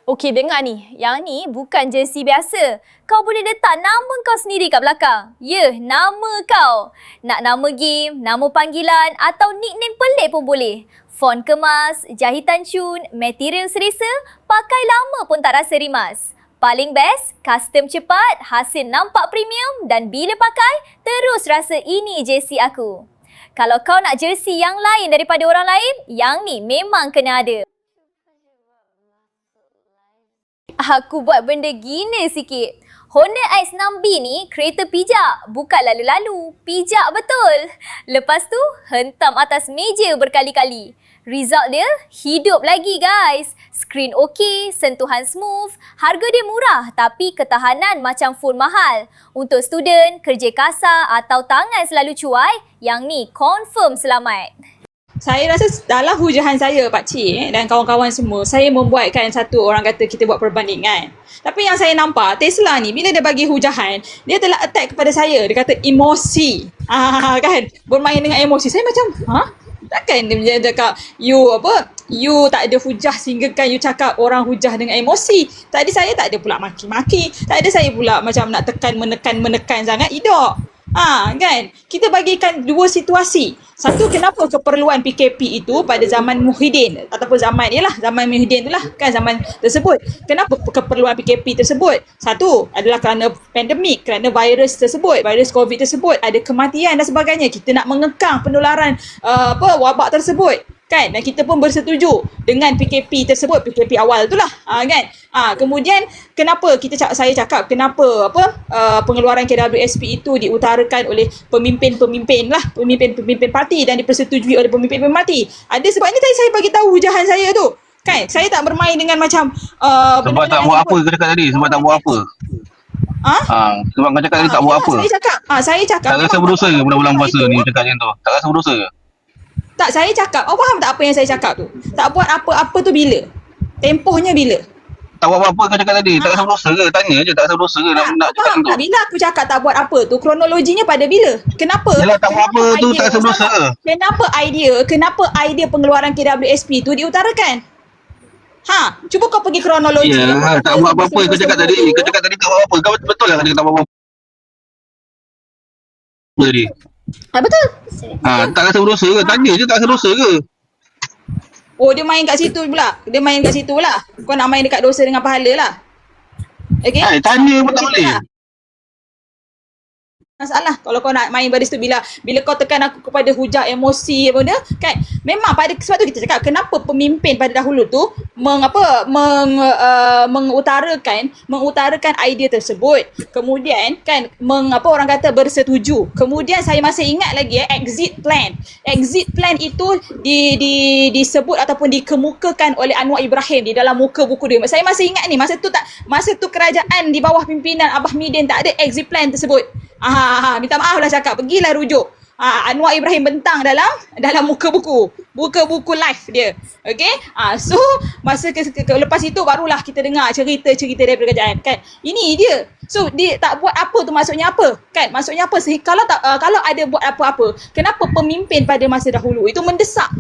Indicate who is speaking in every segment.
Speaker 1: Okey, dengar ni. Yang ni bukan jersey biasa. Kau boleh letak nama kau sendiri kat belakang. Ya, nama kau. Nak nama game, nama panggilan atau nickname pelik pun boleh. Font kemas, jahitan cun, material selesa, pakai lama pun tak rasa rimas. Paling best, custom cepat, hasil nampak premium dan bila pakai, terus rasa ini jersey aku. Kalau kau nak jersey yang lain daripada orang lain, yang ni memang kena ada. Aku buat benda gila sikit. Honda X6B ni kereta pijak, bukan lalu-lalu. Pijak betul. Lepas tu, hentam atas meja berkali-kali. Result dia, hidup lagi guys. Skrin okey, sentuhan smooth. Harga dia murah tapi ketahanan macam phone mahal. Untuk student, kerja kasar atau tangan selalu cuai, yang ni confirm selamat.
Speaker 2: Saya rasa dalam hujahan saya pakcik dan kawan-kawan semua, saya membuatkan satu orang kata kita buat perbandingan. Tapi yang saya nampak, Tesla ni bila dia bagi hujahan, dia telah attack kepada saya. Dia kata emosi. Kan? Bermain dengan emosi. Saya macam, takkan dia cakap, you tak ada hujah sehingga kan you cakap orang hujah dengan emosi. Tadi saya tak ada pula maki-maki. Tak ada saya pula macam nak menekan sangat. Tidak. Kan? Kita bagikan dua situasi. Satu, kenapa keperluan PKP itu pada zaman Muhyiddin ataupun zaman Muhyiddin itulah kan zaman tersebut. Kenapa keperluan PKP tersebut? Satu adalah kerana pandemik, kerana virus tersebut, virus COVID tersebut, ada kematian dan sebagainya. Kita nak mengekang penularan wabak tersebut. Kan? Dan kita pun bersetuju dengan PKP tersebut, PKP awal itulah, kan? Kemudian kenapa saya cakap kenapa pengeluaran KWSP itu diutarakan oleh pemimpin parti dan dipersetujui oleh pemimpin parti. Ada sebabnya tadi saya bagi tahu hujahan saya tu. Kan? Saya tak bermain dengan macam
Speaker 3: sebab tak buat apa kau cakap tadi, sebab tak buat apa. Sebab kau cakap tadi tak buat apa.
Speaker 2: Saya cakap
Speaker 3: tak rasa berdosa ke bulan-bulan puasa ni cakap macam tu? Tak rasa berdosa ke?
Speaker 2: Tak, saya cakap, faham tak apa yang saya cakap tu? Tak buat apa-apa tu bila? Tempohnya bila?
Speaker 3: Tak buat apa-apa kau cakap tadi, tak rasa berdosa ke? Tanya je tak rasa berdosa ke nak cakap macam tu?
Speaker 2: Bila aku cakap tak buat apa tu, kronologinya pada bila? Kenapa?
Speaker 3: Yalah, tak buat apa tu tak rasa berdosa ke?
Speaker 2: Kenapa idea pengeluaran KWSP tu diutarakan? Cuba kau pergi kronologi.
Speaker 3: Ya, tak buat apa-apa kau cakap tadi. Kau cakap tadi tak buat apa. Kau betul lah kau cakap tak buat apa-apa tadi.
Speaker 2: Betul.
Speaker 3: Tak rasa berdosa ke? Tanya je tak rasa berdosa ke?
Speaker 2: Oh, dia main kat situ pula. Kau nak main dekat dosa dengan pahala lah. Okay?
Speaker 3: Tanya pun tak boleh.
Speaker 2: Masalah kalau kau nak main baris tu bila kau tekan aku kepada hujah emosi apa benda kan, memang pada sebab tu kita cakap kenapa pemimpin pada dahulu tu mengutarakan idea tersebut, kemudian kan orang kata bersetuju. Kemudian saya masih ingat lagi exit plan itu disebut ataupun dikemukakan oleh Anwar Ibrahim di dalam muka buku dia. Saya masih ingat ni, masa tu kerajaan di bawah pimpinan Abah Midin tak ada exit plan tersebut. Minta maaf lah cakap, pergilah rujuk. Anwar Ibrahim bentang dalam muka buku live dia. Okay? So masa lepas itu barulah kita dengar cerita daripada kerajaan kan. Ini dia. So dia tak buat apa tu maksudnya apa? Kan? Maksudnya apa? Kalau ada buat apa-apa, kenapa pemimpin pada masa dahulu itu mendesak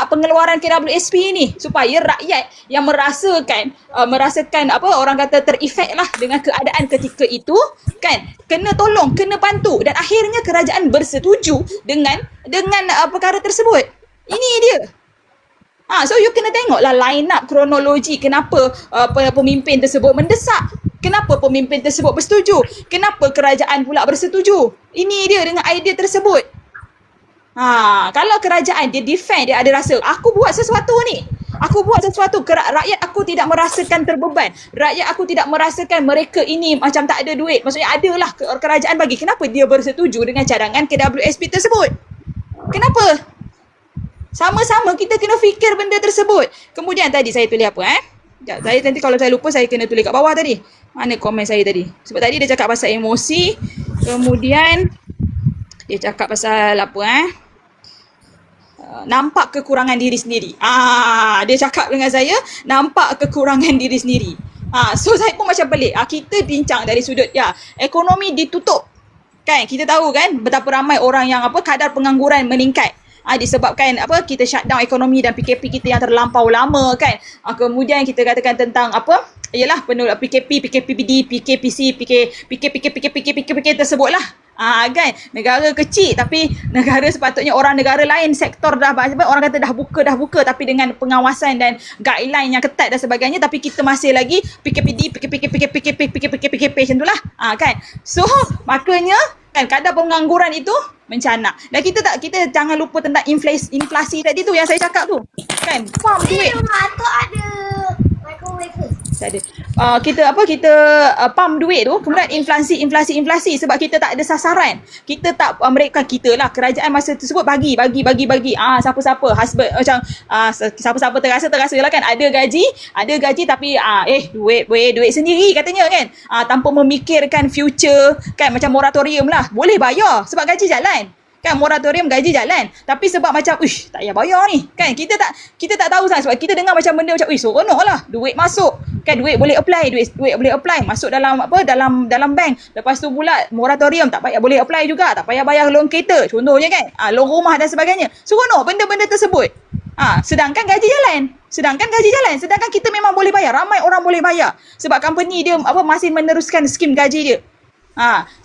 Speaker 2: pengeluaran KWSP ni supaya rakyat yang merasakan orang kata terefek lah dengan keadaan ketika itu kan, kena tolong, kena bantu, dan akhirnya kerajaan bersetuju dengan perkara tersebut. Ini dia. So you kena tengoklah line up kronologi kenapa pemimpin tersebut mendesak, kenapa pemimpin tersebut bersetuju, kenapa kerajaan pula bersetuju. Ini dia dengan idea tersebut. Kalau kerajaan dia defend, dia ada rasa aku buat sesuatu ni, rakyat aku tidak merasakan terbeban, rakyat aku tidak merasakan mereka ini macam tak ada duit, maksudnya adalah kerajaan bagi, kenapa dia bersetuju dengan cadangan KWSP tersebut? Kenapa? Sama-sama kita kena fikir benda tersebut. Kemudian tadi saya tulis apa saya nanti kalau saya lupa saya kena tulis kat bawah tadi. Mana komen saya tadi? Sebab tadi dia cakap pasal emosi, kemudian dia cakap pasal nampak kekurangan diri sendiri. Dia cakap dengan saya, nampak kekurangan diri sendiri. So saya pun macam pelik. Kita bincang dari sudut ekonomi ditutup. Kan kita tahu kan betapa ramai orang yang kadar pengangguran meningkat. disebabkan kita shutdown ekonomi dan PKP kita yang terlampau lama kan. Kemudian kita katakan tentang ialah PKPD, PKPC, PK tersebutlah. Kan negara kecil tapi negara sepatutnya orang negara lain sektor orang kata dah buka tapi dengan pengawasan dan guideline yang ketat dan sebagainya, tapi kita masih lagi PKPD macam itulah. Kan. So makanya kan kadar pengangguran itu mencanak. Dan kita jangan lupa tentang inflasi tadi tu yang saya cakap tu. Kan pam duit.
Speaker 4: Atau ada microwave ke?
Speaker 2: Tak ada. Kita pump duit tu, kemudian inflasi sebab kita tak ada sasaran. Kita tak mereka kita lah kerajaan masa tersebut bagi. Siapa-siapa husband macam siapa-siapa terasa lah kan ada gaji tapi duit sendiri katanya kan. Tanpa memikirkan future kan, macam moratorium lah. Boleh bayar sebab gaji jalan. Kan moratorium gaji jalan, tapi sebab macam tak payah bayar ni kan, kita tak tahu sangat sebab kita dengar macam benda macam seronok lah, duit masuk kan, duit boleh apply masuk dalam dalam bank, lepas tu pula moratorium tak payah boleh apply juga, tak payah bayar loan kereta contohnya kan, loan rumah dan sebagainya, seronok benda-benda tersebut. Sedangkan gaji jalan, sedangkan kita memang boleh bayar, ramai orang boleh bayar sebab company dia masih meneruskan skim gaji dia.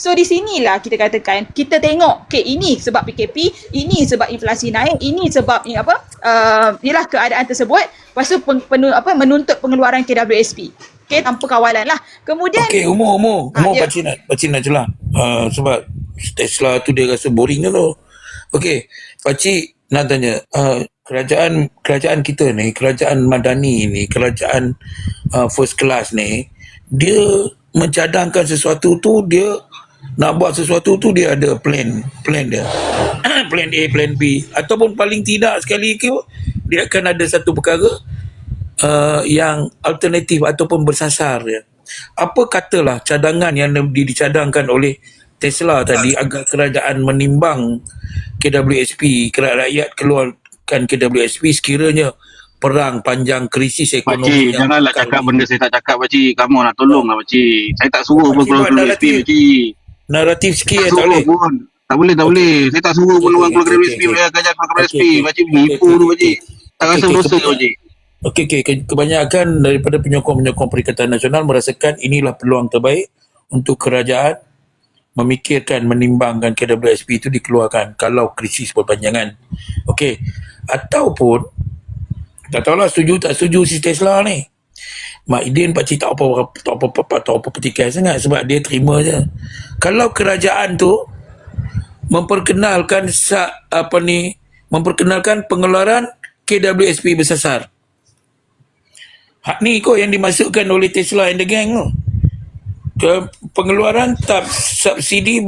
Speaker 2: So di sinilah kita katakan, kita tengok ini sebab PKP, ini sebab inflasi naik, ini sebab ialah keadaan tersebut, lepas tu menuntut pengeluaran KWSP tanpa kawalan lah. Kemudian
Speaker 5: umur pakcik nak celah sebab Tesla tu dia rasa boring tu. Pakcik nak tanya, kerajaan kita ni, kerajaan madani ni, kerajaan first class ni, dia mencadangkan sesuatu tu, dia nak buat sesuatu tu, dia ada plan dia plan A, plan B, ataupun paling tidak sekali dia akan ada satu perkara yang alternatif ataupun bersasar dia. Apa katalah cadangan yang dicadangkan oleh Tesla tadi agar kerajaan menimbang KWSP, rakyat keluarkan KWSP sekiranya perang panjang, krisis ekonomi.
Speaker 3: Pakcik, janganlah cakap benda saya tak cakap, pakcik. Kamu nak tolonglah, pakcik. Saya tak suruh pun keluar KWSP, pakcik.
Speaker 5: Naratif sikit
Speaker 3: tak boleh. Tak boleh. Saya tak suruh pun orang keluar KWSP, kerajaan keluar KWSP. Pakcik menipu tu, pakcik. Tak rasa berdosa, pakcik.
Speaker 5: Kebanyakan daripada penyokong-penyokong Perikatan Nasional merasakan inilah peluang terbaik untuk kerajaan memikirkan, menimbangkan KWSP itu dikeluarkan kalau krisis berpanjangan. Ataupun tak tahulah setuju tak setuju si Tesla ni. Mak Idin pakcik tak apa petikai sangat sebab dia terima je. Kalau kerajaan tu memperkenalkan pengeluaran KWSP bersasar. Hak ni yang dimasukkan oleh Tesla and the gang tu. Pengeluaran subsidi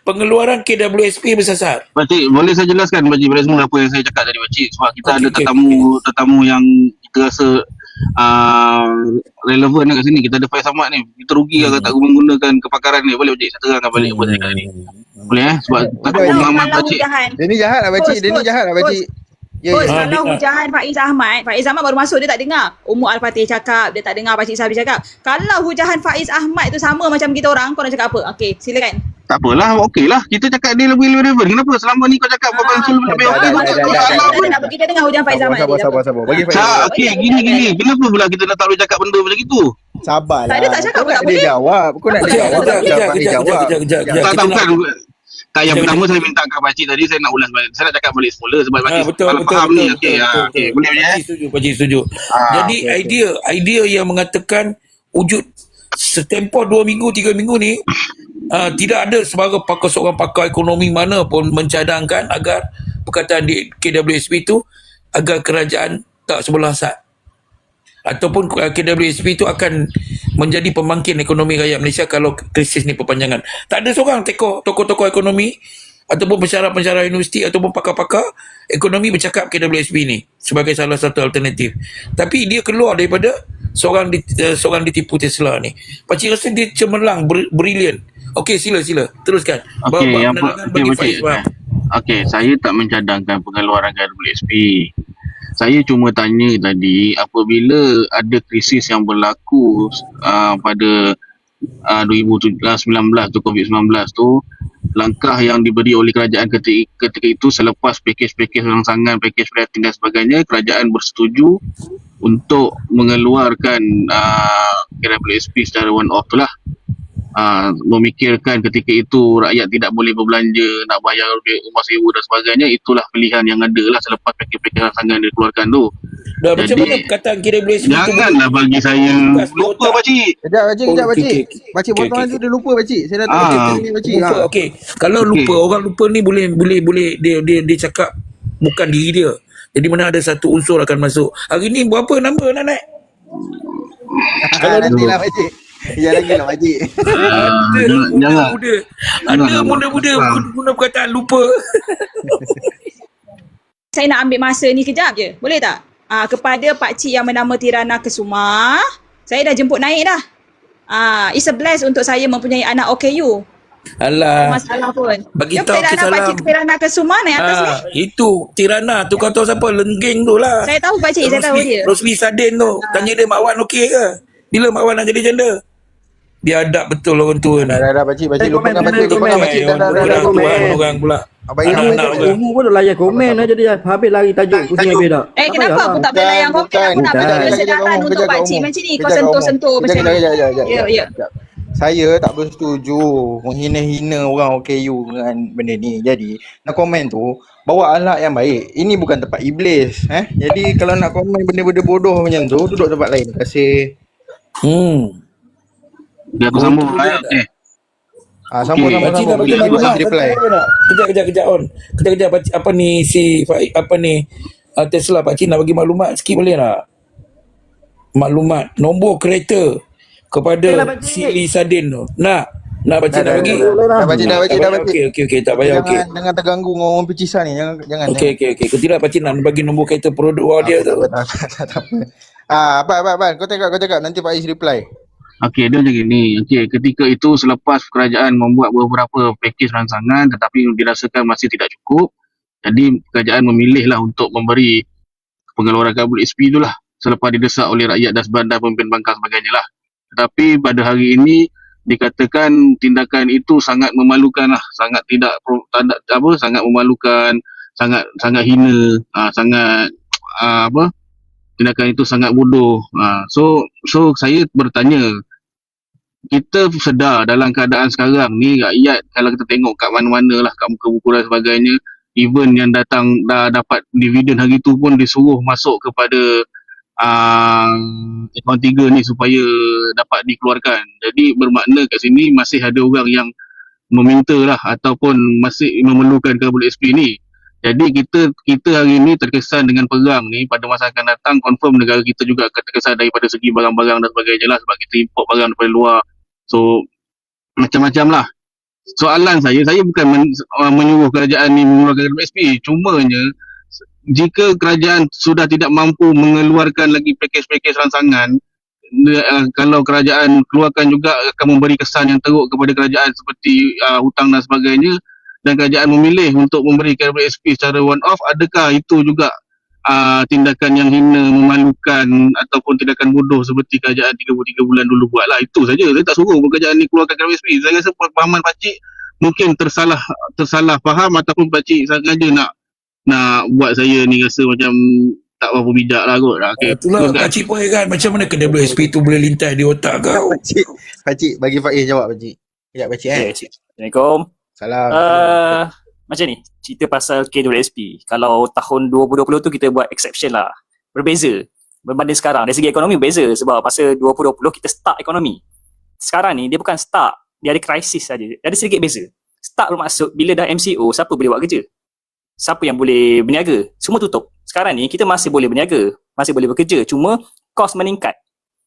Speaker 5: pengeluaran KWSP bersasar.
Speaker 3: Pakcik, boleh saya jelaskan pakcik pada semua apa yang saya cakap tadi, pakcik, sebab kita ada tetamu yang kita rasa relevan kat sini. Kita ada Faiz Ahmad ni, kita rugi kalau tak menggunakan kepakaran ni. Boleh pakcik saya terangkan balik apa saya cakap tadi? Boleh sebab takut pemahaman pakcik.
Speaker 6: Dia ni jahat lah pakcik.
Speaker 2: Kalau hujahan Faiz Ahmad baru masuk, dia tak dengar Ummu Al-Fatih cakap, dia tak dengar Pakcik Sabri cakap. Kalau hujahan Faiz Ahmad tu sama macam kita orang, kau nak cakap apa? Silakan.
Speaker 3: Tak apalah, okeylah. Kita cakap dia lebih relevan. Kenapa selama ni kau cakap Konsul lebih okey?
Speaker 2: Kita dengar hujahan Faiz Ahmad.
Speaker 6: Sabar. Bagi Faiz.
Speaker 3: Gini. Kenapa pula kita tak boleh cakap benda macam itu?
Speaker 6: Sabarlah.
Speaker 2: Tak cakap
Speaker 6: kau nak dia jawab. Kau nak dia jawab.
Speaker 3: Tak, yang pertama saya minta kat pakcik tadi, saya nak ulas balik. Saya nak cakap balik semula sebab pakcik
Speaker 5: betul,
Speaker 3: faham ni. Okey, boleh
Speaker 5: Pakcik setuju. Jadi idea yang mengatakan wujud setempoh 2 minggu 3 minggu ni tidak ada seorang pakar ekonomi mana pun mencadangkan agar perkataan di KWSP itu agar kerajaan tak sebelah asat ataupun KWSP itu akan menjadi pembangkit ekonomi rakyat Malaysia kalau krisis ni perpanjangan. Tak ada seorang tokoh-tokoh ekonomi ataupun pensyarah universiti ataupun pakar-pakar ekonomi bercakap KWSP ni sebagai salah satu alternatif. Tapi dia keluar daripada seorang ditipu Tesla ni. Pakcik rasa dia cemerlang, brilian. Okey, sila teruskan.
Speaker 3: Okey, saya tak mencadangkan pengeluaran KWSP. Saya cuma tanya tadi, apabila ada krisis yang berlaku pada 2019 tu, COVID-19 tu, langkah yang diberi oleh kerajaan ketika itu selepas pakej-pakej rangsangan, pakej prihatin dan sebagainya, kerajaan bersetuju untuk mengeluarkan KWSP secara one off tu lah. Memikirkan ketika itu rakyat tidak boleh berbelanja, nak bayar rumah sewa dan sebagainya, itulah pilihan yang ada lah selepas pakej-pakej rangsangan dikeluarkan tu.
Speaker 5: Dah macam
Speaker 3: Jadi,
Speaker 5: mana perkataan KWSP tu?
Speaker 3: Janganlah bagi saya lupa pakcik.
Speaker 6: Kejap pakcik,
Speaker 5: Oh, okey,
Speaker 6: pakcik.
Speaker 5: okey.
Speaker 6: Pakcik
Speaker 5: Okey,
Speaker 6: potong
Speaker 5: okey.
Speaker 6: nanti dia lupa pakcik. Saya dah tahu pakcik ni pakcik.
Speaker 5: Lupa, okey. Kalau lupa, orang lupa ni boleh dia cakap bukan diri dia. Jadi mana ada satu unsur akan masuk. Hari ni berapa number nak naik?
Speaker 6: Nantilah pakcik. Ya lagi lah pakcik.
Speaker 5: Ada
Speaker 3: Jangan.
Speaker 5: muda-muda. Ada muda-muda guna perkataan lupa.
Speaker 2: Saya nak ambil masa ni kejap je. Boleh tak? Kepada pakcik yang bernama Tirana Kesuma, saya dah jemput naik dah. It's a bless untuk saya mempunyai anak OKU.
Speaker 5: Alah.
Speaker 2: Masalah pun.
Speaker 5: Bagi
Speaker 2: Jom
Speaker 5: tahu
Speaker 2: Tirana
Speaker 5: salam.
Speaker 2: pakcik Tirana Kesuma naik atas ni.
Speaker 5: Itu Tirana tu, kau tahu siapa? Lenggeng tu lah.
Speaker 2: Saya tahu pakcik, saya tahu dia.
Speaker 5: Rosli Sadin tu. Tanya dia Mak Wan okey ke? Bila Mak Wan nak jadi janda? Dia adab betul orang tua ni.
Speaker 6: Dah pakcik. Lupakan pakcik. Lupakan pakcik.
Speaker 5: Orang pula.
Speaker 6: Abang Ina
Speaker 5: Anak-anak orang.
Speaker 7: Umur pun dah layan komen aja dia. Habis lari tajuk. Pusing habis dah.
Speaker 2: Kenapa aku tak boleh layan komen? Aku nak bagi kesedaran untuk pakcik macam ni. Kau sentuh-sentuh macam ni. Ya.
Speaker 6: Saya tak bersetuju menghina-hina orang OKU dengan benda ni. Jadi nak komen tu bawa akhlak yang baik. Ini bukan tempat iblis. Jadi kalau nak komen benda-benda bodoh macam tu, duduk tempat lain. Terima kasih.
Speaker 3: Dia aku sambung ayat
Speaker 6: Sambung
Speaker 5: Pakcik nak bagi
Speaker 6: boleh
Speaker 5: maklumat.
Speaker 6: reply.
Speaker 5: Kejap on. Kejap pakcik, apa ni Tesla, pakcik nak bagi maklumat sikit boleh tak? Maklumat nombor kereta kepada Sili Sadin tu. Nak pakcik nak bagi?
Speaker 6: Dah pakcik.
Speaker 5: Okey, tak payah. Okey.
Speaker 6: Jangan terganggu dengan orang pecisan ni. Jangan.
Speaker 5: Okey. Kau tidak pakcik nak bagi nombor kereta produk dia tu.
Speaker 6: Tak apa. Abang. Kau cakap. Nanti Pak Is reply.
Speaker 3: Okey, dia macam gini. Okey, ketika itu selepas kerajaan membuat beberapa pakej rangsangan tetapi dirasakan masih tidak cukup, jadi kerajaan memilihlah untuk memberi pengeluaran KWSP itulah selepas didesak oleh rakyat dan sebadan pemimpin bangsa sebagainya lah. Tetapi pada hari ini dikatakan tindakan itu sangat memalukan lah, sangat sangat memalukan, sangat hina, tindakan itu sangat bodoh. So saya bertanya, kita sedar dalam keadaan sekarang ni rakyat, kalau kita tengok kat mana-mana lah, kat muka buku dan sebagainya, even yang datang dah dapat dividen hari tu pun disuruh masuk kepada akaun 3 ni supaya dapat dikeluarkan. Jadi bermakna kat sini masih ada orang yang meminta lah ataupun masih memerlukan KWSP ni. Jadi kita hari ni terkesan dengan perang ni, pada masa akan datang confirm negara kita juga akan terkesan daripada segi barang-barang dan sebagainya lah, sebab kita import barang daripada luar. So macam-macam lah. Soalan saya bukan menyuruh kerajaan ni mengeluarkan KWSP. Cumanya jika kerajaan sudah tidak mampu mengeluarkan lagi pakej-pakej rangsangan, kalau kerajaan keluarkan juga akan memberi kesan yang teruk kepada kerajaan seperti hutang dan sebagainya, dan kerajaan memilih untuk memberi KWSP secara one off, adakah itu juga tindakan yang hina, memalukan ataupun tindakan bodoh seperti kerajaan 33 bulan dulu buat lah? Itu saja. Saya tak suruh kerajaan ni keluarkan KWSP. Saya rasa pemahaman pakcik mungkin tersalah faham, ataupun pakcik sengaja nak buat saya ni rasa macam tak berapa bijak lah kot. Okay.
Speaker 5: Itulah pakcik pun heran macam mana KWSP tu boleh lintas di otak kau.
Speaker 6: Pakcik bagi Faiz jawab pakcik. Sekejap pakcik
Speaker 8: Assalamualaikum.
Speaker 6: Salam.
Speaker 8: Macam ni, cerita pasal KWSP. Kalau tahun 2020 tu kita buat exception lah. Berbeza berbanding sekarang. Dari segi ekonomi berbeza sebab masa 2020 kita start ekonomi. Sekarang ni dia bukan start, dia ada krisis saja. Ada sedikit beza. Start bermaksud bila dah MCO, siapa boleh buat kerja? Siapa yang boleh berniaga? Semua tutup. Sekarang ni kita masih boleh berniaga, masih boleh bekerja, cuma kos meningkat.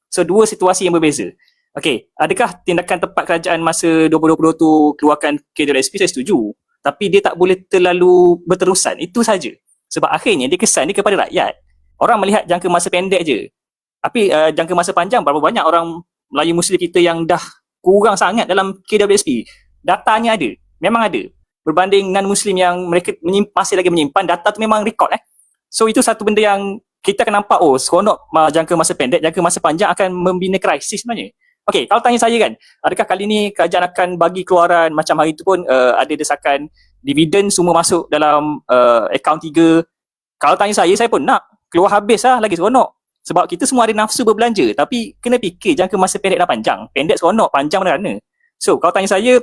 Speaker 8: So dua situasi yang berbeza. Okey, adakah tindakan tepat kerajaan masa 2020 tu keluarkan KWSP? Saya setuju. Tapi dia tak boleh terlalu berterusan. Itu saja. Sebab akhirnya dia kesan dia kepada rakyat. Orang melihat jangka masa pendek je. Tapi jangka masa panjang, berapa banyak orang Melayu Muslim kita yang dah kurang sangat dalam KWSP. Datanya ada. Memang ada. Berbanding non-Muslim yang mereka masih lagi menyimpan, data tu memang record. So itu satu benda yang kita akan nampak, seronok jangka masa pendek, jangka masa panjang akan membina krisis sebenarnya. Okey, kalau tanya saya kan, adakah kali ni kerajaan akan bagi keluaran macam hari tu pun ada desakan dividen semua masuk dalam akaun 3. Kalau tanya saya pun nak keluar habis lah lagi seronok. Sebab kita semua ada nafsu berbelanja, tapi kena fikir jangka masa pendek dan panjang. Pendek seronok, panjang mana-mana. So, kalau tanya saya,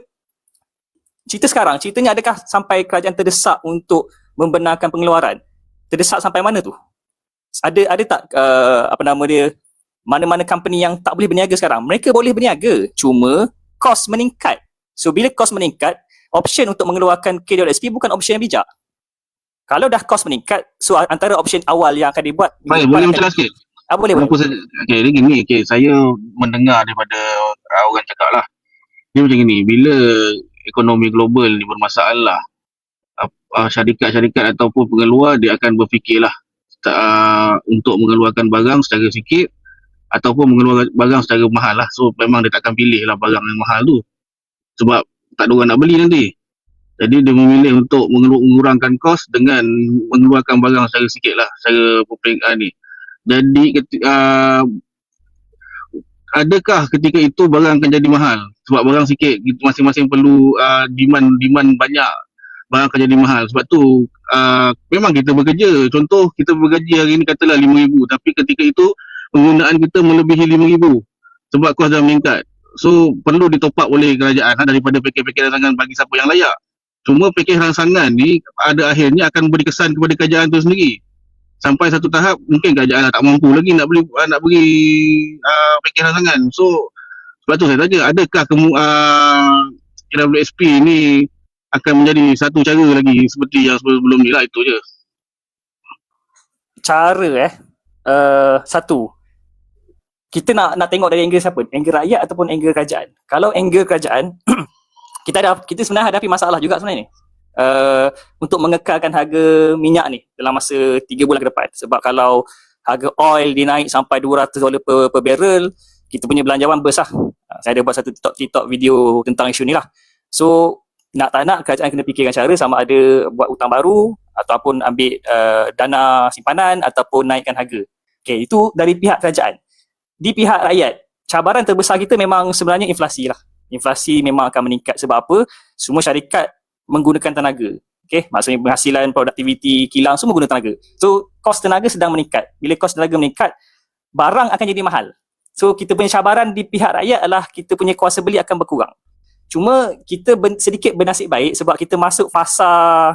Speaker 8: ceritanya adakah sampai kerajaan terdesak untuk membenarkan pengeluaran? Terdesak sampai mana tu? Ada tak mana-mana company yang tak boleh berniaga sekarang? Mereka boleh berniaga, cuma kos meningkat. So bila kos meningkat, option untuk mengeluarkan KWSP bukan option yang bijak. Kalau dah kos meningkat, so antara option awal yang akan dibuat,
Speaker 3: Baik, boleh menjelaskan sikit?
Speaker 8: boleh.
Speaker 3: Okey, dia gini, saya mendengar daripada orang cakap lah. Dia macam gini, bila ekonomi global ni bermasalah, syarikat-syarikat ataupun pengeluar dia akan berfikirlah untuk mengeluarkan barang secara sikit ataupun mengeluarkan barang secara mahal lah. So memang dia takkan pilih lah barang yang mahal tu sebab tak ada orang nak beli nanti. Jadi dia memilih untuk mengurangkan kos dengan mengeluarkan barang secara sikit lah, secara ni. Jadi adakah ketika itu barang akan jadi mahal? Sebab barang sikit, masing-masing perlu demand banyak, barang akan jadi mahal. Sebab tu memang kita bekerja. Contoh kita bergaji hari ni katalah RM5,000, tapi ketika itu penggunaan kita melebihi RM5,000 sebab kos dah meningkat. So perlu ditop up oleh kerajaan daripada pakej-pakej rangsangan bagi siapa yang layak. Cuma pakej rangsangan ni ada akhirnya akan beri kesan kepada kerajaan tu sendiri. Sampai satu tahap mungkin kerajaan tak mampu lagi nak beri pakej rangsangan. So sebab tu saya tanya, adakah KWSP ni akan menjadi satu cara lagi seperti yang sebelum ni lah, itu je.
Speaker 8: Cara satu, kita nak tengok dari angle siapa? Angle rakyat ataupun angle kerajaan? Kalau angle kerajaan, kita sebenarnya hadapi masalah juga sebenarnya ni. Untuk mengekalkan harga minyak ni dalam masa 3 bulan ke depan. Sebab kalau harga oil dinaik sampai $200 per barrel, kita punya belanjawan burst lah. Saya ada buat satu TikTok video tentang isu ni lah. So, nak tak nak kerajaan kena fikirkan cara sama ada buat hutang baru ataupun ambil dana simpanan ataupun naikkan harga. Okay, itu dari pihak kerajaan. Di pihak rakyat, cabaran terbesar kita memang sebenarnya inflasi lah. Inflasi memang akan meningkat. Sebab apa? Semua syarikat menggunakan tenaga. Okay, maksudnya penghasilan, produktiviti, kilang semua guna tenaga. So, kos tenaga sedang meningkat. Bila kos tenaga meningkat, barang akan jadi mahal. So, kita punya cabaran di pihak rakyat adalah kita punya kuasa beli akan berkurang. Cuma kita sedikit bernasib baik sebab kita masuk fasa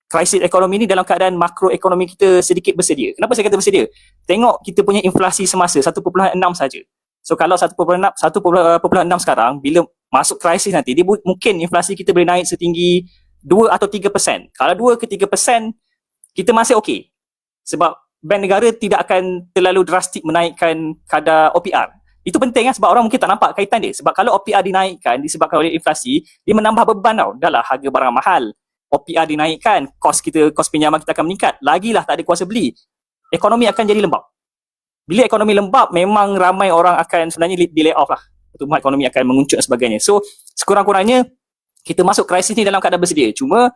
Speaker 8: krisis ekonomi ni dalam keadaan makroekonomi kita sedikit bersedia. Kenapa saya kata bersedia? Tengok kita punya inflasi semasa 1.6 saja. So kalau 1.6 sekarang, bila masuk krisis nanti, dia mungkin inflasi kita boleh naik setinggi 2 atau 3%. Kalau 2 ke 3%, kita masih okey. Sebab bank negara tidak akan terlalu drastik menaikkan kadar OPR. Itu penting kan, sebab orang mungkin tak nampak kaitan dia. Sebab kalau OPR dinaikkan disebabkan oleh inflasi, dia menambah beban tau. Dah lah harga barang mahal, OPR dinaikkan, kos pinjaman kita akan meningkat. Lagilah tak ada kuasa beli. Ekonomi akan jadi lembab. Bila ekonomi lembab, memang ramai orang akan sebenarnya di lay off lah. Pertumbuhan ekonomi akan menguncut dan sebagainya. So, sekurang-kurangnya, kita masuk krisis ni dalam keadaan bersedia. Cuma,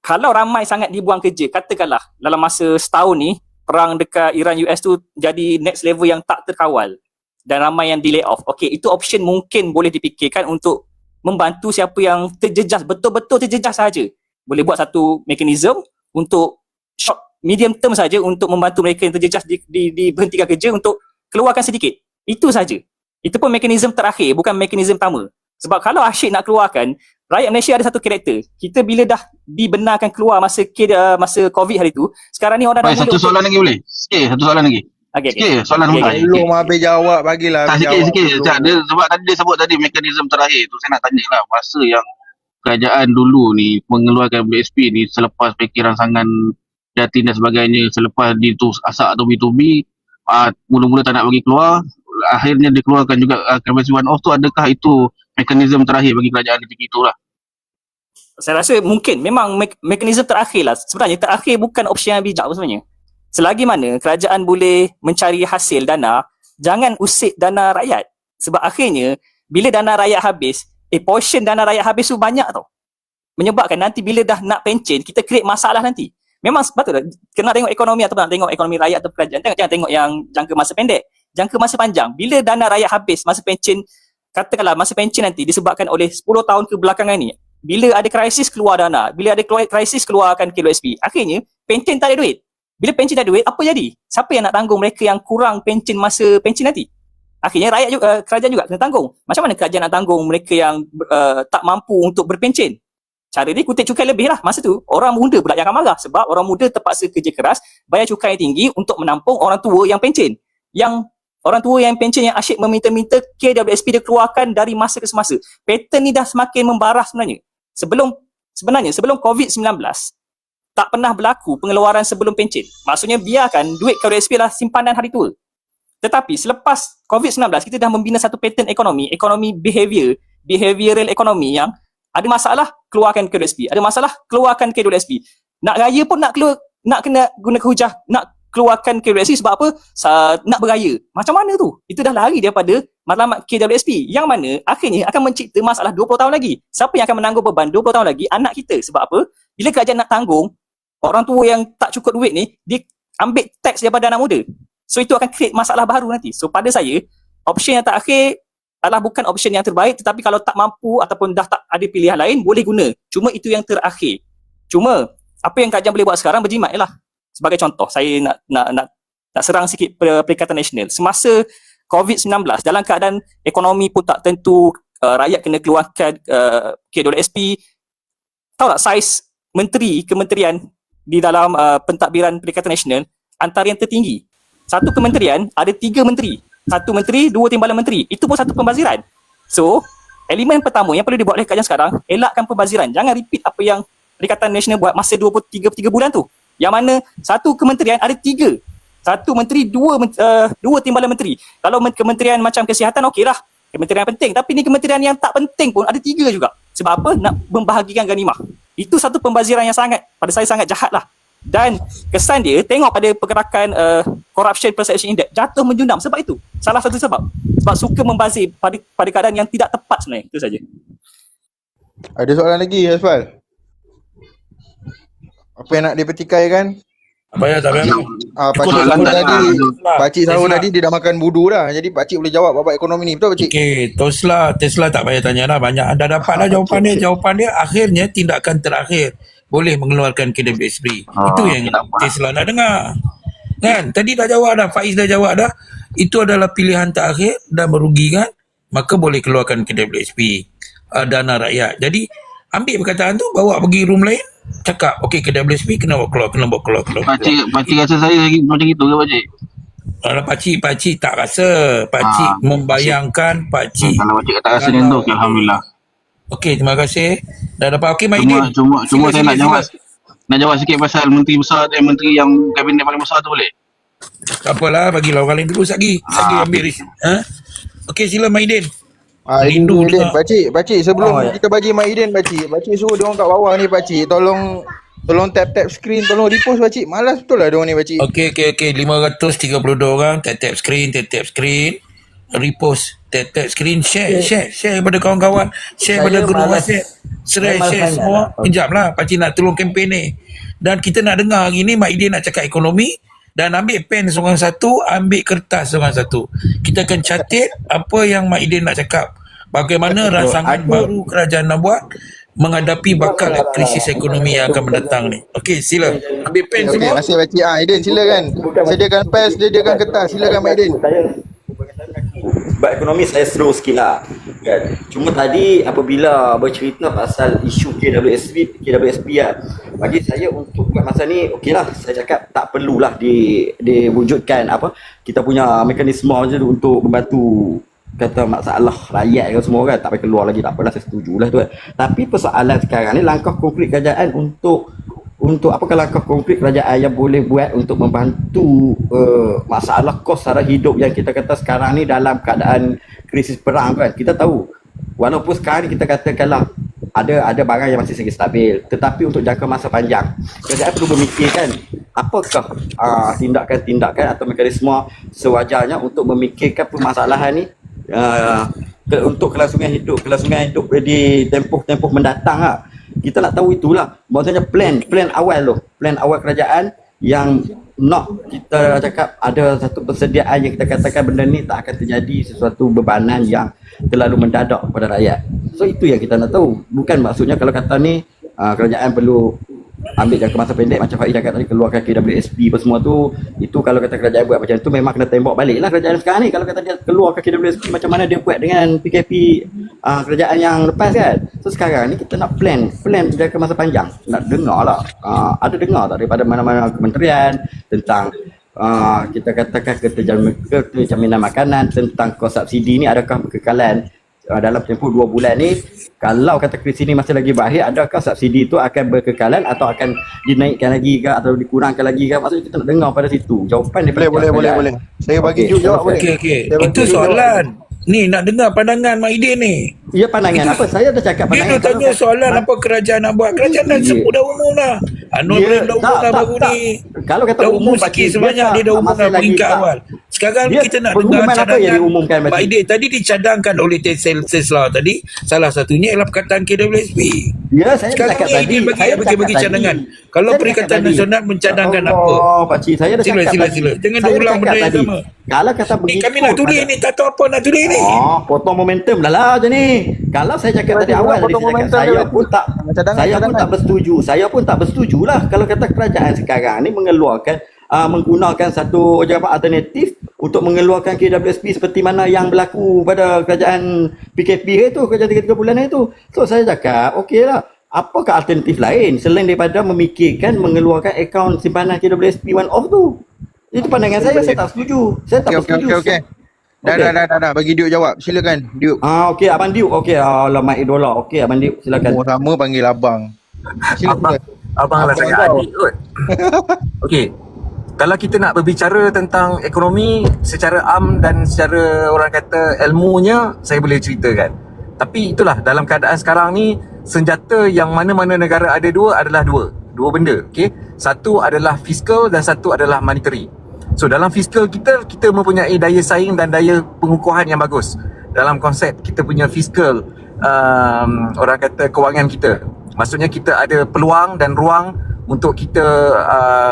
Speaker 8: kalau ramai sangat dibuang kerja, katakanlah dalam masa setahun ni, perang dekat Iran-US tu jadi next level yang tak terkawal. Dan ramai yang delay off. Okey, itu option mungkin boleh dipikirkan untuk membantu siapa yang terjejas, betul-betul terjejas sahaja. Boleh buat satu mekanisme untuk short, medium term saja untuk membantu mereka yang terjejas diberhentikan kerja untuk keluarkan sedikit. Itu saja. Itu pun mekanisme terakhir, bukan mekanisme pertama. Sebab kalau asyik nak keluarkan, rakyat Malaysia ada satu karakter. Kita bila dah dibenarkan keluar masa COVID hari tu, sekarang ni orang dah
Speaker 3: Satu soalan lagi boleh? Satu soalan lagi.
Speaker 8: Okay.
Speaker 3: Soalan mudah.
Speaker 6: Belum habis jawab, bagilah.
Speaker 3: Tak, sikit. Sebab tadi dia sebut tadi mekanisme terakhir tu, saya nak tanya lah, masa yang kerajaan dulu ni mengeluarkan BSP ni selepas pakej rangsangan Jatin dan sebagainya, selepas asak atau B2B, mula-mula tak nak bagi keluar, akhirnya dikeluarkan juga KWSP one off tu, adakah itu mekanisme terakhir bagi kerajaan ketika itulah?
Speaker 8: Saya rasa mungkin memang mekanisme terakhir lah. Sebenarnya terakhir bukan opsi yang bijak sebenarnya. Selagi mana kerajaan boleh mencari hasil dana, jangan usik dana rakyat. Sebab akhirnya, bila dana rakyat habis, portion dana rakyat habis tu banyak tau. Menyebabkan nanti bila dah nak pencen, kita create masalah nanti. Memang betul lah, kena tengok ekonomi ataupun nak tengok ekonomi rakyat atau kerajaan. Jangan tengok yang jangka masa pendek. jangka masa panjang. Bila dana rakyat habis masa pencen, katakanlah masa pencen nanti disebabkan oleh 10 tahun kebelakangan ni, bila ada krisis keluar dana, bila ada krisis keluarkan KWSP, akhirnya pencen tak ada duit. Bila pencen tak ada duit, apa jadi? Siapa yang nak tanggung mereka yang kurang pencen masa pencen nanti? Akhirnya rakyat juga, kerajaan juga kena tanggung. Macam mana kerajaan nak tanggung mereka yang tak mampu untuk berpencen? Cara dia kutip cukai lebih lah. Masa tu, orang muda pula yang akan marah sebab orang muda terpaksa kerja keras, bayar cukai yang tinggi untuk menampung orang tua yang pencen. Yang orang tua yang pencen yang asyik meminta-minta KWSP dikeluarkan dari masa ke semasa. Pattern ni dah semakin membarah sebenarnya. Sebelum COVID-19, tak pernah berlaku pengeluaran sebelum pencen. Maksudnya biarkan duit KWSP lah simpanan hari tua. Tetapi selepas COVID-19, kita dah membina satu pattern ekonomi behavioral ekonomi yang ada masalah, keluarkan KWSP. Ada masalah, keluarkan KWSP. Nak raya pun nak kena guna hujah, nak keluarkan KWSP sebab apa? Nak beraya. Macam mana tu? Itu dah lari daripada matlamat KWSP. Yang mana akhirnya akan mencipta masalah 20 tahun lagi. Siapa yang akan menanggung beban 20 tahun lagi? Anak kita. Sebab apa? Bila kerajaan nak tanggung, orang tua yang tak cukup duit ni, dia ambil teks daripada anak muda. So itu akan create masalah baru nanti. So pada saya, option yang terakhir adalah bukan option yang terbaik, tetapi kalau tak mampu ataupun dah tak ada pilihan lain, boleh guna. Cuma itu yang terakhir. Cuma apa yang kerajaan boleh buat sekarang berjimat je lah. Sebagai contoh, saya nak serang sikit Perikatan Nasional. Semasa COVID-19, dalam keadaan ekonomi pun tak tentu, rakyat kena keluarkan KWSP, tahu tak saiz kementerian di dalam pentadbiran Perikatan Nasional antara yang tertinggi. Satu kementerian ada 3 menteri. 1 menteri, 2 timbalan menteri. Itu pun satu pembaziran. So, elemen pertama yang perlu dibuat oleh kerajaan sekarang, elakkan pembaziran. Jangan repeat apa yang Perikatan Nasional buat masa 23 bulan tu. Yang mana satu kementerian ada 3. 1 menteri, 2 timbalan menteri. Kalau kementerian macam kesihatan, okeylah. Kementerian penting. Tapi ni kementerian yang tak penting pun ada 3 juga. Sebab apa? Nak membahagikan ganimah. Itu satu pembaziran yang pada saya sangat jahat lah. Dan kesan dia, tengok pada pergerakan Corruption Perception Index, jatuh menjunam sebab itu. Salah satu sebab suka membazir pada keadaan yang tidak tepat sebenarnya. Itu saja.
Speaker 6: Ada soalan lagi, Asfal? Apa yang nak dipertikaikan?
Speaker 5: Tak payah.
Speaker 6: Pakcik sahur tadi dia dah makan budu dah. Jadi pakcik boleh jawab babak ekonomi ni. Betul pakcik?
Speaker 5: Okey, Tesla tak payah tanya dah. Banyak dah dapat dah jawapan dia. Jawapan dia akhirnya tindakan terakhir boleh mengeluarkan KWSP. Itu yang Tesla nak dengar. Kan? Tadi dah jawab dah. Faiz dah jawab dah. Itu adalah pilihan terakhir dan merugikan. Maka boleh keluarkan KWSP. Dana rakyat. Jadi ambil perkataan tu, bawa pergi room lain. Cakap, okey KWSP kena bawa keluar.
Speaker 3: Pakcik rasa saya lagi macam itu ke pakcik?
Speaker 5: Kalau pakcik tak rasa. Pakcik membayangkan pakcik.
Speaker 3: Kalau pakcik tak rasa macam tu, okay, Alhamdulillah.
Speaker 5: Okey, terima kasih. Dah dapat. Okey, Maidin.
Speaker 3: Cuma saya nak jawab sikit pasal menteri besar tu, menteri yang kabinet paling besar tu boleh?
Speaker 5: Tak apalah, bagilah orang lain dulu lagi ambil Okey, sila Maidin.
Speaker 6: Rindu Maidin. Pakcik sebelum kita bagi Maidin, pakcik suruh dia orang kat bawah ni pakcik. Tolong tap screen, tolong repost pakcik. Malas betul lah dia orang ni pakcik.
Speaker 5: Okey. 532 orang tap screen. Repost, tap screen, share kepada kawan-kawan, share kepada guru WhatsApp, share semua. Kejaplah, pakcik nak tolong kempen ni. Dan kita nak dengar hari ni Maidin nak cakap ekonomi, dan ambil pen seorang satu, ambil kertas seorang satu. Kita akan catat apa yang Maidin nak cakap. Bagaimana rancangan baru kerajaan nak buat menghadapi bakal krisis ekonomi yang akan mendatang ni. Okey, sila. Ambil pen semua.
Speaker 6: Terima kasih pakcik. Aidin silakan. Sediakan pen, sediakan kertas. Silakan Maidin.
Speaker 9: Sebab ekonomi saya slow sikit lah kan. Cuma tadi apabila bercerita pasal isu KWSP kan, bagi saya untuk buat masa ni okeylah, saya cakap tak perlulah diwujudkan kita punya mekanisme je untuk membantu kata masalah rakyat kan semua kan, tak payah keluar lagi, tak apalah, saya setujulah tu kan. Tapi persoalan sekarang ni langkah konkret kerajaan untuk apakah langkah konkret kerajaan yang boleh buat untuk membantu masalah kos sara hidup yang kita kata sekarang ni dalam keadaan krisis perang kan. Kita tahu walaupun sekarang ni kita katakanlah ada barang yang masih segi stabil, tetapi untuk jangka masa panjang kerajaan perlu memikirkan apakah tindakan-tindakan atau mekanisme sewajarnya untuk memikirkan permasalahan ni untuk kelangsungan hidup di tempoh mendatang lah. Kita nak tahu itulah, maksudnya plan awal kerajaan yang kita cakap ada satu persediaan yang kita katakan benda ni tak akan terjadi sesuatu bebanan yang terlalu mendadak kepada rakyat. So itu yang kita nak tahu. Bukan maksudnya kalau kata ni kerajaan perlu ambil jangka masa pendek macam Faiz cakap tadi, keluarkan KWSP apa semua tu. Itu kalau kata kerajaan buat macam tu memang kena tembak balik lah kerajaan sekarang ni. Kalau kata dia keluarkan KWSP macam mana dia buat dengan PKP kerajaan yang lepas kan. So sekarang ni kita nak plan jangka masa panjang. Nak dengar lah, ada dengar tak daripada mana-mana kementerian tentang kita katakan kejaminan makanan, tentang kos subsidi ni adakah berkekalan dalam tempoh 2 bulan ni. Kalau kata krisis ni masih lagi berakhir, adakah subsidi itu akan berkekalan atau akan dinaikkan lagi ke atau dikurangkan lagi ke? Maksudnya kita nak dengar pada situ jawapan daripada
Speaker 6: Boleh. Saya bagi Juk jawab boleh.
Speaker 5: Okey.
Speaker 6: Saya bagi
Speaker 5: Itu
Speaker 6: Juk jawab.
Speaker 5: soalan. Ni nak dengar pandangan Mak Idin ni.
Speaker 9: Ya, pandangan apa? Saya dah cakap
Speaker 5: Dia
Speaker 9: pandangan.
Speaker 5: dah tanya soalan apa kerajaan nak buat. Kerajaan dah sebut dah umum lah. Anwar Ibrahim dah umum dah baru ni.
Speaker 9: Kalau kata
Speaker 5: Dah umum sikit sebanyak dia dah umum dah peringkat awal. Sekarang
Speaker 9: Dia
Speaker 5: kita nak dengar
Speaker 9: pengumuman apa yang
Speaker 5: cadangan
Speaker 9: diumumkan
Speaker 5: Pak
Speaker 9: tadi?
Speaker 5: Idin. Tadi dicadangkan oleh Tesla tadi. Salah satunya ialah perkataan KWSP.
Speaker 9: Ya, saya dah
Speaker 5: Sekarang
Speaker 9: cakap
Speaker 5: ni
Speaker 9: tadi.
Speaker 5: Idin bagi cadangan. Kalau Perikatan Nasional mencadangkan apa?
Speaker 9: Pak Cik, saya dah cakap tadi.
Speaker 5: Sila. Jangan
Speaker 9: Saya
Speaker 5: dia ulang
Speaker 9: dah
Speaker 5: benda
Speaker 9: cakap
Speaker 5: yang
Speaker 9: tadi.
Speaker 5: sama.
Speaker 9: Kalau kata
Speaker 5: Ni
Speaker 9: begitu,
Speaker 5: kami nak tulis ni, tak tahu apa nak tulis ni.
Speaker 9: potong momentum dah lah macam ni. Kalau saya cakap tadi awal tadi
Speaker 6: potong
Speaker 9: saya cakap
Speaker 6: momentum
Speaker 9: saya
Speaker 6: dia.
Speaker 9: pun tak
Speaker 6: Cadangan.
Speaker 9: tak bersetuju. Saya pun tak bersetuju lah kalau kata kerajaan sekarang ni mengeluarkan menggunakan satu jawapan alternatif untuk mengeluarkan KWSP seperti mana yang berlaku pada kerajaan PKP itu, kerajaan 3 bulan itu. So saya cakap okeylah. Apakah alternatif lain selain daripada memikirkan mengeluarkan akaun simpanan KWSP one off tu? Itu pandangan saya tak setuju. Saya tak bersetuju.
Speaker 6: Okey. Dah. Bagi Juk jawab. Silakan, Juk.
Speaker 9: Okey, Abang Diuk. Okey, alamak idola. Okey, Abang Diuk, silakan.
Speaker 6: Oh, sama panggil abang. Silakan.
Speaker 10: Abang lah sangat
Speaker 6: kau.
Speaker 10: adik kot. Okey. Kalau kita nak berbicara tentang ekonomi secara dan secara orang kata ilmunya, saya boleh ceritakan. Tapi itulah, dalam keadaan sekarang ni, senjata yang mana-mana negara ada adalah dua benda. Okey. Satu adalah fiskal dan satu adalah monetary. So dalam fiskal kita mempunyai daya saing dan daya pengukuhan yang bagus. Dalam konsep kita punya fiskal orang kata kewangan kita. Maksudnya kita ada peluang dan ruang untuk kita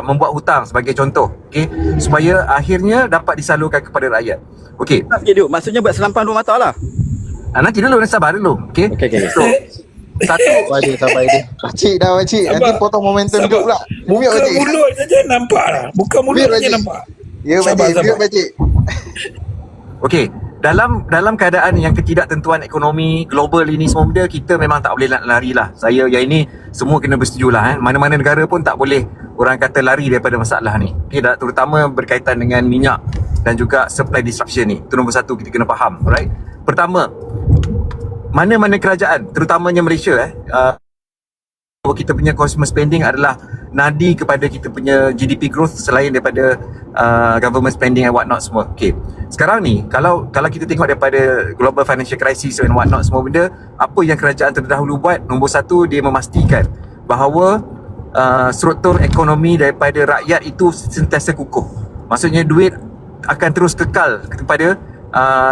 Speaker 10: membuat hutang sebagai contoh, okey, supaya akhirnya dapat disalurkan kepada rakyat. Okey.
Speaker 9: Okey, Diuk. Maksudnya buat selampan 2 mata lah.
Speaker 10: Nanti dulu, sabar dulu. Okey.
Speaker 9: Okey.
Speaker 10: So satu,
Speaker 6: Sampai dia. Pakcik dah, pakcik. Nanti
Speaker 5: Sabar.
Speaker 6: potong momentum Juk pula. Bumi
Speaker 5: Buka
Speaker 6: pakcik.
Speaker 5: mulut saja nampak lah. Buka mulut
Speaker 6: Biar,
Speaker 5: saja
Speaker 6: Pakcik.
Speaker 5: nampak.
Speaker 6: Ya,
Speaker 5: Sabar,
Speaker 6: pakcik.
Speaker 5: sabar.
Speaker 6: Biar, pakcik.
Speaker 10: okey, dalam keadaan yang ketidaktentuan ekonomi global ini semua benda, kita memang tak boleh lari lah. Saya yang ini semua kena bersetuju lah. Mana-mana negara pun tak boleh orang kata lari daripada masalah ni. Okay, terutama berkaitan dengan minyak dan juga supply disruption ni. Itu nombor satu kita kena faham. Alright. Pertama, mana-mana kerajaan, terutamanya Malaysia kita punya consumer spending adalah nadi kepada kita punya GDP growth selain daripada government spending and what not semua. Okay. Sekarang ni kalau kita tengok daripada global financial crisis and what not semua benda, apa yang kerajaan terdahulu buat, nombor satu, dia memastikan bahawa struktur ekonomi daripada rakyat itu sentiasa kukuh. Maksudnya duit akan terus kekal kepada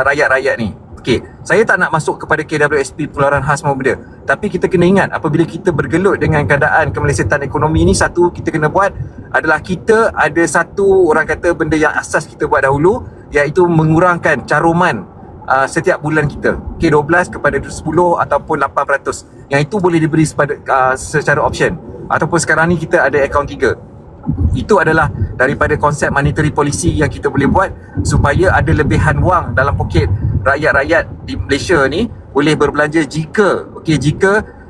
Speaker 10: rakyat-rakyat ni. Okey, saya tak nak masuk kepada KWSP, pengeluaran khas semua benda. Tapi kita kena ingat, apabila kita bergelut dengan keadaan kemelesetan ekonomi ni, satu kita kena buat adalah kita ada satu orang kata benda yang asas kita buat dahulu, iaitu mengurangkan caruman setiap bulan kita. Okey, 12 kepada 10 ataupun 8%. Yang itu boleh diberi secara option. Ataupun sekarang ni kita ada akaun 3. Itu adalah daripada konsep monetary policy yang kita boleh buat supaya ada lebihan wang dalam poket rakyat-rakyat di Malaysia ni boleh berbelanja jika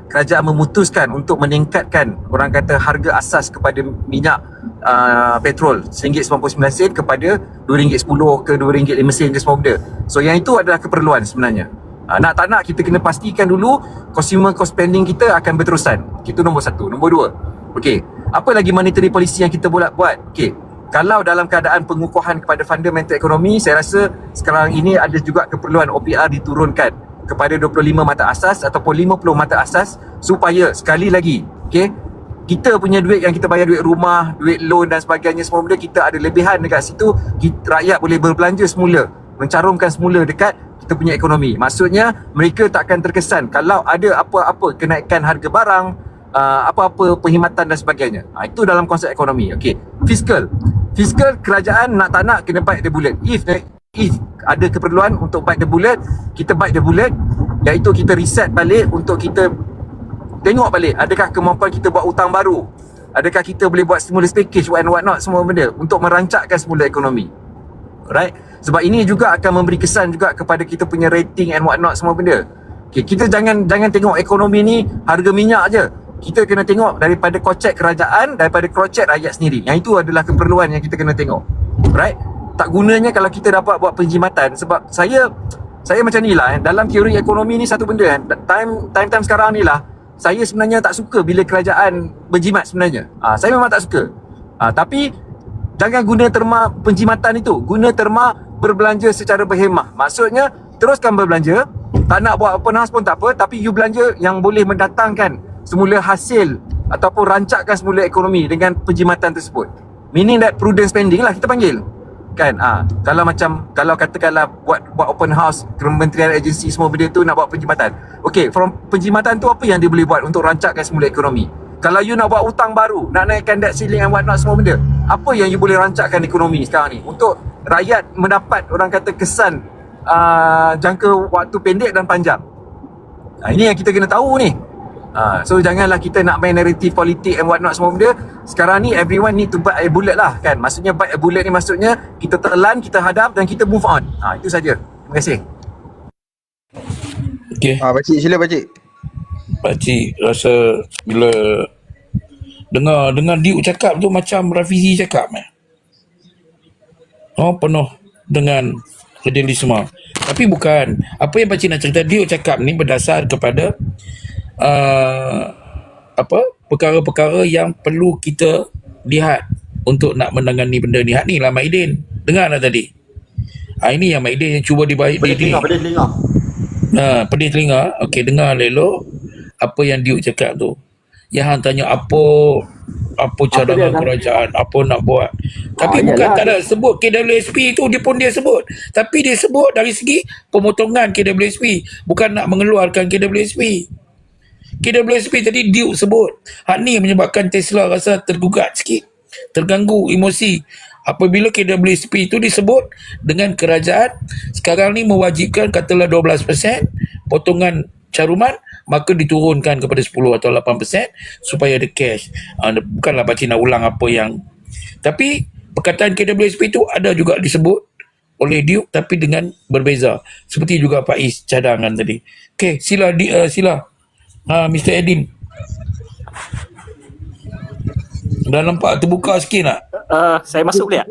Speaker 10: kerajaan memutuskan untuk meningkatkan orang kata harga asas kepada minyak petrol RM1.99 kepada RM2.10 ke RM2.05 ke semua benda. So yang itu adalah keperluan sebenarnya. Nak tak nak kita kena pastikan dulu consumer cost spending kita akan berterusan. Itu nombor satu. Nombor dua, okey, apa lagi monetary policy yang kita boleh buat? Okey, kalau dalam keadaan pengukuhan kepada fundamental ekonomi, saya rasa sekarang ini ada juga keperluan OPR diturunkan kepada 25 mata asas ataupun 50 mata asas supaya sekali lagi, okey, kita punya duit yang kita bayar, duit rumah, duit loan dan sebagainya semua benda, kita ada lebihan dekat situ, rakyat boleh berbelanja semula, mencarumkan semula dekat kita punya ekonomi. Maksudnya mereka tak akan terkesan kalau ada apa-apa kenaikan harga barang, apa-apa perkhidmatan dan sebagainya. Itu dalam konsep ekonomi. Okey, fiskal. fiskal kerajaan nak tak nak kena bite the bullet. If ada keperluan untuk bite the bullet, kita bite the bullet, iaitu kita reset balik untuk kita tengok balik adakah kemampuan kita buat hutang baru, adakah kita boleh buat stimulus package and what not, semua benda untuk merancakkan semula ekonomi. Right? Sebab ini juga akan memberi kesan juga kepada kita punya rating and what not, semua benda. Okay, kita jangan tengok ekonomi ni harga minyak je. Kita kena tengok daripada kocek kerajaan, daripada kocek rakyat sendiri. Yang itu adalah keperluan yang kita kena tengok. Right? Tak gunanya kalau kita dapat buat penjimatan. Sebab saya macam ni lah, dalam teori ekonomi ni satu benda kan, time sekarang ni lah, saya sebenarnya tak suka bila kerajaan berjimat sebenarnya. Saya memang tak suka. Tapi jangan guna terma penjimatan itu, guna terma berbelanja secara berhemah. Maksudnya teruskan berbelanja, tak nak buat open house pun tak apa, tapi you belanja yang boleh mendatangkan semula hasil ataupun rancakkan semula ekonomi dengan penjimatan tersebut. Meaning that prudent spending lah kita panggil. Kan? Kalau katakanlah buat open house, kementerian agensi semua benda tu nak buat penjimatan. Okay, from penjimatan tu apa yang dia boleh buat untuk rancakkan semula ekonomi? Kalau you nak buat hutang baru, nak naikkan debt ceiling and what not semua benda, apa yang you boleh rancakkan ekonomi sekarang ni untuk rakyat mendapat orang kata kesan jangka waktu pendek dan panjang? Ini yang kita kena tahu ni. So janganlah kita nak main naratif politik and what not semua benda. Sekarang ni everyone need to bite a bullet lah kan. Maksudnya bite a bullet ni maksudnya kita telan, kita hadap dan kita move on. Itu saja. Terima kasih.
Speaker 5: Okay.
Speaker 6: Pakcik sila pakcik.
Speaker 5: Pakcik rasa bila dengar Diuk cakap tu macam Rafizi cakap penuh dengan idealisme. Tapi bukan. Apa yang pakcik nak cerita, Diuk cakap ni berdasar kepada perkara-perkara yang perlu kita lihat untuk nak menangani benda ni. Ni lah Mak Aidin. Dengar lah tadi. Ini yang Mak Aidin yang cuba dibaik diri. Pedih telinga. Okey, dengar elok apa yang Diuk cakap tu. Yang hang tanya apa cadangan kerajaan, apa nak buat. Tapi bukan tak ada sebut KWSP tu, dia sebut. Tapi dia sebut dari segi pemotongan KWSP, bukan nak mengeluarkan KWSP. KWSP tadi Diuk sebut. Ni menyebabkan Tesla rasa tergugat sikit, terganggu emosi. Apabila KWSP itu disebut dengan kerajaan sekarang ni mewajibkan katalah 12% potongan caruman, maka diturunkan kepada 10 atau 8% supaya ada cash. Bukanlah pakcik nak ulang apa yang, tapi perkataan KWSP itu ada juga disebut oleh Diuk tapi dengan berbeza. Seperti juga Pak Is cadangan tadi. Okey, sila Mr. Edin. Dah nampak terbuka sikit nak?
Speaker 8: Saya masuk boleh tak?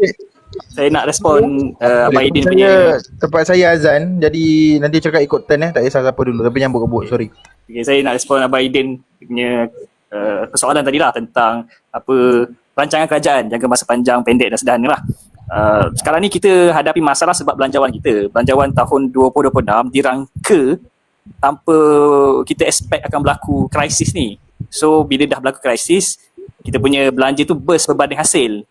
Speaker 8: Saya nak respon Abang Aidin punya.
Speaker 6: Tempat saya azan, jadi nanti cakap ikut turn tak kisah siapa dulu, tapi nyambut kebut, sorry.
Speaker 8: Okay, saya nak respon Abang Aidin punya persoalan tadi lah tentang rancangan kerajaan jangka masa panjang, pendek dan sederhana lah. Sekarang ni kita hadapi masalah sebab belanjawan kita. Belanjawan tahun 2026 dirangka tanpa kita expect akan berlaku krisis ni. So bila dah berlaku krisis, kita punya belanja tu burst berbanding hasil.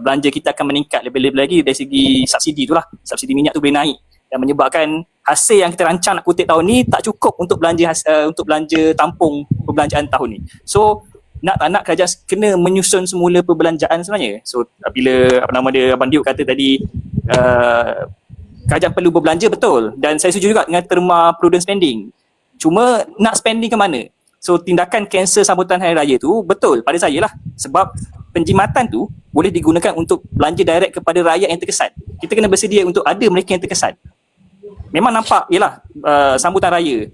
Speaker 8: Belanja kita akan meningkat lebih-lebih lagi dari segi subsidi tu lah. Subsidi minyak tu boleh naik dan menyebabkan hasil yang kita rancang nak kutip tahun ni tak cukup untuk belanja tampung perbelanjaan tahun ni. So nak tak nak kerajaan kena menyusun semula perbelanjaan sebenarnya. So bila Abang Diuk kata tadi kerajaan perlu berbelanja, betul, dan saya setuju juga dengan terma prudent spending. Cuma nak spending ke mana? So tindakan cancel sambutan Hari Raya tu betul pada saya lah, sebab penjimatan tu boleh digunakan untuk belanja direct kepada rakyat yang terkesan. Kita kena bersedia untuk ada mereka yang terkesan. Memang nampak yelah sambutan raya,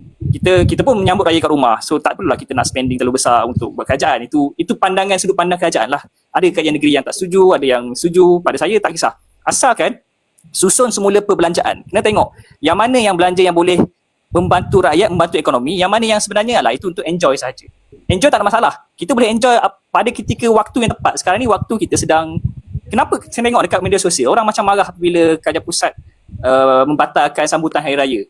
Speaker 8: kita pun menyambut raya kat rumah, so tak perlulah kita nak spending terlalu besar untuk buat kerajaan. Itu pandangan sudut pandang kerajaan lah. Ada kerajaan negeri yang tak setuju, ada yang setuju. Pada saya tak kisah, asalkan susun semula perbelanjaan. Kena tengok yang mana yang belanja yang boleh membantu rakyat, membantu ekonomi, yang mana yang sebenarnya lah itu untuk enjoy saja. Enjoy tak ada masalah, kita boleh enjoy pada ketika waktu yang tepat. Sekarang ni waktu kita sedang, kenapa saya tengok dekat media sosial orang macam marah bila kerajaan pusat membatalkan sambutan Hari Raya,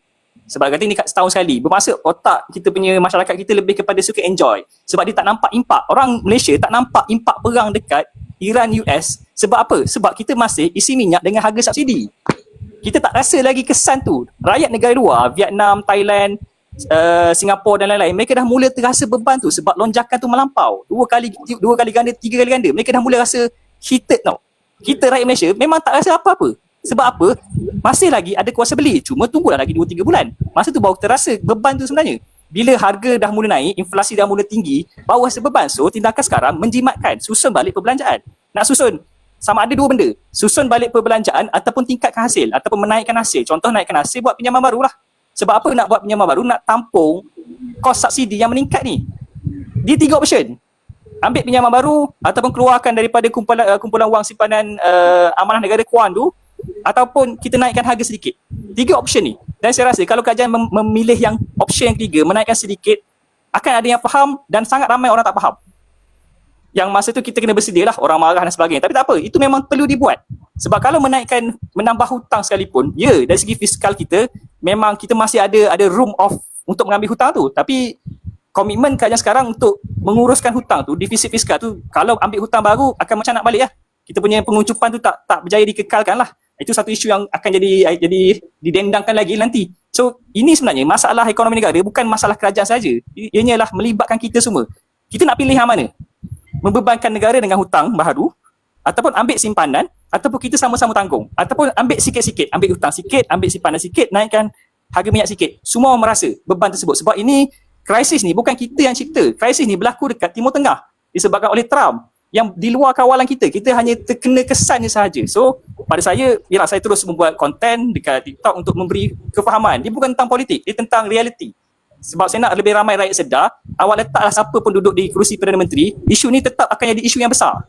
Speaker 8: sebab kata ni setahun sekali. Bermaksud otak kita punya masyarakat kita lebih kepada suka enjoy, sebab dia tak nampak impak. Orang Malaysia tak nampak impak perang dekat Iran US. Sebab apa? Sebab kita masih isi minyak dengan harga subsidi. Kita tak rasa lagi kesan tu. Rakyat negara luar, Vietnam, Thailand, Singapura dan lain-lain, mereka dah mula terasa beban tu sebab lonjakan tu melampau. Dua kali ganda, 3 kali ganda. Mereka dah mula rasa heated tau. kita rakyat Malaysia memang tak rasa apa-apa. Sebab apa? Masih lagi ada kuasa beli. Cuma tunggulah lagi 2-3 bulan. Masa tu baru terasa beban tu sebenarnya. Bila harga dah mula naik, inflasi dah mula tinggi, baru rasa beban. So tindakan sekarang menjimatkan, susun balik perbelanjaan. Nak susun sama ada dua benda. Susun balik perbelanjaan ataupun tingkatkan hasil ataupun menaikkan hasil. Contoh naikkan hasil buat pinjaman baru lah. Sebab apa nak buat pinjaman baru? Nak tampung kos subsidi yang meningkat ni. Dia 3 option. Ambil pinjaman baru ataupun keluarkan daripada kumpulan wang simpanan amanah negara KUAN tu, ataupun kita naikkan harga sedikit. 3 option ni. Dan saya rasa kalau kerajaan memilih yang option yang ketiga, menaikkan sedikit, akan ada yang faham dan sangat ramai orang tak faham. Yang masa tu kita kena bersedia lah, orang marah dan sebagainya. Tapi tak apa, itu memang perlu dibuat. Sebab kalau menambah hutang sekalipun, ya, dari segi fiskal kita, memang kita masih ada room untuk mengambil hutang tu. Tapi komitmen kerajaan sekarang untuk menguruskan hutang tu, defisit fiskal tu, kalau ambil hutang baru akan macam nak balik lah. Kita punya pengucupan tu tak berjaya dikekalkan lah. Itu satu isu yang akan jadi didendangkan lagi nanti. So ini sebenarnya masalah ekonomi negara bukan masalah kerajaan saja. Ianya lah melibatkan kita semua. Kita nak pilih yang mana? Membebankan negara dengan hutang baru, ataupun ambil simpanan, ataupun kita sama-sama tanggung, ataupun ambil sikit-sikit, ambil hutang sikit, ambil simpanan sikit, naikkan harga minyak sikit. Semua orang merasa beban tersebut. Sebab ini krisis ni bukan kita yang cipta. Krisis ni berlaku dekat Timur Tengah disebabkan oleh Trump yang di luar kawalan kita. Kita hanya terkena kesannya sahaja. So pada saya, ialah saya terus membuat konten dekat TikTok untuk memberi kefahaman. Dia bukan tentang politik, dia tentang realiti. Sebab saya nak lebih ramai rakyat sedar, awak letaklah siapa pun duduk di kerusi Perdana Menteri, isu ni tetap akan jadi isu yang besar.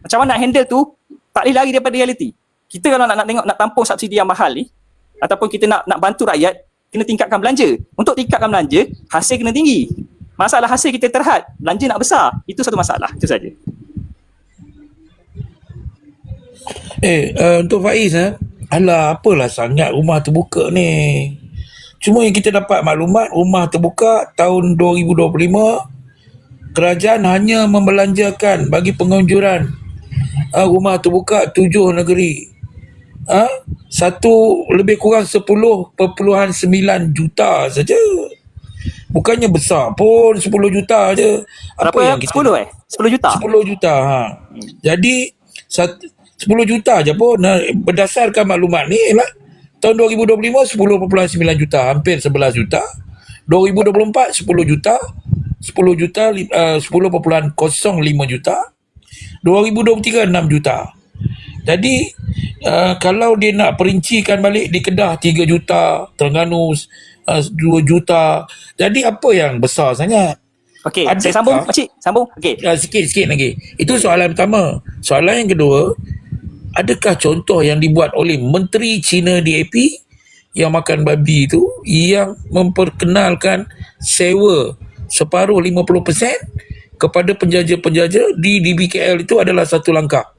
Speaker 8: Macam mana nak handle tu, tak boleh lari daripada realiti. Kita kalau nak tengok, nak tampung subsidi yang mahal ni, ataupun kita nak bantu rakyat, kena tingkatkan belanja. Untuk tingkatkan belanja, hasil kena tinggi. Masalah hasil kita terhad, belanja nak besar. Itu satu masalah, itu saja.
Speaker 5: Untuk Faiz, alah apalah sangat rumah terbuka ni. Cuma yang kita dapat maklumat, rumah terbuka tahun 2025, kerajaan hanya membelanjakan bagi penganjuran rumah terbuka 7 negeri. Satu lebih kurang 10.9 juta saja. Bukannya besar pun, 10 juta je.
Speaker 8: Berapa yang kita 10 juta?
Speaker 5: 10 juta. Jadi 10 juta je pun. Berdasarkan maklumat ni ialah tahun 2025 10.9 juta, hampir 11 juta. 2024 10 juta, 10 juta 10.05 juta. 2023 6 juta. Jadi kalau dia nak perincikan balik, di Kedah 3 juta, Terengganu 2 juta. Jadi apa yang besar sangat?
Speaker 8: Okey, saya sambung, Pakcik, sambung. Okey.
Speaker 5: Sikit lagi. Itu soalan pertama. Soalan yang kedua, adakah contoh yang dibuat oleh Menteri Cina DAP yang makan babi itu, yang memperkenalkan sewa separuh 50% kepada penjaja-penjaja di DBKL itu adalah satu langkah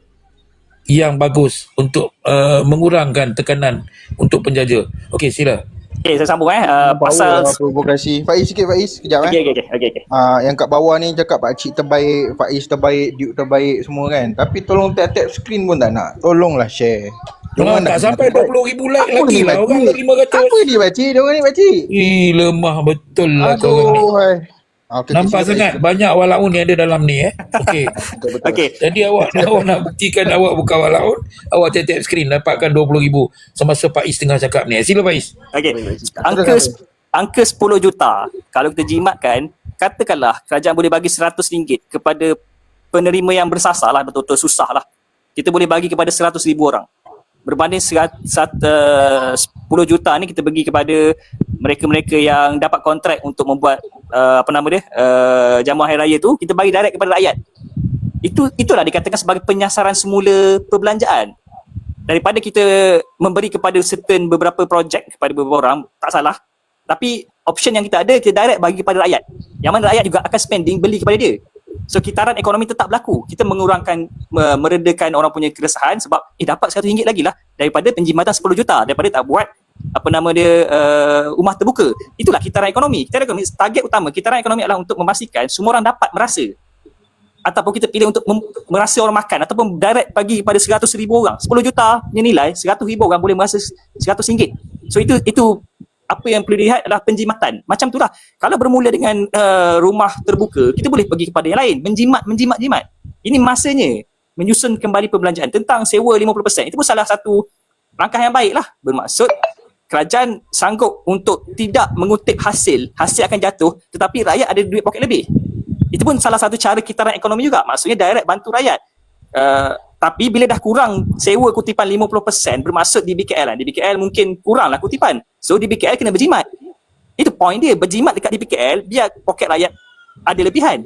Speaker 5: yang bagus untuk mengurangkan tekanan untuk penjaja. Okey, sila.
Speaker 8: Okey, saya sambung pasal
Speaker 6: provokasi. Faiz sikit, Faiz. Kejap
Speaker 8: Okey.
Speaker 6: Yang kat bawah ni cakap pakcik terbaik, Faiz terbaik, Duke terbaik semua kan. Tapi tolong tap screen pun tak nak. Tolonglah share.
Speaker 5: Tak sampai 20,000 like lagi lah. Orang 500.
Speaker 6: Apa ni pakcik? Diorang ni pakcik.
Speaker 5: Lemah betul lah korang ni. Nampak sangat banyak walaun yang ada dalam ni. Okey.
Speaker 8: Okey.
Speaker 5: Jadi awak nak buktikan awak bukan walaun, awak tap screen dapatkan 20,000 semasa Faiz tengah cakap ni. Sila Faiz.
Speaker 8: Okey. Angka 10 juta, kalau kita jimatkan, katakanlah kerajaan boleh bagi RM100 kepada penerima yang bersasar lah, betul-betul susah lah. Kita boleh bagi kepada 100,000 orang. Berbanding 10 juta ni kita bagi kepada mereka-mereka yang dapat kontrak untuk membuat jamuan hari raya tu, kita bagi direct kepada rakyat. Itulah dikatakan sebagai penyasaran semula perbelanjaan. Daripada kita memberi kepada beberapa projek kepada beberapa orang, tak salah. Tapi option yang kita ada, kita direct bagi kepada rakyat. Yang mana rakyat juga akan spending, beli kepada dia. So kitaran ekonomi tetap berlaku. Kita mengurangkan, meredakan orang punya keresahan sebab dapat RM100 lagi lah daripada penjimatan 10 juta, daripada tak buat rumah terbuka. Itulah kitaran ekonomi. Kitaran ekonomi, target utama kitaran ekonomi adalah untuk memastikan semua orang dapat merasa, ataupun kita pilih untuk merasa orang makan, ataupun direct bagi kepada 100,000 orang. 10 juta punya nilai, 100,000 orang boleh merasa RM100. So itu apa yang perlu dilihat adalah penjimatan. Macam itulah. Kalau bermula dengan rumah terbuka, kita boleh pergi kepada yang lain. Menjimat. Ini masanya. menyusun kembali perbelanjaan tentang sewa 50%. Itu pun salah satu langkah yang baik lah. Bermaksud kerajaan sanggup untuk tidak mengutip hasil akan jatuh, tetapi rakyat ada duit poket lebih. Itu pun salah satu cara kitaran ekonomi juga. Maksudnya direct bantu rakyat. Tapi bila dah kurang sewa kutipan 50%, bermaksud di BKL lah. Di BKL mungkin kurang lah kutipan. So di BKL kena berjimat. Itu point dia. Berjimat dekat di BKL biar poket rakyat ada lebihan.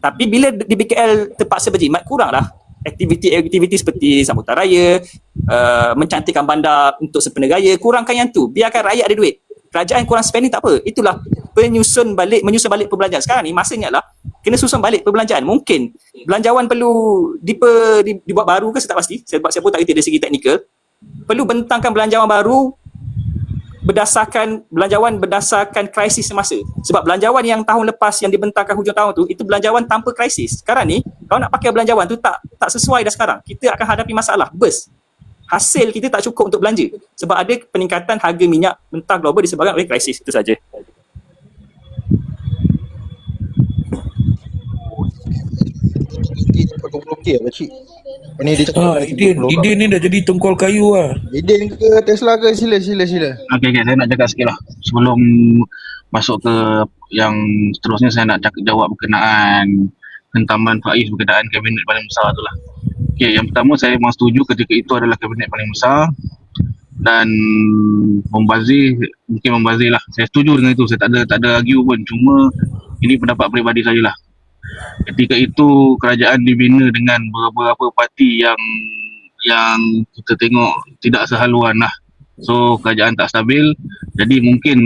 Speaker 8: Tapi bila di BKL terpaksa berjimat, kurang lah aktiviti seperti sambutan raya, mencantikkan bandar untuk sempena raya, kurangkan yang tu. Biarkan rakyat ada duit. Kerajaan kurang spending tak apa. Itulah menyusun balik perbelanjaan. Sekarang ni masanya lah kena susun balik perbelanjaan. Mungkin belanjawan perlu dibuat baru ke, saya tak pasti. Sebab saya pun tak kerti dari segi teknikal. Perlu bentangkan belanjawan baru berdasarkan krisis semasa. Sebab belanjawan yang tahun lepas yang dibentangkan hujung tahun tu, itu belanjawan tanpa krisis. Sekarang ni kalau nak pakai belanjawan tu tak sesuai dah sekarang. Kita akan hadapi masalah burst. Hasil kita tak cukup untuk belanja sebab ada peningkatan harga minyak mentah global disebabkan oleh krisis. Itu saja.
Speaker 6: Okey pakcik. Ini dia cakap
Speaker 5: Iden ni dah jadi tongkol kayu lah.
Speaker 6: Iden ke Tesla ke? Sila.
Speaker 3: Okey, saya nak cakap sikit lah. Sebelum masuk ke yang seterusnya, saya nak jawab berkenaan hentaman Faiz berkenaan kabinet paling besar tu lah. Okey, yang pertama saya memang setuju ketika itu adalah kabinet paling besar dan membazir lah. Saya setuju dengan itu. Saya tak ada argue pun. Cuma ini pendapat peribadi saya lah. Ketika itu kerajaan dibina dengan beberapa parti yang kita tengok tidak sehaluan lah. So kerajaan tak stabil. Jadi mungkin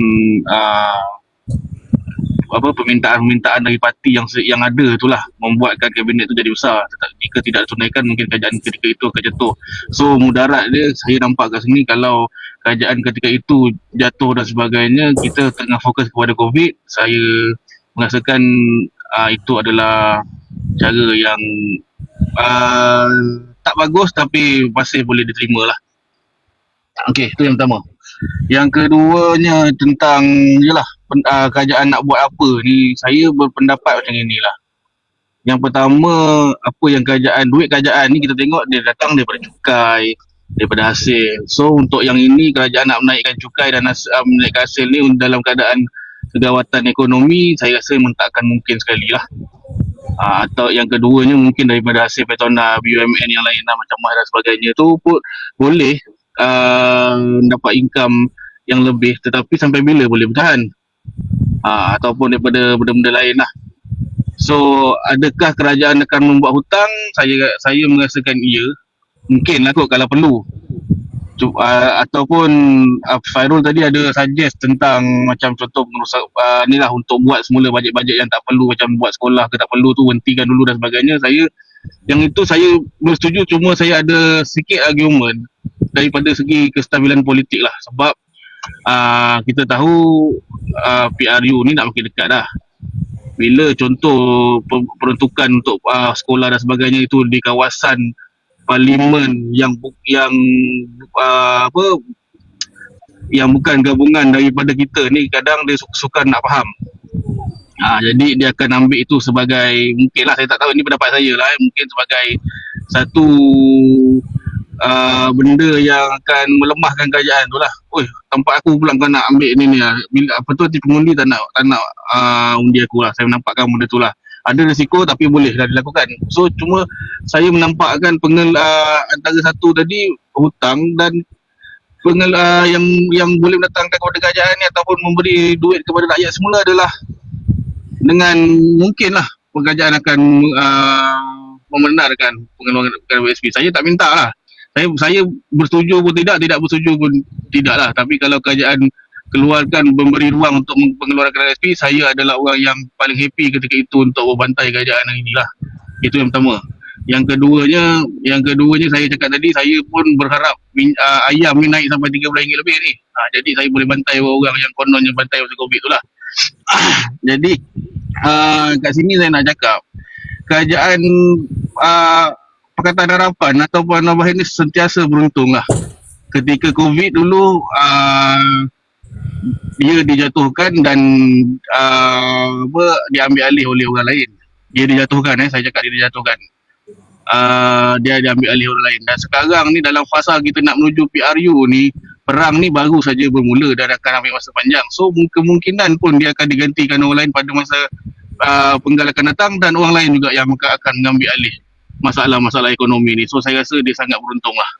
Speaker 3: permintaan dari parti yang ada itulah membuatkan kabinet itu jadi besar. Jika tidak ditunaikan, mungkin kerajaan ketika itu akan jatuh. So mudarat dia saya nampak kat sini, kalau kerajaan ketika itu jatuh dan sebagainya, kita tengah fokus kepada COVID. Saya merasakan itu adalah cara yang tak bagus tapi masih boleh diterima lah. Okey, itu yang pertama. Yang keduanya tentang kerajaan nak buat apa ni, saya berpendapat macam inilah. Yang pertama, apa yang duit kerajaan ni kita tengok dia datang daripada cukai, daripada hasil. So untuk yang ini, kerajaan nak menaikkan cukai dan menaikkan hasil ni dalam keadaan kegawatan ekonomi, saya rasa memang takkan mungkin sekali lah. Atau yang keduanya mungkin daripada hasil Petona, BUMN yang lain lah, macam MAS dan sebagainya tu pun boleh dapat income yang lebih, tetapi sampai bila boleh bertahan? Ataupun daripada benda-benda lain lah. So adakah kerajaan akan membuat hutang? Saya merasakan ya, mungkin lah kot kalau perlu. Ataupun Fairul tadi ada suggest tentang macam contoh ni lah, untuk buat semula bajet-bajet yang tak perlu, macam buat sekolah ke tak perlu tu hentikan dulu dan sebagainya. Yang itu saya bersetuju, cuma saya ada sikit argument daripada segi kestabilan politik lah. Sebab kita tahu PRU ni nak makin dekat dah. Bila contoh peruntukan untuk sekolah dan sebagainya itu di kawasan parlimen yang bukan gabungan daripada kita ni, kadang dia suka nak faham. Jadi dia akan ambil itu sebagai, mungkin lah, saya tak tahu, ini pendapat saya lah, mungkin sebagai satu benda yang akan melemahkan kerajaan tu lah. Tempat aku pula kau nak ambil ni lah. Bila nanti pengundi tak nak undi aku lah. Saya menampakkan benda tu lah. Ada risiko tapi boleh dah dilakukan. So cuma saya menampakkan antara satu tadi hutang dan yang boleh mendatangkan kepada kerajaan ni ataupun memberi duit kepada rakyat semula adalah dengan mungkinlah kerajaan akan membenarkan pengeluaran WSP. Saya tak minta lah. Saya bersetuju pun tidak bersetuju pun tidak lah. Tapi kalau kerajaan keluarkan, memberi ruang untuk pengeluaran WSP, saya adalah orang yang paling happy ketika itu untuk membantai kerajaan yang inilah. Itu yang pertama. Yang keduanya saya cakap tadi, saya pun berharap ayam ni naik sampai RM30 lebih ni. Jadi saya boleh bantai orang yang kononnya bantai pasal COVID tu lah. Jadi kat sini saya nak cakap, kerajaan Pakatan Harapan ataupun Nabah ini sentiasa beruntung lah. Ketika COVID dulu dia dijatuhkan dan diambil alih oleh orang lain. Dia dijatuhkan, saya cakap dia dijatuhkan. dia ambil alih orang lain. Dan sekarang ni dalam fasa kita nak menuju PRU ni, perang ni baru saja bermula dan akan ambil masa panjang. So kemungkinan pun dia akan digantikan orang lain pada masa penggal akan datang, dan orang lain juga yang akan mengambil alih masalah-masalah ekonomi ni. So saya rasa dia sangat beruntung lah.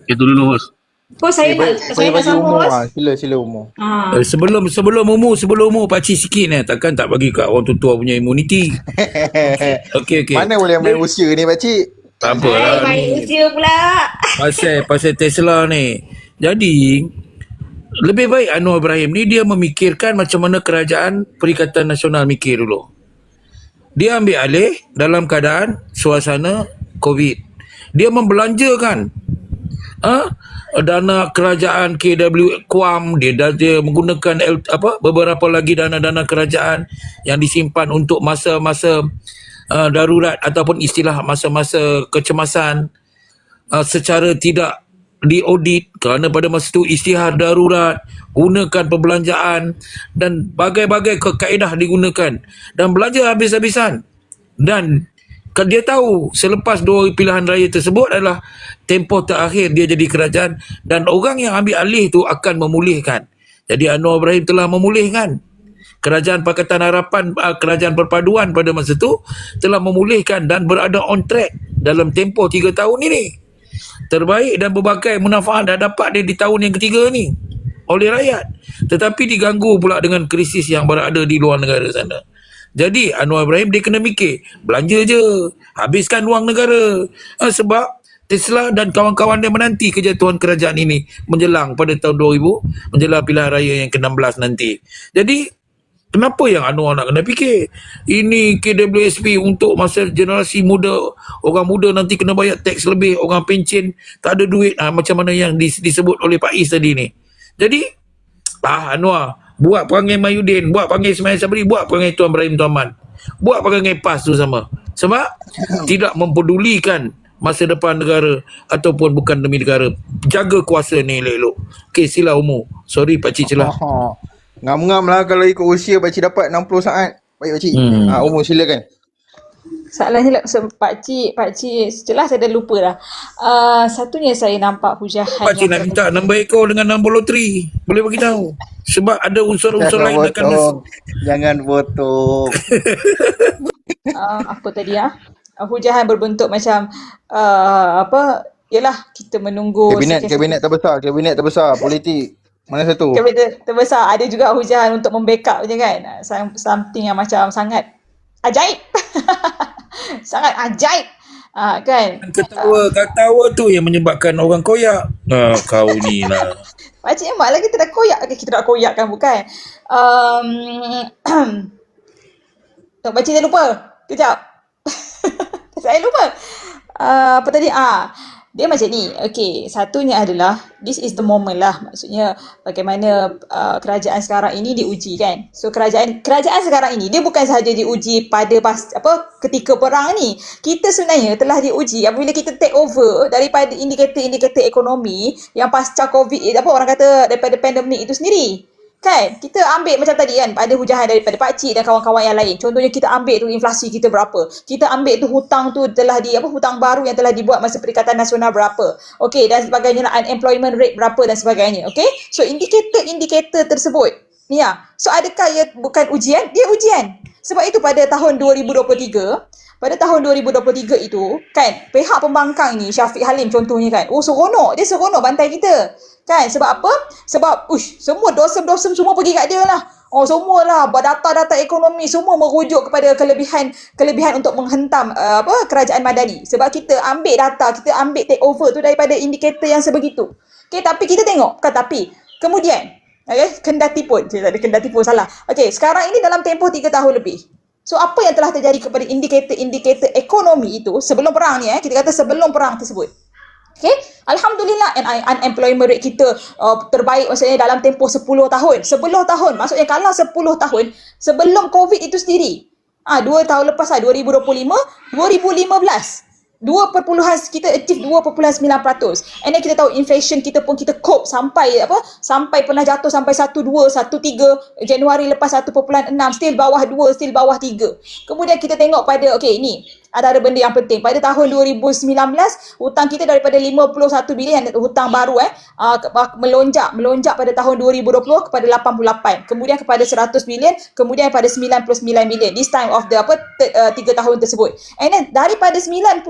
Speaker 3: Itu dulu, bos.
Speaker 2: Bos, saya nak
Speaker 6: bagi
Speaker 2: sambung,
Speaker 6: umur
Speaker 2: bos.
Speaker 6: Sila umur.
Speaker 5: Sebelum umur pakcik sikit takkan tak bagi kat orang tua punya imuniti. Okey.
Speaker 6: Mana boleh main usia ni pakcik?
Speaker 5: Tak apalah.
Speaker 2: Main usia pula.
Speaker 5: Pasal Tesla ni. Jadi lebih baik Anwar Ibrahim ni dia memikirkan macam mana kerajaan Perikatan Nasional mikir dulu. Dia ambil alih dalam keadaan suasana COVID. Dia membelanjakan dana kerajaan KW Kuam, dia menggunakan beberapa lagi dana-dana kerajaan yang disimpan untuk masa-masa darurat ataupun istilah masa-masa kecemasan, secara tidak diaudit kerana pada masa itu istihar darurat, gunakan perbelanjaan dan bagai-bagai kaedah digunakan dan belanja habis-habisan. Dan dia tahu selepas 2 pilihan raya tersebut adalah tempoh terakhir dia jadi kerajaan, dan orang yang ambil alih tu akan memulihkan. Jadi Anwar Ibrahim telah memulihkan. Kerajaan Pakatan Harapan, Kerajaan Perpaduan pada masa itu telah memulihkan dan berada on track dalam tempoh 3 tahun ini. Terbaik dan berbagai manfaat dah dapat dia di tahun yang ketiga ni oleh rakyat. Tetapi diganggu pula dengan krisis yang berada di luar negara sana. Jadi Anwar Ibrahim dia kena mikir, belanja je, habiskan wang negara. Sebab Tesla dan kawan-kawan dia menanti kejatuhan kerajaan ini menjelang pada tahun 2000, menjelang pilihan raya yang ke-16 nanti. Jadi kenapa yang Anwar nak kena fikir? Ini KWSP untuk masa generasi muda, orang muda nanti kena bayar teks lebih, orang pencen tak ada duit, macam mana yang disebut oleh Pak Is tadi ni. Jadi Anwar buat perangai Mahyudin, buat perangai Ismail Sabri, buat perangai Tuan Ibrahim Tuan Man, buat perangai PAS tu sama. Sebab tidak mempedulikan masa depan negara ataupun bukan demi negara. Jaga kuasa ni elok-elok. Okey, sila umur. Sorry pakcik celah.
Speaker 6: Ngam-ngam lah kalau ikut usia pakcik dapat 60 saat. Baik pakcik. Umur silakan.
Speaker 2: Soalannya pakcik setelah saya dah lupa dah. Satunya saya nampak hujahan.
Speaker 5: Pakcik nak minta nombor ekor dengan nombor loteri. Boleh bagi tahu? Sebab ada unsur-unsur lain akan
Speaker 6: Jangan potong.
Speaker 2: Apa tadi hujahan berbentuk macam yalah, kita menunggu
Speaker 6: Kabinet terbesar politik. Mana satu?
Speaker 2: Kabinet terbesar. Ada juga hujahan untuk membackup je kan. Something yang macam sangat ajaib. Sangat ajaib. Kan?
Speaker 5: Ketawa tu yang menyebabkan orang koyak. Kau ni lah.
Speaker 2: Pakcik emak lah kita dah koyak. Kita dah koyak kan, bukan? Pakcik dah lupa. Kejap. Saya lupa. Apa tadi? Dia macam ni. Okay, satunya adalah this is the moment lah. Maksudnya bagaimana kerajaan sekarang ini diuji kan. So kerajaan sekarang ini dia bukan sahaja diuji pada ketika perang ni. Kita sebenarnya telah diuji apabila kita take over daripada indikator-indikator ekonomi yang pasca COVID, orang kata daripada pandemik itu sendiri. Kan? Kita ambil macam tadi kan, ada hujahan daripada pakcik dan kawan-kawan yang lain. Contohnya kita ambil tu inflasi kita berapa. Kita ambil tu hutang tu telah hutang baru yang telah dibuat masa Perikatan Nasional berapa. Okey, dan sebagainya, unemployment rate berapa dan sebagainya. Okey? So indikator-indikator tersebut ni so adakah ia bukan ujian? Dia ujian. Sebab itu pada tahun 2023 itu kan, pihak pembangkang ni Syafiq Halim contohnya kan, seronok bantai kita kan. Sebab apa? Sebab semua dosen-dosen semua pergi kat dia lah. Semualah data-data ekonomi semua merujuk kepada kelebihan untuk menghentam kerajaan madani. Sebab kita ambil data, kita ambil take over tu daripada indikator yang sebegitu. Okay, tapi kita tengok kemudian kendati pun salah. Okay, sekarang ini dalam tempoh 3 tahun lebih. So apa yang telah terjadi kepada indikator ekonomi itu sebelum perang ni, kita kata sebelum perang tersebut. Okay, alhamdulillah unemployment rate kita terbaik maksudnya dalam tempoh 10 tahun. 10 tahun maksudnya kalau 10 tahun sebelum COVID itu sendiri. 2 tahun lepas 2015 kita achieve 2.9%. And then kita tahu inflation kita pun kita cope sampai pernah jatuh sampai 1.2, 1.3, Januari lepas 1.6, still bawah 2, still bawah 3. Kemudian kita tengok pada ni Antara benda yang penting. Pada tahun 2019, hutang kita daripada 51 bilion hutang baru melonjak pada tahun 2020 kepada 88. Kemudian kepada 100 bilion, kemudian pada 99 bilion. This time of the 3 tahun tersebut. And then daripada 99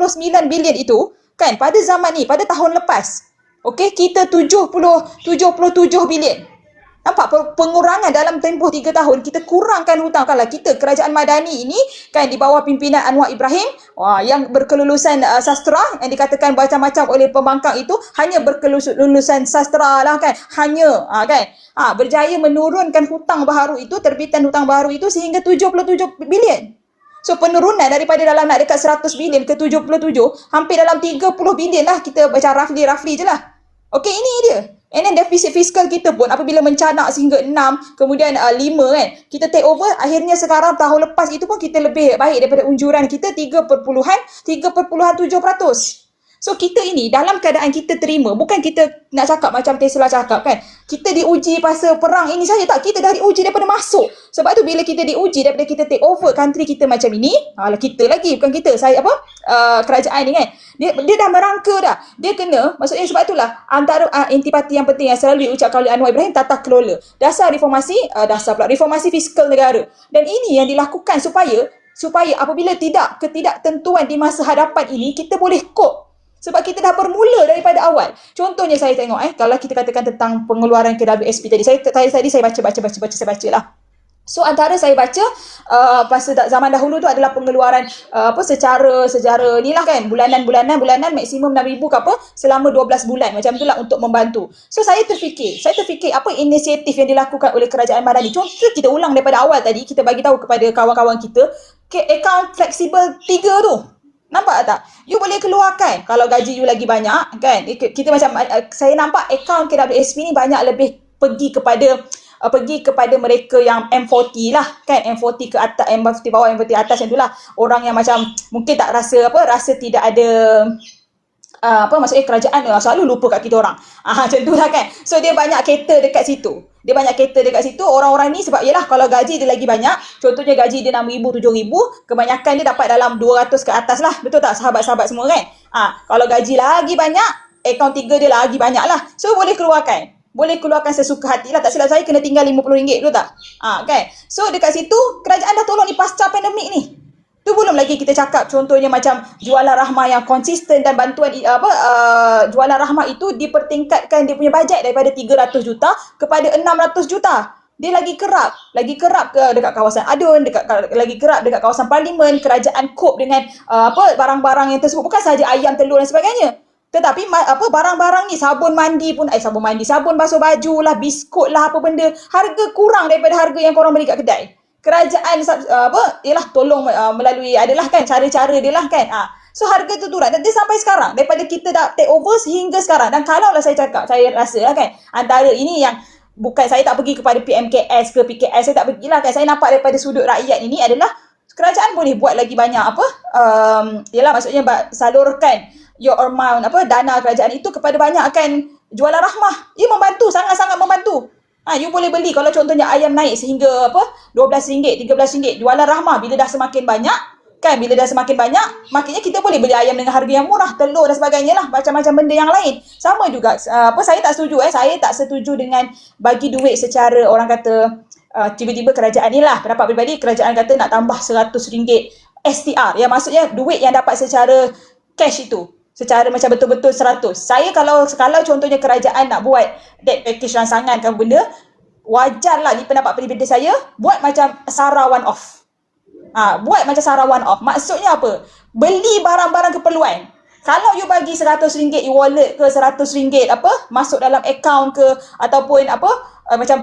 Speaker 2: bilion itu, kan, pada zaman ni, pada tahun lepas, okey, kita 77 bilion. Nampak pengurangan dalam tempoh 3 tahun, kita kurangkan hutang. Kalau kita kerajaan Madani ini kan di bawah pimpinan Anwar Ibrahim yang berkelulusan sastra, yang dikatakan macam-macam oleh pembangkang itu hanya berkelulusan sastra lah kan, hanya berjaya menurunkan hutang baharu itu, terbitan hutang baharu itu sehingga 77 bilion. So penurunan daripada dalam nak dekat 100 bilion ke 77, hampir dalam 30 bilion lah, kita macam roughly je lah. Okey, ini dia. And then defisit fiskal kita pun apabila mencanak sehingga 6, kemudian 5 kan, kita take over, akhirnya sekarang tahun lepas itu pun kita lebih baik daripada unjuran kita 3.7%. So kita ini dalam keadaan kita terima, bukan kita nak cakap macam Tesla cakap kan, kita diuji pasal perang ini saja, tak, kita dah diuji daripada masuk. Sebab tu bila kita diuji daripada kita take over country kita macam ini, kita lagi, bukan kita, kerajaan ni kan, dia dah merangka dah. Dia kena, maksudnya sebab itulah antara intipati yang penting yang selalu diucapkan oleh Anwar Ibrahim, tata kelola, reformasi fiskal negara. Dan ini yang dilakukan supaya apabila ketidaktentuan di masa hadapan ini, kita boleh cope. Sebab kita dah bermula daripada awal. Contohnya saya tengok kalau kita katakan tentang pengeluaran KWSP tadi, saya baca lah. So antara saya baca pasal zaman dahulu tu adalah pengeluaran secara ni lah kan, bulanan maksimum 6,000 ke apa selama 12 bulan macam itulah untuk membantu. So saya terfikir apa inisiatif yang dilakukan oleh kerajaan Madani. Contoh kita ulang daripada awal tadi, kita bagi tahu kepada kawan-kawan kita akaun fleksibel 3 tu. Nampak tak? You boleh keluarkan kalau gaji you lagi banyak kan. Kita macam saya nampak akaun KWSP ni banyak lebih pergi kepada mereka yang M40 lah kan, M40 ke atas, M40 bawah, M40 atas macam itulah. Orang yang macam mungkin tak rasa tidak ada maksudnya kerajaan selalu lupa kat kita orang. Macam tu lah kan. So dia banyak cater dekat situ. Orang-orang ni sebab yelah kalau gaji dia lagi banyak, contohnya gaji dia 6,000, 7,000, kebanyakan dia dapat dalam 200 ke atas lah. Betul tak sahabat-sahabat semua kan? Kalau gaji lagi banyak, akaun 3 dia lagi banyak lah. So boleh keluarkan sesuka hati lah. Tak silap saya kena tinggal RM50, betul tak? Kan? So dekat situ kerajaan dah tolong ni pasca pandemik ni. Tu belum lagi kita cakap contohnya macam jualan rahmah yang konsisten dan bantuan jualan rahmah itu dipertingkatkan dia punya bajet daripada 300 juta kepada 600 juta. Dia lagi kerap ke dekat kawasan Adun, lagi kerap dekat kawasan Parlimen. Kerajaan cope dengan barang-barang yang tersebut, bukan sahaja ayam, telur dan sebagainya. Tetapi barang-barang ni, sabun basuh baju lah, biskut lah, apa benda, harga kurang daripada harga yang korang beli kat kedai. Kerajaan tolong melalui adalah kan cara-cara dia lah kan. So harga tu turun dan dia sampai sekarang daripada kita dah take over sehingga sekarang. Dan kalaulah saya cakap, saya rasa lah kan, antara ini yang bukan saya tak pergi kepada PMKS ke PKS, saya tak pergilah kan, saya nampak daripada sudut rakyat ini adalah kerajaan boleh buat lagi banyak maksudnya salurkan your amount dana kerajaan itu kepada banyakkan jualan rahmah. Ia membantu, sangat-sangat membantu. You boleh beli kalau contohnya ayam naik sehingga RM12, RM13, jualan rahmah bila dah semakin banyak kan, maknanya kita boleh beli ayam dengan harga yang murah, telur dan sebagainya lah, macam-macam benda yang lain. Sama juga saya tak setuju dengan bagi duit secara orang kata tiba-tiba kerajaan ni lah, pendapat peribadi, kerajaan kata nak tambah RM100 STR, yang maksudnya duit yang dapat secara cash itu, secara macam betul-betul 100. Saya kalau contohnya kerajaan nak buat debt package rangsangan kan benda, wajarlah di pendapat peribadi saya buat macam SARA one off. Maksudnya apa? Beli barang-barang keperluan. Kalau you bagi RM100 e-wallet ke RM100 masuk dalam akaun ke, ataupun macam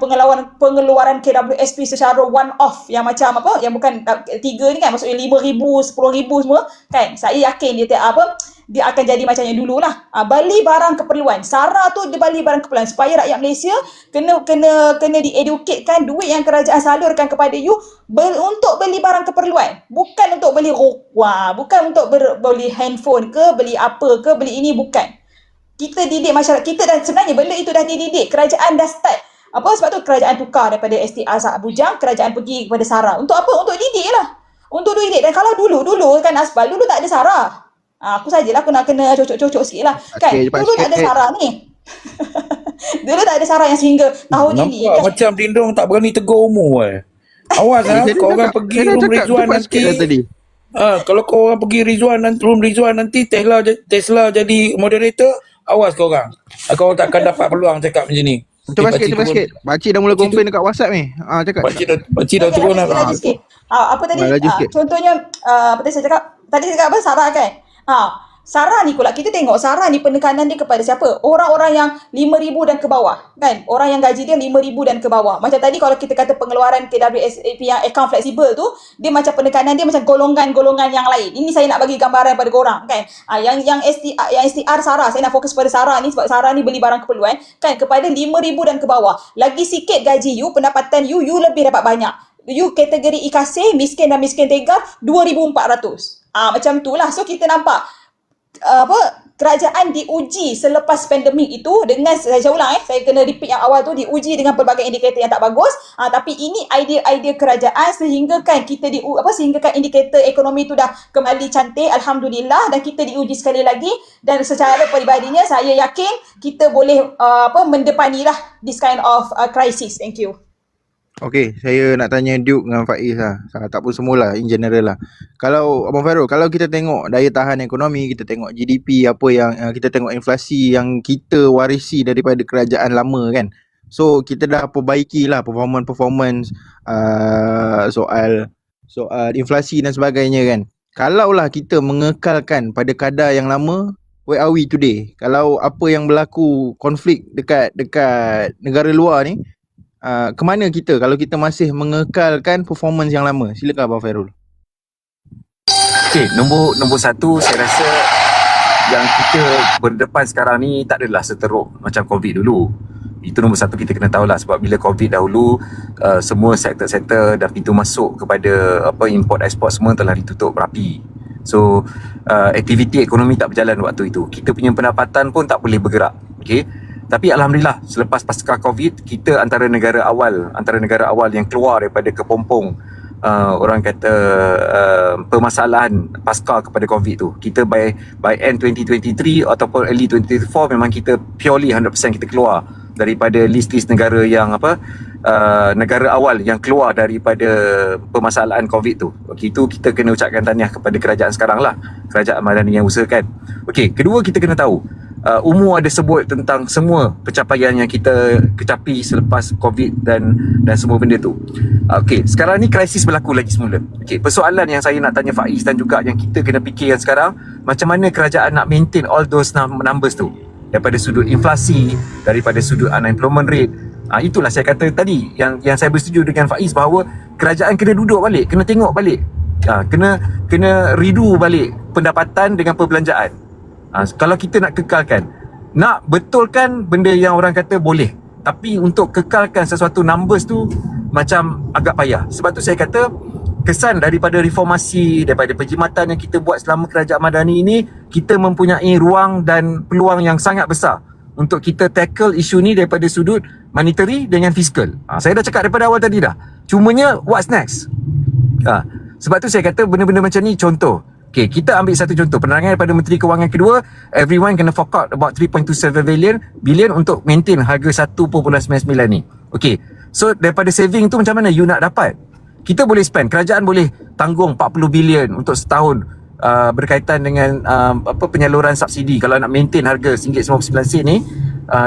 Speaker 2: pengeluaran KWSP secara one off yang macam yang bukan 3 ni kan, maksudnya RM5,000, RM10,000 semua kan, saya yakin dia akan jadi macam yang dulu lah. Beli barang keperluan. SARA tu dia beli barang keperluan supaya rakyat Malaysia kena diedukatekan duit yang kerajaan salurkan kepada you untuk beli barang keperluan. Bukan untuk beli rokok, bukan untuk beli handphone ke, beli apa ke, beli ini, bukan. Kita didik masyarakat kita, dan sebenarnya benda itu dah dididik. Kerajaan dah start. Sebab tu kerajaan tukar daripada STR Bujang, kerajaan pergi kepada SARA. Untuk apa? Untuk didik lah. untuk duit. Dan kalau dulu kan Asbal, dulu tak ada SARA. Aku sajalah aku nak kena cocok-cocok sikit lah. Kan? Dulu tak ada SARA ni. Dulu tak ada SARA yang sehingga tahun ini.
Speaker 5: Nampak macam Lindong tak berani tegur umur Awas kau orang pergi room Rizwan nanti. Kalau kau orang pergi room Rizwan nanti Tesla jadi moderator, awas kau orang. Kau takkan dapat peluang cakap macam ni.
Speaker 6: Cepat sikit. Pakcik dah mula komplain dekat WhatsApp ni. Cakap.
Speaker 5: Pakcik dah turun lah.
Speaker 2: Laju sikit. Apa tadi? Contohnya apa tadi saya cakap? Tadi saya cakap apa? SARA kan? SARA ni pula, kita tengok SARA ni penekanan dia kepada siapa? Orang-orang yang 5,000 dan ke bawah. Kan? Orang yang gaji dia 5,000 dan ke bawah. Macam tadi kalau kita kata pengeluaran KWSP yang account fleksibel tu, dia macam penekanan dia macam golongan-golongan yang lain. Ini saya nak bagi gambaran pada korang. Kan? Yang STR SARA, saya nak fokus pada SARA ni sebab SARA ni beli barang keperluan. Kan? Kepada 5,000 dan ke bawah. Lagi sikit gaji you, pendapatan you lebih dapat banyak. You kategori IKASE, miskin dan miskin tegar, 2,400. Macam tu lah. So kita nampak kerajaan diuji selepas pandemik itu dengan, saya ulang saya kena repeat yang awal tu, diuji dengan pelbagai indikator yang tak bagus, tapi ini idea-idea kerajaan sehingga kan kita sehingga kan indikator ekonomi tu dah kembali cantik, alhamdulillah, dan kita diuji sekali lagi. Dan secara peribadinya saya yakin kita boleh mendepanilah this kind of crisis. Thank you.
Speaker 6: Okey, saya nak tanya Duke dengan Faiz lah. Tak pun semualah, in general lah. Kalau Abang Fairul, kalau kita tengok daya tahan ekonomi, kita tengok GDP, apa yang kita tengok inflasi yang kita warisi daripada kerajaan lama kan. So kita dah perbaiki lah performance soal inflasi dan sebagainya kan. Kalaulah kita mengekalkan pada kadar yang lama, where are we today? Kalau apa yang berlaku konflik dekat negara luar ni, ke mana kita kalau kita masih mengekalkan performance yang lama? Silakan Abang Fairul.
Speaker 10: Okey, nombor satu, saya rasa yang kita berdepan sekarang ni tak adalah seteruk macam COVID dulu. Itu nombor satu kita kena tahulah, sebab bila COVID dahulu semua sektor-sektor dan pintu masuk kepada import export semua telah ditutup berapi. So aktiviti ekonomi tak berjalan waktu itu. Kita punya pendapatan pun tak boleh bergerak. Okey. Tapi alhamdulillah selepas pasca COVID, kita antara negara awal yang keluar daripada kepompong orang kata permasalahan pasca kepada COVID tu. Kita by end 2023 ataupun early 2024 memang kita purely 100% kita keluar daripada list negara yang negara awal yang keluar daripada permasalahan COVID tu. Okey, itu kita kena ucapkan tahniah kepada kerajaan sekarang lah, kerajaan Madani yang usahakan. Okey, kedua kita kena tahu umur ada sebut tentang semua pencapaian yang kita kecapi selepas COVID dan semua benda tu. Okey, sekarang ni krisis berlaku lagi semula. Okey, persoalan yang saya nak tanya Faiz dan juga yang kita kena fikirkan sekarang, macam mana kerajaan nak maintain all those numbers tu, daripada sudut inflasi, daripada sudut unemployment rate. Itulah saya kata tadi yang saya bersetuju dengan Faiz bahawa kerajaan kena duduk balik, kena tengok balik, kena redo balik pendapatan dengan perbelanjaan. Kalau kita nak kekalkan, nak betulkan benda yang orang kata boleh, tapi untuk kekalkan sesuatu numbers tu macam agak payah. Sebab tu saya kata kesan daripada reformasi, daripada perkhidmatan yang kita buat selama kerajaan Madani ini, kita mempunyai ruang dan peluang yang sangat besar untuk kita tackle isu ni daripada sudut monetary dengan fiskal. Saya dah cakap daripada awal tadi dah. Cumanya what's next? Sebab tu saya kata benda-benda macam ni, contoh. Okay, kita ambil satu contoh penerangan daripada Menteri Kewangan kedua, everyone kena fork out about 3.27 billion untuk maintain harga 1.99 ni. Okay, so daripada saving tu macam mana you nak dapat? Kita boleh spend, kerajaan boleh tanggung 40 billion untuk setahun berkaitan dengan penyaluran subsidi kalau nak maintain harga RM1.99 ni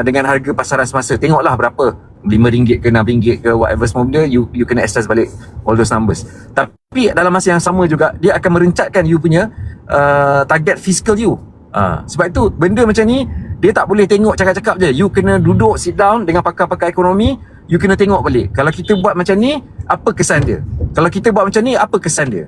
Speaker 10: dengan harga pasaran semasa. Tengoklah berapa, RM5 ke RM6 ke whatever semua benda, you kena access balik all those numbers. Tapi dalam masa yang sama juga dia akan merencatkan you punya target fiscal you. Sebab itu benda macam ni dia tak boleh tengok cakap-cakap je. You kena duduk sit down dengan pakar-pakar ekonomi, you kena tengok balik. Kalau kita buat macam ni, apa kesan dia? Kalau kita buat macam ni, apa kesan dia?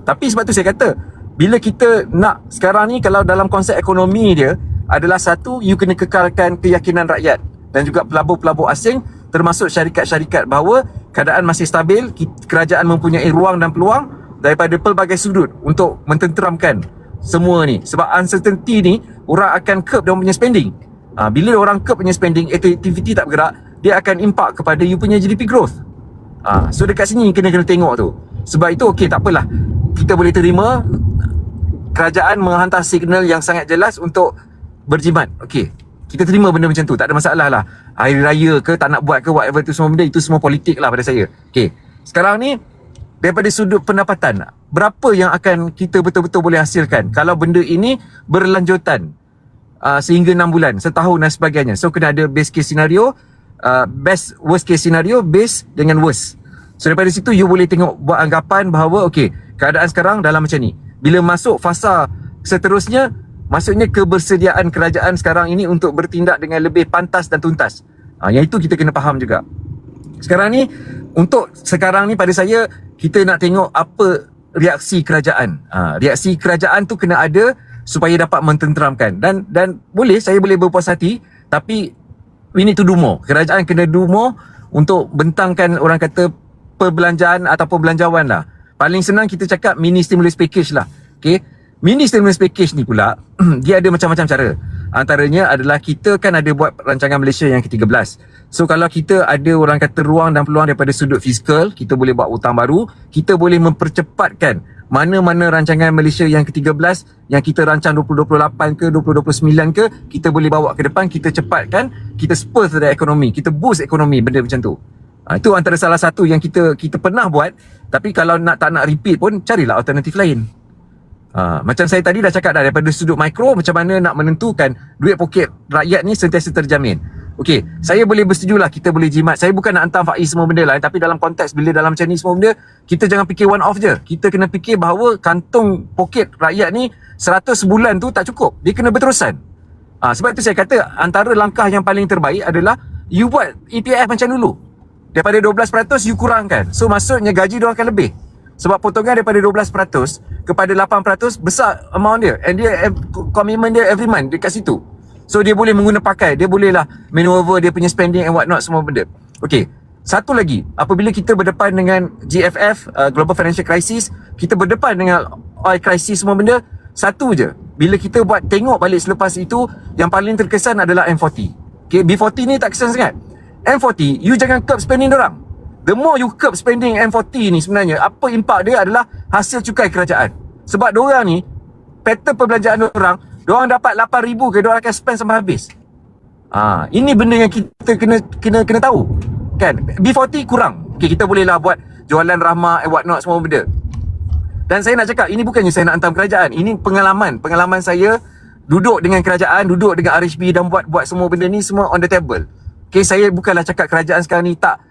Speaker 10: Tapi sebab tu saya kata, bila kita nak sekarang ni, kalau dalam konsep ekonomi dia adalah satu, you kena kekalkan keyakinan rakyat dan juga pelabur-pelabur asing termasuk syarikat-syarikat bahawa keadaan masih stabil, kerajaan mempunyai ruang dan peluang daripada pelbagai sudut untuk mententeramkan semua ni. Sebab uncertainty ni, orang akan curb dia punya spending. Bila orang curb punya spending, aktiviti tak bergerak, dia akan impact kepada you punya GDP growth. So dekat sini kena tengok tu. Sebab itu okey, tak apalah, kita boleh terima kerajaan menghantar signal yang sangat jelas untuk berjimat. Okey, kita terima benda macam tu, tak ada masalah lah. Hari raya ke tak nak buat ke whatever tu semua benda, itu semua politik lah pada saya. Okey, sekarang ni daripada sudut pendapatan, berapa yang akan kita betul-betul boleh hasilkan kalau benda ini berlanjutan sehingga 6 bulan, setahun dan sebagainya. So kena ada best case scenario, worst case scenario, base dengan worst. So daripada situ you boleh tengok, buat anggapan bahawa okey, keadaan sekarang dalam macam ni. Bila masuk fasa seterusnya, maksudnya kebersediaan kerajaan sekarang ini untuk bertindak dengan lebih pantas dan tuntas. Yang itu kita kena faham juga. Sekarang ni, untuk sekarang ni pada saya, kita nak tengok apa reaksi kerajaan. Reaksi kerajaan tu kena ada supaya dapat mententeramkan. Dan saya boleh berpuas hati, tapi we need to do more. Kerajaan kena do more untuk bentangkan, orang kata, perbelanjaan ataupun belanjawan lah. Paling senang kita cakap mini stimulus package lah. Okay? Mini stimulus package ni pula, dia ada macam-macam cara. Antaranya adalah kita kan ada buat rancangan Malaysia yang ke-13. So kalau kita ada, orang kata, ruang dan peluang daripada sudut fiskal, kita boleh buat hutang baru, kita boleh mempercepatkan mana-mana rancangan Malaysia yang ke-13 yang kita rancang 2028 ke 2029 ke, kita boleh bawa ke depan, kita cepatkan, kita spur the ekonomi, kita boost ekonomi, benda macam tu. Itu antara salah satu yang kita pernah buat. Tapi kalau tak nak repeat pun, carilah alternatif lain. Macam saya tadi dah cakap dah, daripada sudut mikro, macam mana nak menentukan duit poket rakyat ni sentiasa terjamin. Okey, saya boleh bersetujulah kita boleh jimat. Saya bukan nak hantar Faiz semua benda lah, tapi dalam konteks bila dalam macam ni semua benda, kita jangan fikir one off je. Kita kena fikir bahawa kantong poket rakyat ni 100 sebulan tu tak cukup. Dia kena berterusan. Sebab itu saya kata antara langkah yang paling terbaik adalah you buat EPF macam dulu. Daripada 12% you kurangkan. So maksudnya gaji dia akan lebih. Sebab potongan daripada 12% kepada 8% besar amount dia. And dia commitment dia every month dekat situ. So dia boleh mengguna pakai, dia bolehlah maneuver dia punya spending and what not semua benda. Okey, satu lagi, apabila kita berdepan dengan GFF, Global Financial Crisis, kita berdepan dengan oil crisis semua benda, satu je. Bila kita buat tengok balik selepas itu, yang paling terkesan adalah M40. Okay, B40 ni tak kesan sangat. M40, you jangan curb spending dorang. The more you curb spending M40 ni sebenarnya, apa impak dia adalah hasil cukai kerajaan. Sebab dorang ni, pattern perbelanjaan dorang dapat 8,000 ke, dorang akan spend sampai habis. Ini benda yang kita kena tahu. Kan? B40 kurang. Okay, kita bolehlah buat jualan rahmah and what not semua benda. Dan saya nak cakap, ini bukannya saya nak hantam kerajaan. Ini pengalaman saya duduk dengan kerajaan, duduk dengan RHB dan buat semua benda ni semua on the table. Okay, saya bukanlah cakap kerajaan sekarang ni tak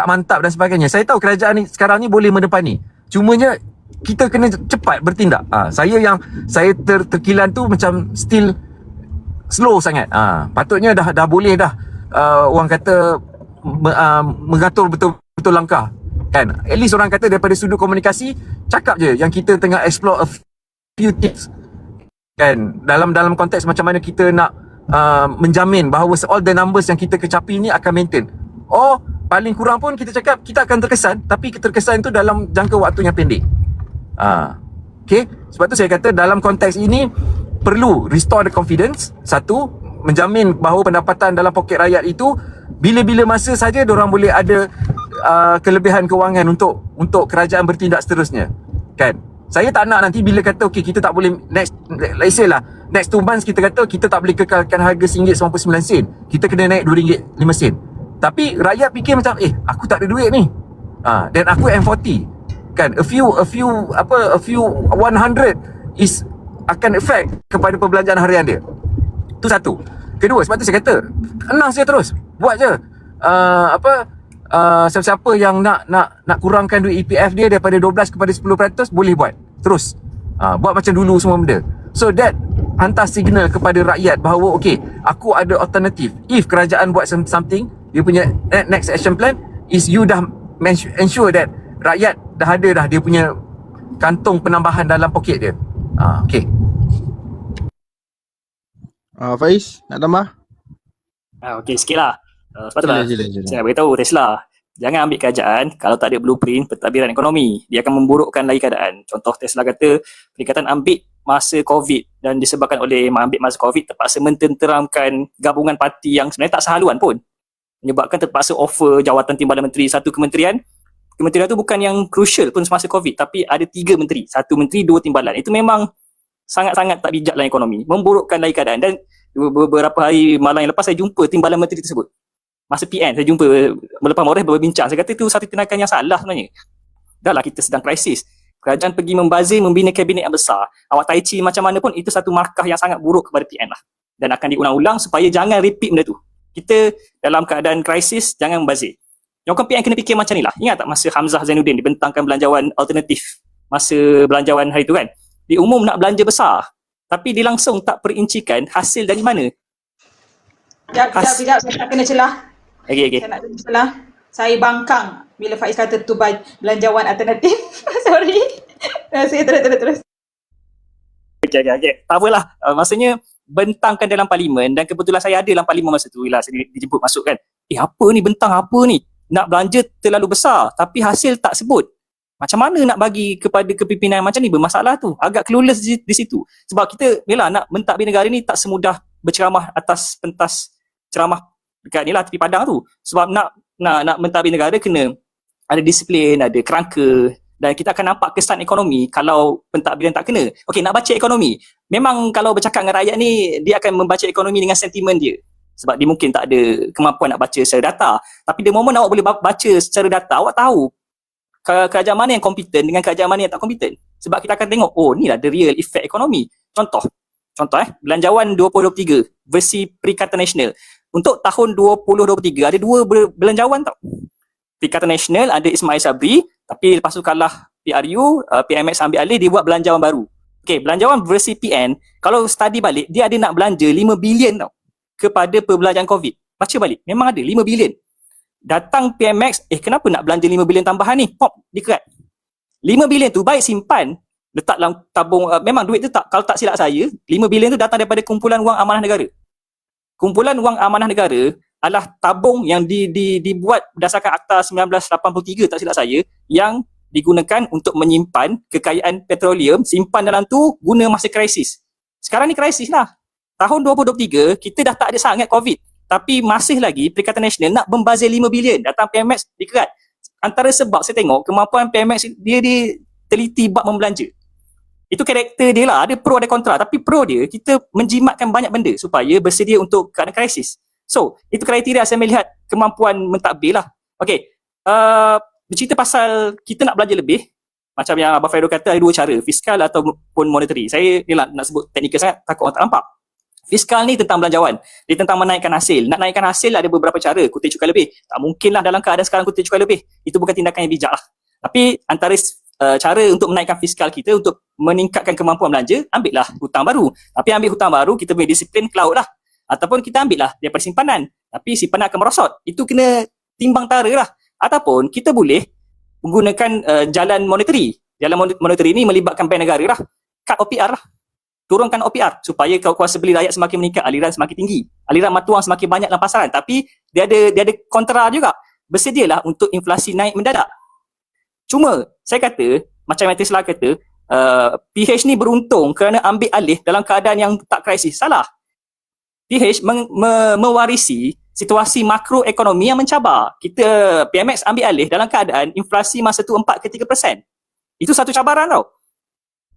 Speaker 10: mantap dan sebagainya. Saya tahu kerajaan ni sekarang ni boleh mendepani. Cumanya kita kena cepat bertindak. Saya terkilan tu macam still slow sangat. Patutnya dah boleh dah orang kata mengatur betul-betul langkah. Kan? At least orang kata daripada sudut komunikasi, cakap je yang kita tengah explore a few tips. Kan? Dalam konteks macam mana kita nak menjamin bahawa all the numbers yang kita kecapi ni akan maintain. Paling kurang pun kita cakap kita akan terkesan, tapi keterkesan itu dalam jangka waktu yang pendek. Okay, sebab tu saya kata dalam konteks ini perlu restore the confidence. Satu, menjamin bahawa pendapatan dalam poket rakyat itu bila-bila masa saja diorang boleh ada kelebihan kewangan untuk kerajaan bertindak seterusnya. Kan? Saya tak nak nanti bila kata okey kita tak boleh next 2 months kita kata kita tak boleh kekalkan harga RM1.99. Kita kena naik RM2.05. Tapi rakyat fikir macam aku tak ada duit ni. Dan aku M40. Kan a few 100 is akan efek kepada perbelanjaan harian dia. Itu satu. Kedua, sebab tu saya kata announce je terus. Buat je. Siapa-siapa yang nak kurangkan duit EPF dia daripada 12 kepada 10% boleh buat. Terus. Buat macam dulu semua benda. So that hantar signal kepada rakyat bahawa okey, aku ada alternatif. If kerajaan buat something, dia punya next action plan is you dah ensure that rakyat dah ada dah dia punya kantong penambahan dalam poket dia. Okey.
Speaker 6: Faiz, nak tambah?
Speaker 8: Okey, sikit lah. Sebab tu lah, saya nak beritahu Tesla, jangan ambil kerajaan kalau tak ada blueprint pentadbiran ekonomi. Dia akan memburukkan lagi keadaan. Contoh Tesla kata, perikatan ambil masa COVID dan disebabkan oleh ambil masa COVID terpaksa mententeramkan gabungan parti yang sebenarnya tak sehaluan pun. Menyebabkan terpaksa offer jawatan timbalan menteri satu kementerian kementerian tu bukan yang crucial pun semasa COVID, tapi ada 3 menteri, 1 menteri, 2 timbalan. Itu memang sangat-sangat tak bijak dalam ekonomi, memburukkan lagi keadaan. Dan beberapa hari malam yang lepas saya jumpa timbalan menteri tersebut. Masa PN saya jumpa melepas Moreh berbincang, saya kata itu satu tindakan yang salah sebenarnya. Dah lah kita sedang krisis. Kerajaan pergi membazir, membina kabinet yang besar. Awak tai chi macam mana pun, itu satu markah yang sangat buruk kepada PN lah. Dan akan diulang-ulang supaya jangan repeat benda tu. Kita dalam keadaan krisis, jangan membazir. Yang PN kena fikir macam ni lah. Ingat tak masa Hamzah Zainuddin dibentangkan belanjawan alternatif masa belanjawan hari tu kan? Dia umum nak belanja besar. Tapi dia langsung tak perincikan hasil dari mana.
Speaker 2: Sekejap, saya nak kena celah.
Speaker 8: Okay.
Speaker 2: Saya nak kena celah. Saya bangkang bila Faiz kata tu belanjawan alternatif. Sorry. Saya terus.
Speaker 8: Okay. Tak apalah. Maksudnya bentangkan dalam parlimen, dan kebetulan saya ada dalam parlimen masa tu. Yelah, saya dijemput masuk kan. Apa ni, bentang apa ni? Nak belanja terlalu besar tapi hasil tak sebut. Macam mana nak bagi kepada kepimpinan macam ni? Bermasalah tu. Agak clueless di situ. Sebab kita, yelah, nak mentadbir negara ni tak semudah berceramah atas pentas ceramah dekat ni lah, tepi padang tu. Sebab nak mentadbir negara kena ada disiplin, ada kerangka, dan kita akan nampak kesan ekonomi kalau pentadbiran tak kena. Okey, nak baca ekonomi. Memang kalau bercakap dengan rakyat ni, dia akan membaca ekonomi dengan sentimen dia. Sebab dia mungkin tak ada kemampuan nak baca secara data. Tapi the moment awak boleh baca secara data, awak tahu kerajaan mana yang kompeten dengan kerajaan mana yang tak kompeten. Sebab kita akan tengok, oh ni lah the real effect ekonomi. Contoh belanjawan 2023 versi Perikatan Nasional. Untuk tahun 2023 ada 2 belanjawan tau. Perikatan Nasional ada Ismail Sabri, tapi lepas tu kalah PRU, PMX ambil alih, dia buat belanjawan baru. Okay, belanjawan versi PN, kalau study balik, dia ada nak belanja 5 bilion tau kepada perbelanjaan COVID. Baca balik, memang ada 5 bilion. Datang PMX, kenapa nak belanja 5 bilion tambahan ni? Pop, dikerat. 5 bilion tu baik simpan, letak dalam tabung, memang duit tu tak, kalau tak silap saya, 5 bilion tu datang daripada kumpulan wang amanah negara. Kumpulan wang amanah negara adalah tabung yang dibuat berdasarkan Akta 1983, tak silap saya, yang digunakan untuk menyimpan kekayaan petroleum, simpan dalam tu guna masa krisis. Sekarang ni krisis lah. Tahun 2023, kita dah tak ada sangat COVID. Tapi masih lagi Perikatan Nasional nak membazir 5 bilion. Datang PMX dikerat. Antara sebab saya tengok kemampuan PMX dia teliti bab membelanja. Itu karakter dia lah. Ada pro ada kontra. Tapi pro dia, kita menjimatkan banyak benda supaya bersedia untuk keadaan krisis. So, itu kriteria saya melihat kemampuan mentadbir lah. Okay. Bercerita pasal kita nak belanja lebih. Macam yang Abang Fairul kata, ada 2 cara. Fiskal ataupun monetary. Saya ni lah nak sebut teknikal sangat, takut orang tak nampak. Fiskal ni tentang belanjawan. Dia tentang menaikkan hasil. Nak naikkan hasil ada beberapa cara. Kutip cukai lebih. Tak mungkin lah dalam keadaan sekarang kutip cukai lebih. Itu bukan tindakan yang bijak lah. Tapi antara cara untuk menaikkan fiskal kita, untuk meningkatkan kemampuan belanja, ambillah hutang baru. Tapi ambil hutang baru, kita boleh disiplin ke laut lah. Ataupun kita ambil lah daripada simpanan. Tapi simpanan akan merosot. Itu kena timbang tara lah. Ataupun kita boleh menggunakan jalan monetary. Jalan monetary ni melibatkan bank negara lah. Cut OPR lah. Turunkan OPR supaya kuasa beli rakyat semakin meningkat, aliran semakin tinggi, aliran mata wang semakin banyak dalam pasaran. Tapi dia ada kontra juga. Bersedialah untuk inflasi naik mendadak. Cuma saya kata, macam yang Tesla kata, PH ni beruntung kerana ambil alih dalam keadaan yang tak krisis. Salah. PH mewarisi situasi makroekonomi yang mencabar. Kita PMX ambil alih dalam keadaan inflasi masa tu 4 ke 3%. Itu satu cabaran tau.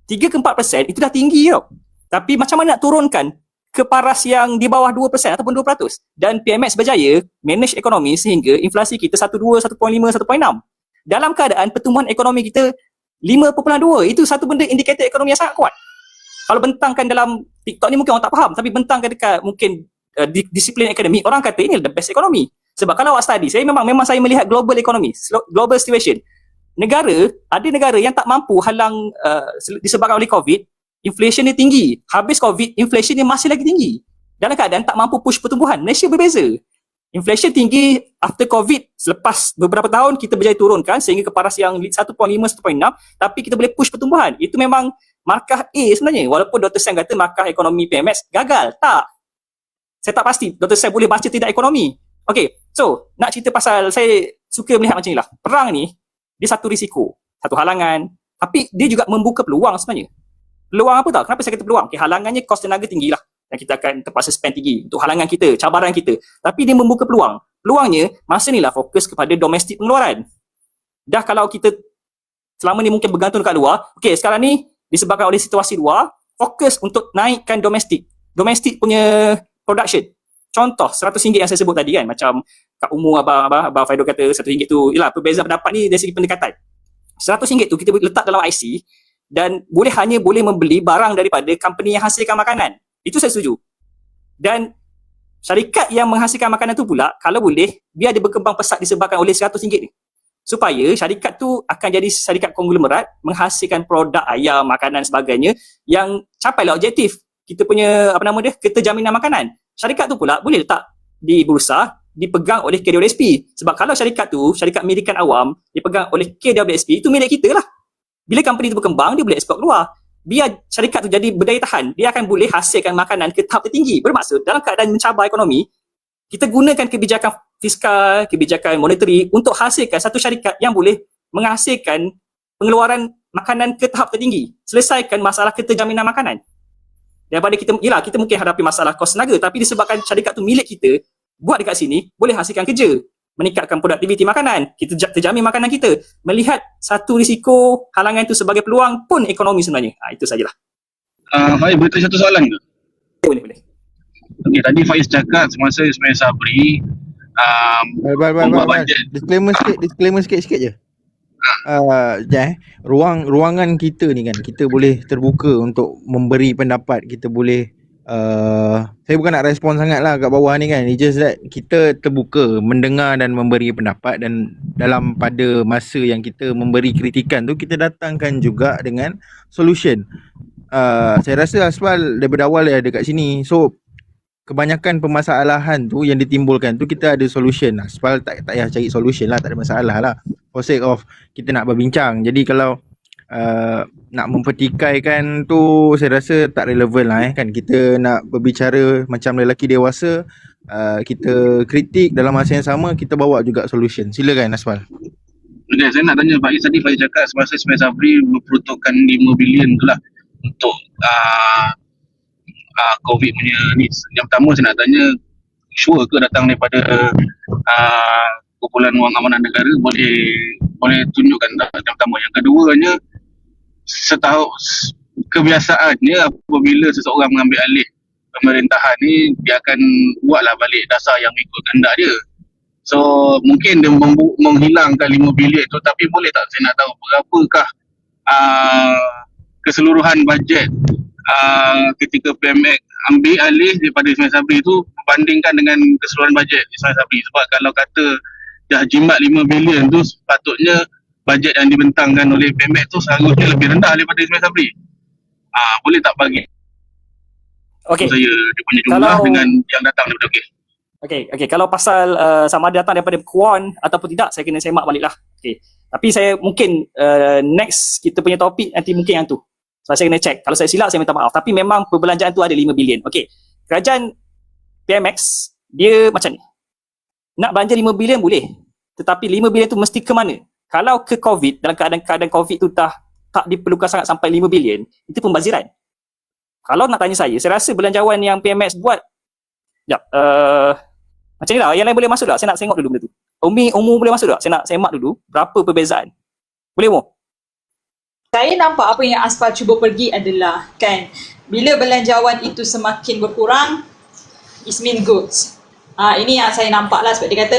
Speaker 8: 3 ke 4% itu dah tinggi tau. Tapi macam mana nak turunkan ke paras yang di bawah 2% ataupun 2%. Dan PMX berjaya manage ekonomi sehingga inflasi kita 1.2, 1.5, 1.6. Dalam keadaan pertumbuhan ekonomi kita 5.2. Itu satu benda indikator ekonomi yang sangat kuat. Kalau bentangkan dalam TikTok ni mungkin orang tak faham, tapi bentangkan dekat mungkin disiplin akademik, orang kata ini the best ekonomi. Sebab kalau awak study, saya memang saya melihat global economy, global situation. Ada negara yang tak mampu halang disebabkan oleh COVID, inflation dia tinggi. Habis COVID, inflation dia masih lagi tinggi. Dalam keadaan tak mampu push pertumbuhan. Malaysia berbeza. Inflation tinggi after COVID, selepas beberapa tahun kita berjaya turunkan sehingga ke paras yang 1.5, 1.6, tapi kita boleh push pertumbuhan. Itu memang markah A sebenarnya. Walaupun Dr. Sam kata markah ekonomi PMX gagal. Tak. Saya tak pasti Dr. Sam boleh baca tidak ekonomi. Okay, so nak cerita pasal, saya suka melihat macam ni lah. Perang ni, dia satu risiko, satu halangan, tapi dia juga membuka peluang sebenarnya. Peluang apa tau? Kenapa saya kata peluang? Okay, halangannya kos tenaga tinggi lah. Dan kita akan terpaksa spend tinggi untuk halangan kita, cabaran kita. Tapi dia membuka peluang. Peluangnya, masa ni lah fokus kepada domestik pengeluaran. Dah kalau kita selama ni mungkin bergantung dekat luar, okey sekarang ni disebabkan oleh situasi luar, fokus untuk naikkan domestik punya production. Contoh RM100 yang saya sebut tadi kan, macam kat umur Abang Faidul kata RM100 tu, yalah perbezaan pendapat ni dari segi pendekatan. RM100 tu kita letak dalam IC dan hanya boleh membeli barang daripada company yang hasilkan makanan. Itu saya setuju. Dan syarikat yang menghasilkan makanan tu pula, kalau boleh, biar dia berkembang pesat disebabkan oleh RM100 ni. Supaya syarikat tu akan jadi syarikat konglomerat, menghasilkan produk ayam, makanan sebagainya yang capailah objektif kita punya keterjaminan makanan. Syarikat tu pula boleh letak di bursa, dipegang oleh KWSP. Sebab kalau syarikat tu, syarikat milikan awam, dipegang oleh KWSP, itu milik kita lah. Bila company tu berkembang, dia boleh ekspor keluar. Biar syarikat tu jadi berdaya tahan, dia akan boleh hasilkan makanan ke tahap tertinggi. Bermaksud, dalam keadaan mencabar ekonomi, kita gunakan kebijakan fiskal, kebijakan monetary untuk hasilkan satu syarikat yang boleh menghasilkan pengeluaran makanan ke tahap tertinggi. Selesaikan masalah keterjaminan makanan. Daripada kita mungkin hadapi masalah kos tenaga, tapi disebabkan syarikat tu milik kita, buat dekat sini, boleh hasilkan kerja, meningkatkan produktiviti makanan, kita terjamin makanan kita. Melihat satu risiko, halangan itu sebagai peluang pun ekonomi sebenarnya. Itu sajalah.
Speaker 3: Baik, boleh tanya satu soalan ke?
Speaker 8: Boleh.
Speaker 3: Okey, tadi Faiz cakap semasa Ismail Sabri membuat bajet.
Speaker 6: Disclaimer sikit je. Ruangan kita ni kan, kita boleh terbuka untuk memberi pendapat, kita boleh saya bukan nak respon sangat lah kat bawah ni kan, it's just that kita terbuka mendengar dan memberi pendapat, dan dalam pada masa yang kita memberi kritikan tu, kita datangkan juga dengan solution. Saya rasa Asfal daripada awal dia ada kat sini, so kebanyakan permasalahan tu yang ditimbulkan tu kita ada solution. Asfal tak payah cari solution lah, tak ada masalah lah, for sake of kita nak berbincang. Jadi kalau nak mempertikaikan tu saya rasa tak relevan lah kan. Kita nak berbicara macam lelaki dewasa, kita kritik, dalam masa yang sama kita bawa juga solution. Silakan Asfal.
Speaker 3: Okay, saya nak tanya Faiz tadi, Faiz cakap semasa Ismail Sabri memperuntukkan 5 bilion tu lah untuk COVID punya ni. Yang pertama saya nak tanya, sure ke datang daripada kumpulan wang amanah negara? Boleh tunjukkan tak? Yang pertama. Yang keduanya, setahu kebiasaannya apabila seseorang mengambil alih pemerintahan ni, dia akan buatlah balik dasar yang ikut kehendak dia. So mungkin dia menghilangkan 5 bilion tu, tapi boleh tak saya nak tahu berapakah keseluruhan bajet ketika PMX ambil alih daripada Ismail Sabri tu berbandingkan dengan keseluruhan bajet Ismail Sabri? Sebab kalau kata dah jimat 5 bilion tu, sepatutnya bajet yang dibentangkan oleh PMX tu seharusnya lebih rendah daripada Ismail Sabri. Boleh tak bagi saya dia punya jumlah dengan yang datang daripada
Speaker 8: Okey, kalau pasal sama ada datang daripada Kuan ataupun tidak, saya kena semak balik lah. Okey. Tapi saya mungkin next kita punya topik nanti mungkin yang tu. So saya kena check. Kalau saya silap saya minta maaf. Tapi memang perbelanjaan tu ada 5 bilion. Okey. Kerajaan PMX dia macam ni. Nak belanja 5 bilion boleh. Tetapi 5 bilion tu mesti ke mana? Kalau ke COVID, dalam keadaan COVID tu tak diperlukan sangat sampai 5 bilion, itu pembaziran. Kalau nak tanya saya rasa belanjawan yang PMX buat, macam ni lah, yang lain boleh masuk tak? Saya nak tengok dulu benda tu. Umur boleh masuk tak? Saya nak semak dulu, berapa perbezaan. Boleh Umur?
Speaker 2: Saya nampak apa yang Asfal cuba pergi adalah, kan, bila belanjawan itu semakin berkurang, it mean goods. Ini yang saya nampak lah, sebab dia kata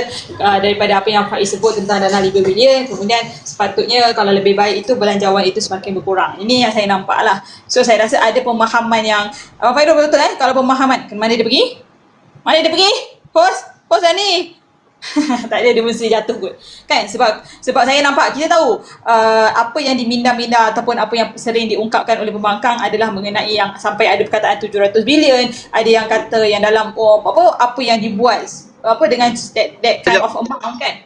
Speaker 2: daripada apa yang Faiz sebut tentang dana 5 bilion, kemudian sepatutnya kalau lebih baik itu belanjawan itu semakin berkurang. Ini yang saya nampak lah. So saya rasa ada pemahaman yang Abang Faidul betul kalau pemahaman. Mana dia pergi? Mana dia pergi? Host dah ni. Tak ada, dia mesti jatuh kot. Kan, sebab saya nampak, kita tahu apa yang diminda-minda ataupun apa yang sering diungkapkan oleh pembangkang adalah mengenai yang sampai ada perkataan 700 bilion, ada yang kata yang dalam apa yang dibuat dengan that kind of amount kan.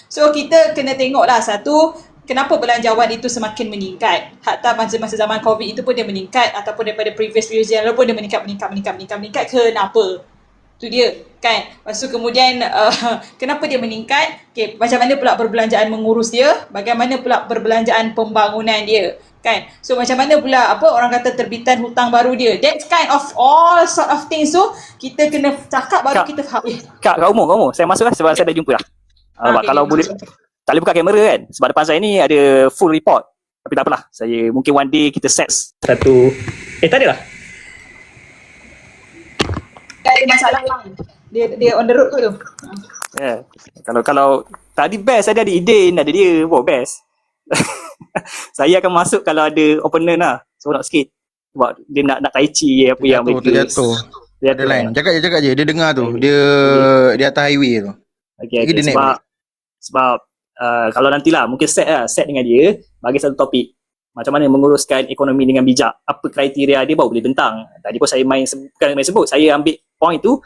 Speaker 2: So kita kena tengoklah satu, kenapa belanjawan itu semakin meningkat. Hatta masa zaman COVID itu pun dia meningkat, ataupun daripada previous year pun dia meningkat. Kenapa? Tu dia kan. Lepas tu kemudian kenapa dia meningkat? Okay, macam mana pula perbelanjaan mengurus dia? Bagaimana pula perbelanjaan pembangunan dia? Kan? So macam mana pula orang kata terbitan hutang baru dia? That kind of all sort of things tu kita kena cakap baru kita faham.
Speaker 8: Kak Umur, saya masuk lah sebab saya dah jumpa lah. Kalau boleh tak boleh buka kamera kan, sebab depan saya ni ada full report. Tapi tak apalah, saya mungkin one day kita set satu, tak ada lah.
Speaker 2: Tak ada masalah lah. Dia on the road tu.
Speaker 8: Yeah. Kalau tadi best, ada Idin, ada dia, best. Saya akan masuk kalau ada opponent lah, seronok sikit. Sebab dia nak tai chi apa yang mereka
Speaker 6: Terjatuh. Ada line. Cakap je. Dia dengar tu. Dia atas highway tu.
Speaker 8: Okay,
Speaker 6: Dia naik
Speaker 8: sebab kalau nantilah mungkin set dengan dia, bagi satu topik macam mana menguruskan ekonomi dengan bijak, apa kriteria dia, baru boleh bentang. Tadi pun saya bukan main sebut, saya ambil point tu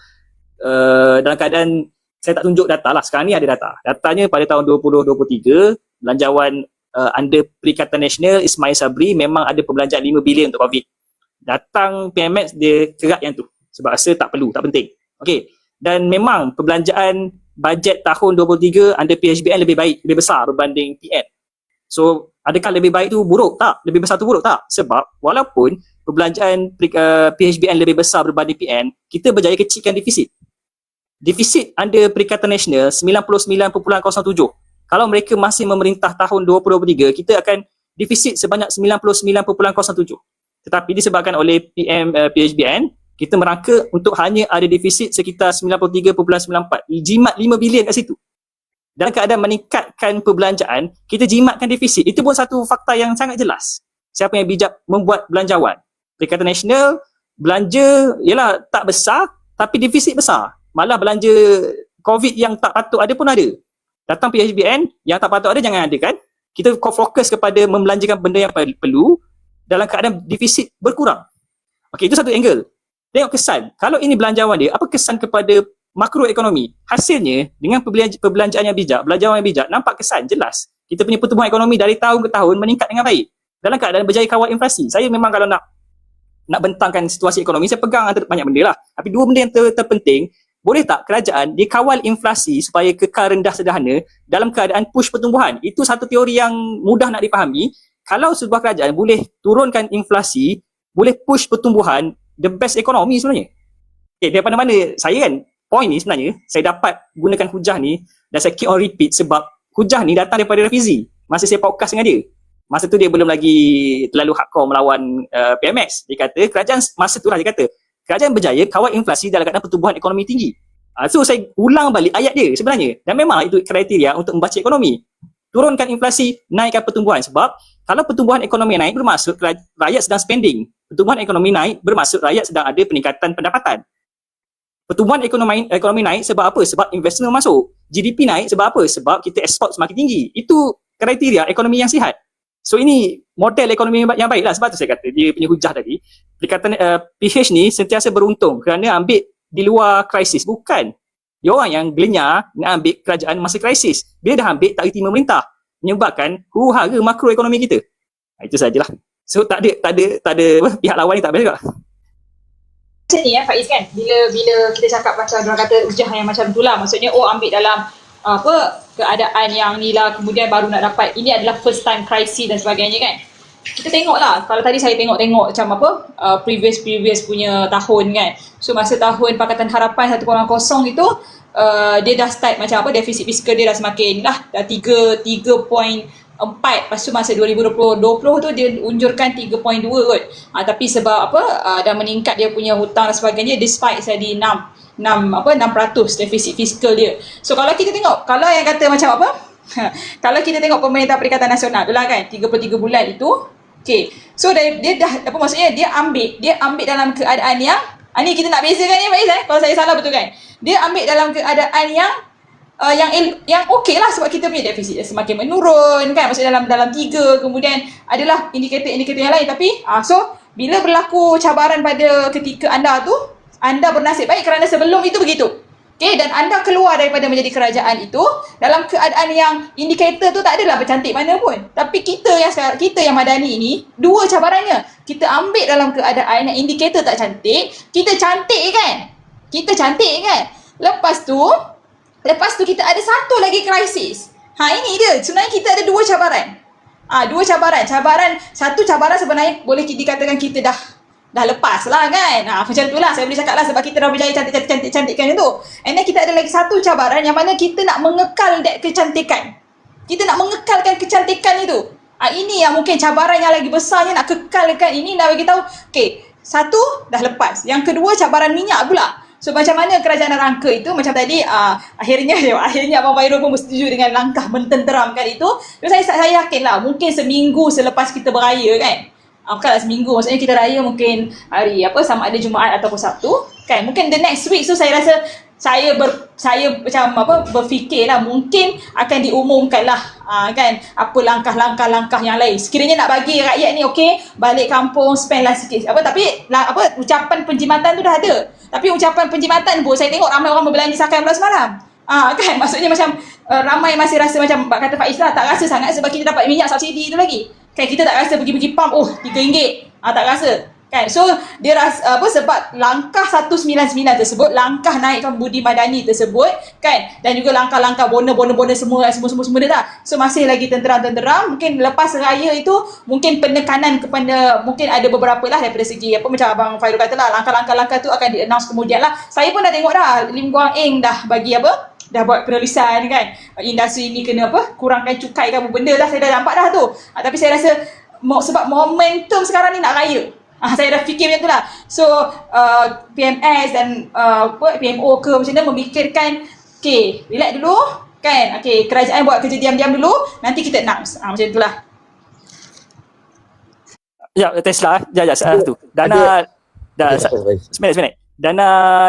Speaker 8: dalam keadaan saya tak tunjuk data lah. Sekarang ni ada datanya pada tahun 2023 belanjawan under Perikatan Nasional Ismail Sabri memang ada perbelanjaan 5 bilion untuk COVID. Datang PMX dia kerat yang tu sebab rasa tak perlu, tak penting. Okey, dan memang perbelanjaan bajet tahun 2023 under PHBN lebih besar berbanding PN. So, adakah lebih baik tu buruk? Tak. Lebih besar tu buruk? Tak. Sebab walaupun perbelanjaan PHBN lebih besar berbanding PN, kita berjaya kecilkan defisit. Defisit under Perikatan Nasional 99.07. Kalau mereka masih memerintah tahun 2023, kita akan defisit sebanyak 99.07. Tetapi disebabkan oleh PHBN, kita merangka untuk hanya ada defisit sekitar 93.94. Jimat 5 bilion kat situ. Dalam keadaan meningkatkan perbelanjaan, kita jimatkan defisit. Itu pun satu fakta yang sangat jelas. Siapa yang bijak membuat belanjawan? Perikatan Nasional, belanja ialah tak besar, tapi defisit besar. Malah belanja COVID yang tak patut ada pun ada. Datang PHBN, yang tak patut ada jangan ada kan. Kita fokus kepada membelanjakan benda yang perlu dalam keadaan defisit berkurang. Okey, itu satu angle. Tengok kesan. Kalau ini belanjawan dia, apa kesan kepada makroekonomi? Hasilnya, dengan perbelanjaan yang bijak, belanjawan yang bijak, nampak kesan, jelas. Kita punya pertumbuhan ekonomi dari tahun ke tahun meningkat dengan baik. Dalam keadaan berjaya kawal inflasi. Saya memang kalau nak bentangkan situasi ekonomi, saya pegang antara banyak benda lah. Tapi dua benda yang terpenting, boleh tak kerajaan dia kawal inflasi supaya kekal rendah sederhana dalam keadaan push pertumbuhan? Itu satu teori yang mudah nak dipahami. Kalau sebuah kerajaan boleh turunkan inflasi, boleh push pertumbuhan, the best ekonomi sebenarnya. Okay, daripada mana saya kan, point ni sebenarnya, saya dapat gunakan hujah ni dan saya keep on repeat sebab hujah ni datang daripada Rafizi. Masa saya podcast dengan dia. Masa tu dia belum lagi terlalu hardcore melawan PMX. Dia kata, kerajaan, masa tu lah dia kata, kerajaan berjaya kawal inflasi dalam keadaan pertumbuhan ekonomi tinggi. So saya ulang balik ayat dia sebenarnya. Dan memang itu kriteria untuk membaca ekonomi. Turunkan inflasi, naikkan pertumbuhan. Sebab kalau pertumbuhan ekonomi naik bermaksud rakyat sedang spending. Pertumbuhan ekonomi naik bermaksud rakyat sedang ada peningkatan pendapatan. Pertumbuhan ekonomi naik sebab apa? Sebab investment masuk. GDP naik sebab apa? Sebab kita ekspor semakin tinggi. Itu kriteria ekonomi yang sihat. So ini model ekonomi yang baik lah. Sebab tu saya kata dia punya hujah tadi. Perikatan PH ni sentiasa beruntung kerana ambil di luar krisis. Bukan. Dia orang yang gelenyar nak ambil kerajaan masa krisis. Bila dah ambil tak reti memerintah. Menyebabkan huru-hara makroekonomi kita. Itu sajalah. So tak ada pihak lawan ni tak boleh juga.
Speaker 2: Macam ni Faiz kan, bila kita cakap macam orang kata hujah yang macam tu lah, maksudnya ambil dalam keadaan yang ni lah, kemudian baru nak dapat, ini adalah first time crisis dan sebagainya kan. Kita tengok lah, kalau tadi saya tengok macam previous punya tahun kan. So masa tahun Pakatan Harapan 1.0 itu dia dah start macam defisit fiskal dia dah semakin dah 3.4. Lepas tu masa 2020 tu dia unjurkan 3.2 kot. Tapi sebab dah meningkat dia punya hutang dan sebagainya, despite jadi 6% defisit fiskal dia. So kalau kita tengok, kalau yang kata macam kalau kita tengok Pemerintah Perikatan Nasional tu lah kan, 33 bulan itu, okay. So dia dah maksudnya dia ambil dalam keadaan yang ni kita nak bezakan ni Faiz kalau saya salah betul kan. Dia ambil dalam keadaan yang okey lah sebab kita punya defisit semakin menurun kan, maksudnya dalam 3, kemudian adalah indikator-indikator yang lain. Tapi so bila berlaku cabaran pada ketika anda bernasib baik kerana sebelum itu begitu. Okay, dan anda keluar daripada menjadi kerajaan itu dalam keadaan yang indikator tu tak adalah bercantik mana pun. Tapi kita yang madani ini, dua cabarannya. Kita ambil dalam keadaan yang indikator tak cantik, kita cantik kan. Lepas tu kita ada satu lagi krisis. Ini dia. Sebenarnya kita ada dua cabaran. Satu cabaran sebenarnya boleh dikatakan kita dah lepas lah kan. Macam tu lah saya boleh cakap lah sebab kita dah berjaya cantik-cantikkan itu. And then kita ada lagi satu cabaran yang mana kita nak mengekal that kecantikan. Kita nak mengekalkan kecantikan itu. Ini yang mungkin cabaran yang lagi besarnya, nak kekalkan ini. Nak bagi tahu, okay, satu dah lepas. Yang kedua, cabaran minyak pula. So macam mana kerajaan rangka itu, macam tadi akhirnya Abang Fairul pun bersetuju dengan langkah mententeramkan itu. So, saya yakinlah mungkin seminggu selepas kita beraya kan, bukanlah seminggu, maksudnya kita raya mungkin hari sama ada Jumaat ataupun Sabtu kan, mungkin the next week. So saya rasa saya berfikirlah mungkin akan diumumkan lah kan apa langkah-langkah yang lain. Sekiranya nak bagi rakyat ni okey, balik kampung spend lah sikit tapi ucapan penjimatan tu dah ada. Tapi ucapan penjimatan pun saya tengok ramai orang berbelanja sakai belas malam. Kan maksudnya macam ramai masih rasa macam kata Faiz lah, tak rasa sangat sebab kita dapat minyak subsidi tu lagi. Kan kita tak rasa pergi pump RM3. Tak rasa. Kan? So dia rasa sebab langkah 199 tersebut, langkah naikkan budi madani tersebut kan, dan juga langkah-langkah bonus semua dia dah. So masih lagi tenteram. Mungkin lepas raya itu mungkin penekanan kepada, mungkin ada beberapa lah daripada segi macam Abang Fairul kata lah, langkah-langkah tu akan di-announce kemudian lah. Saya pun dah tengok dah Lim Guang Eng dah bagi dah buat penulisan kan, industri ni kena kurangkan cukai ke apa benda dah, saya dah nampak dah tu. Tapi saya rasa sebab momentum sekarang ni nak raya, saya dah fikir macam tu lah. So PMS dan PMO ke macam mana memikirkan, okay, relax dulu kan, okay, kerajaan buat kerja diam-diam dulu, nanti kita announce. Macam tu lah.
Speaker 8: Ya, Tesla tu. Dana seminit. Dana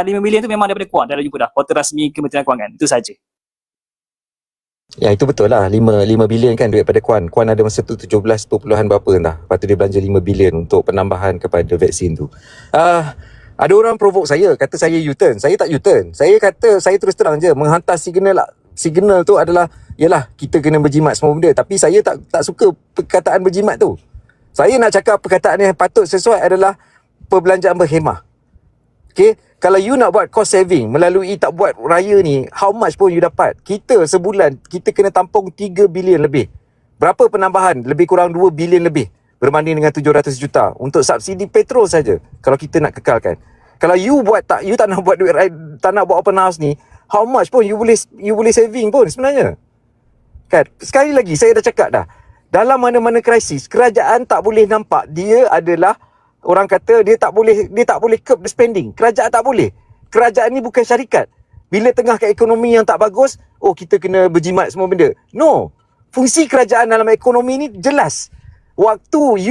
Speaker 8: 5 bilion tu memang daripada KUAN, dah jumpa dah portal rasmi Kementerian Kewangan. Itu saja.
Speaker 10: Ya, itu betul lah. 5 bilion kan duit pada KUAN. KUAN ada masa tu 17 perpuluhan berapa entah. Lepas tu dia belanja 5 bilion untuk penambahan kepada vaksin tu. Ada orang provoke saya, kata saya U-turn. Saya tak U-turn. Saya kata, saya terus terang je menghantar signal tu adalah, yalah, kita kena berjimat semua benda. Tapi saya tak suka perkataan berjimat tu. Saya nak cakap perkataan yang patut sesuai adalah perbelanjaan berhemah. Okay, kalau you nak buat cost saving melalui tak buat raya ni, how much pun you dapat? Kita sebulan, kita kena tampung 3 bilion lebih. Berapa penambahan? Lebih kurang 2 bilion lebih berbanding dengan 700 juta untuk subsidi petrol saja. Kalau kita nak kekalkan. Kalau you tak nak buat duit, tak nak buat open house ni, how much pun you boleh saving pun sebenarnya. Kan? Sekali lagi, saya dah cakap dah. Dalam mana-mana krisis, kerajaan tak boleh nampak dia adalah, orang kata dia tak boleh curb the spending. Kerajaan tak boleh. Kerajaan ni bukan syarikat. Bila tengah ke ekonomi yang tak bagus, kita kena berjimat semua benda. No. Fungsi kerajaan dalam ekonomi ni jelas. Waktu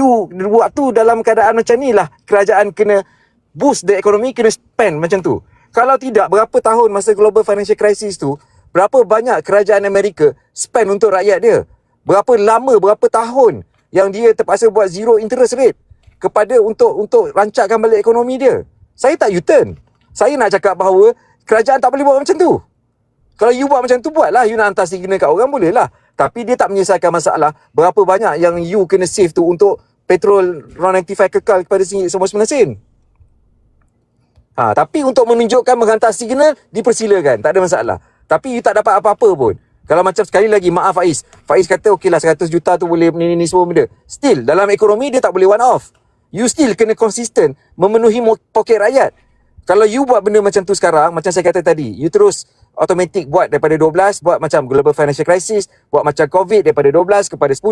Speaker 10: dalam keadaan macam ni lah, kerajaan kena boost the economy, kena spend macam tu. Kalau tidak, berapa tahun masa global financial crisis tu, berapa banyak kerajaan Amerika spend untuk rakyat dia? Berapa lama, berapa tahun yang dia terpaksa buat zero interest rate kepada untuk rancakkan balik ekonomi dia. Saya tak U-turn. Saya nak cakap bahawa kerajaan tak boleh buat macam tu. Kalau you buat macam tu, buatlah. You nak hantar signal kat orang, boleh lah. Tapi dia tak menyelesaikan masalah berapa banyak yang you kena save tu untuk petrol RON95 kekal kepada RM1.9 sen. Tapi untuk menunjukkan menghantar signal, dipersilakan. Tak ada masalah. Tapi you tak dapat apa-apa pun. Kalau macam sekali lagi, maaf Faiz kata okeylah 100 juta tu boleh ni semua benda. Still, dalam ekonomi dia tak boleh one off. You still kena konsisten memenuhi poket rakyat. Kalau you buat benda macam tu sekarang, macam saya kata tadi, you terus automatic buat daripada 12, buat macam global financial crisis, buat macam COVID daripada 12 kepada 10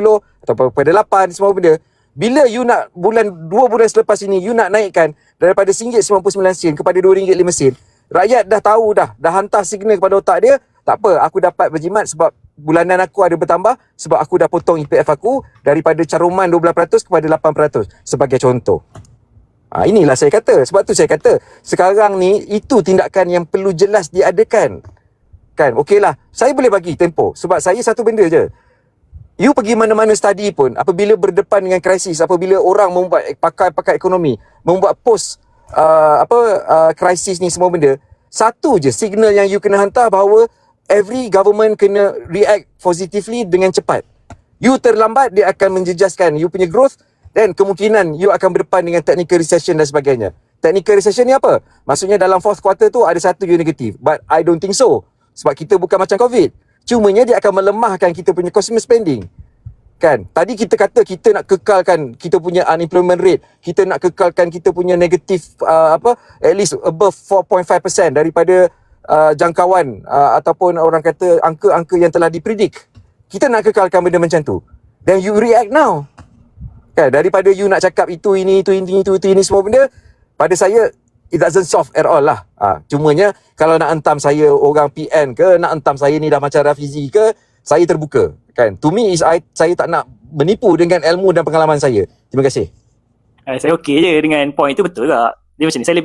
Speaker 10: atau kepada 8, semua benda. Bila you nak 2 bulan selepas ini, you nak naikkan daripada RM1.99 kepada RM2.05, rakyat dah tahu dah hantar signal kepada otak dia, tak apa, aku dapat berjimat sebab bulanan aku ada bertambah, sebab aku dah potong EPF aku daripada caruman 12% kepada 8% sebagai contoh. Inilah saya kata. Sebab tu saya kata sekarang ni itu tindakan yang perlu jelas diadakan. Kan, okeylah, saya boleh bagi tempoh sebab saya satu benda je. You pergi mana-mana study pun, apabila berdepan dengan krisis, apabila orang membuat pakar ekonomi, membuat post krisis ni semua benda, satu je signal yang you kena hantar bahawa every government kena react positively dengan cepat. You terlambat, dia akan menjejaskan you punya growth dan kemungkinan you akan berdepan dengan technical recession dan sebagainya. Technical recession ni apa? Maksudnya dalam fourth quarter tu ada satu you negatif. But I don't think so. Sebab kita bukan macam COVID. Cumanya dia akan melemahkan kita punya consumer spending. Kan? Tadi kita kata kita nak kekalkan kita punya unemployment rate. Kita nak kekalkan kita punya negatif at least above 4.5% daripada jangkauan ataupun orang kata angka-angka yang telah dipredik. kita nak kekalkan benda macam tu. Then you react now. Kan, daripada you nak cakap itu ini semua benda, pada saya it doesn't solve at all lah. Cumanya kalau nak hentam saya orang PN ke, nak hentam saya ni dah macam Rafizi ke, saya terbuka. Kan, to me saya tak nak menipu dengan ilmu dan pengalaman saya. Terima kasih.
Speaker 8: Saya okey je dengan point tu, betul tak? Dia macam ni, saya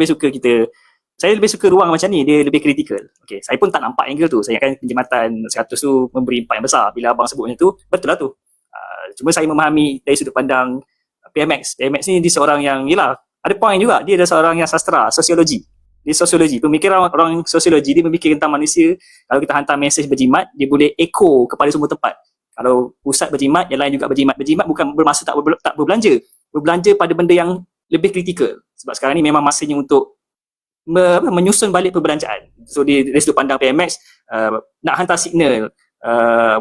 Speaker 8: lebih suka ruang macam ni, dia lebih kritikal. Okay, saya pun tak nampak angle tu. Saya ingatkan penjimatan 100 tu memberi impak yang besar. Bila abang sebut macam tu, betul lah tu. Cuma saya memahami dari sudut pandang PMX. PMX ni dia seorang yang, yelah, ada point juga. Dia adalah seorang yang sastra, sosiologi. Dia sosiologi. Pemikiran orang sosiologi, dia memikir tentang manusia. Kalau kita hantar mesej berjimat, dia boleh echo kepada semua tempat. Kalau pusat berjimat, yang lain juga berjimat. Berjimat bukan bermaksud tak berbelanja. Berbelanja pada benda yang lebih kritikal. Sebab sekarang ni memang masanya untuk menyusun balik perbelanjaan. So dari sudut pandang PMX, nak hantar signal,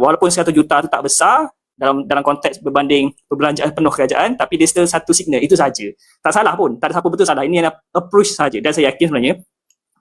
Speaker 8: walaupun 100 juta tu tak besar dalam konteks berbanding perbelanjaan penuh kerajaan, tapi dia still satu signal, itu saja. Tak salah pun, tak ada siapa betul salah. Ini adalah approach saja, dan saya yakin sebenarnya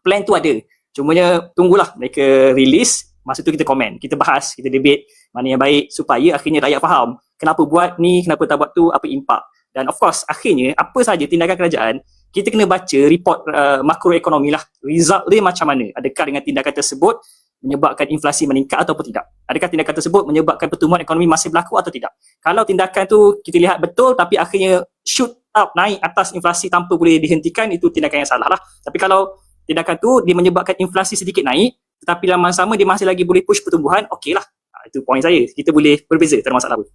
Speaker 8: plan tu ada. Cumanya tunggulah mereka release, masa tu kita komen, kita bahas, kita debate mana yang baik supaya akhirnya rakyat faham kenapa buat ni, kenapa tak buat tu, apa impak. Dan of course akhirnya apa saja tindakan kerajaan, kita kena baca report makroekonomi lah, result dia macam mana, adakah dengan tindakan tersebut menyebabkan inflasi meningkat ataupun tidak, adakah tindakan tersebut menyebabkan pertumbuhan ekonomi masih berlaku atau tidak. Kalau tindakan tu kita lihat betul tapi akhirnya shoot up, naik atas inflasi tanpa boleh dihentikan, itu tindakan yang salah lah. Tapi kalau tindakan tu dia menyebabkan inflasi sedikit naik tetapi dalam masa sama dia masih lagi boleh push pertumbuhan, okey lah. Itu point saya, kita boleh berbeza, tak ada masalah pun.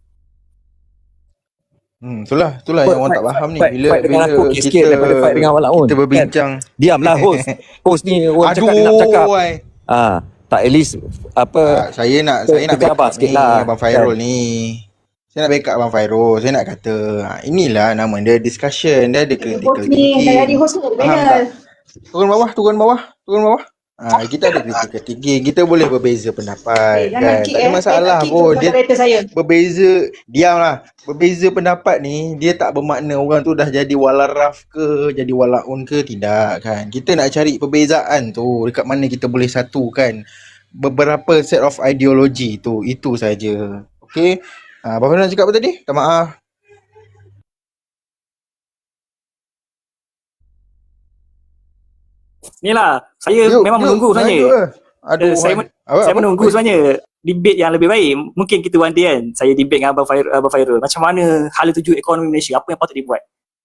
Speaker 6: Itulah yang orang tak faham ni. Bila
Speaker 10: sikit daripada fight dengan awak
Speaker 6: kita berbincang.
Speaker 10: Diamlah host ni orang cakap dia nak cakap. Tak, at least
Speaker 6: saya nak backup ni Abang Fairul ni. Saya nak backup Abang Fairul. Saya nak kata inilah nama dia discussion, dia ada critical thinking.
Speaker 2: Jadi host ni panel.
Speaker 6: Turun bawah. Kita ada critical thinking. Kita boleh berbeza pendapat kan. Tak ada masalah pun. Dia berbeza, diamlah. Berbeza pendapat ni dia tak bermakna orang tu dah jadi walaraf ke, jadi walaun ke, tidak kan. Kita nak cari perbezaan tu dekat mana kita boleh satukan beberapa set of ideologi tu. Itu saja. Okey. Abang nak cakap apa tadi? Tak maaf.
Speaker 8: Inilah, saya memang menunggu sebenarnya. Saya menunggu sebenarnya debate yang lebih baik. Mungkin kita one day kan, saya debate dengan Abang Fairul. Macam mana hala tuju ekonomi Malaysia, apa yang patut dibuat.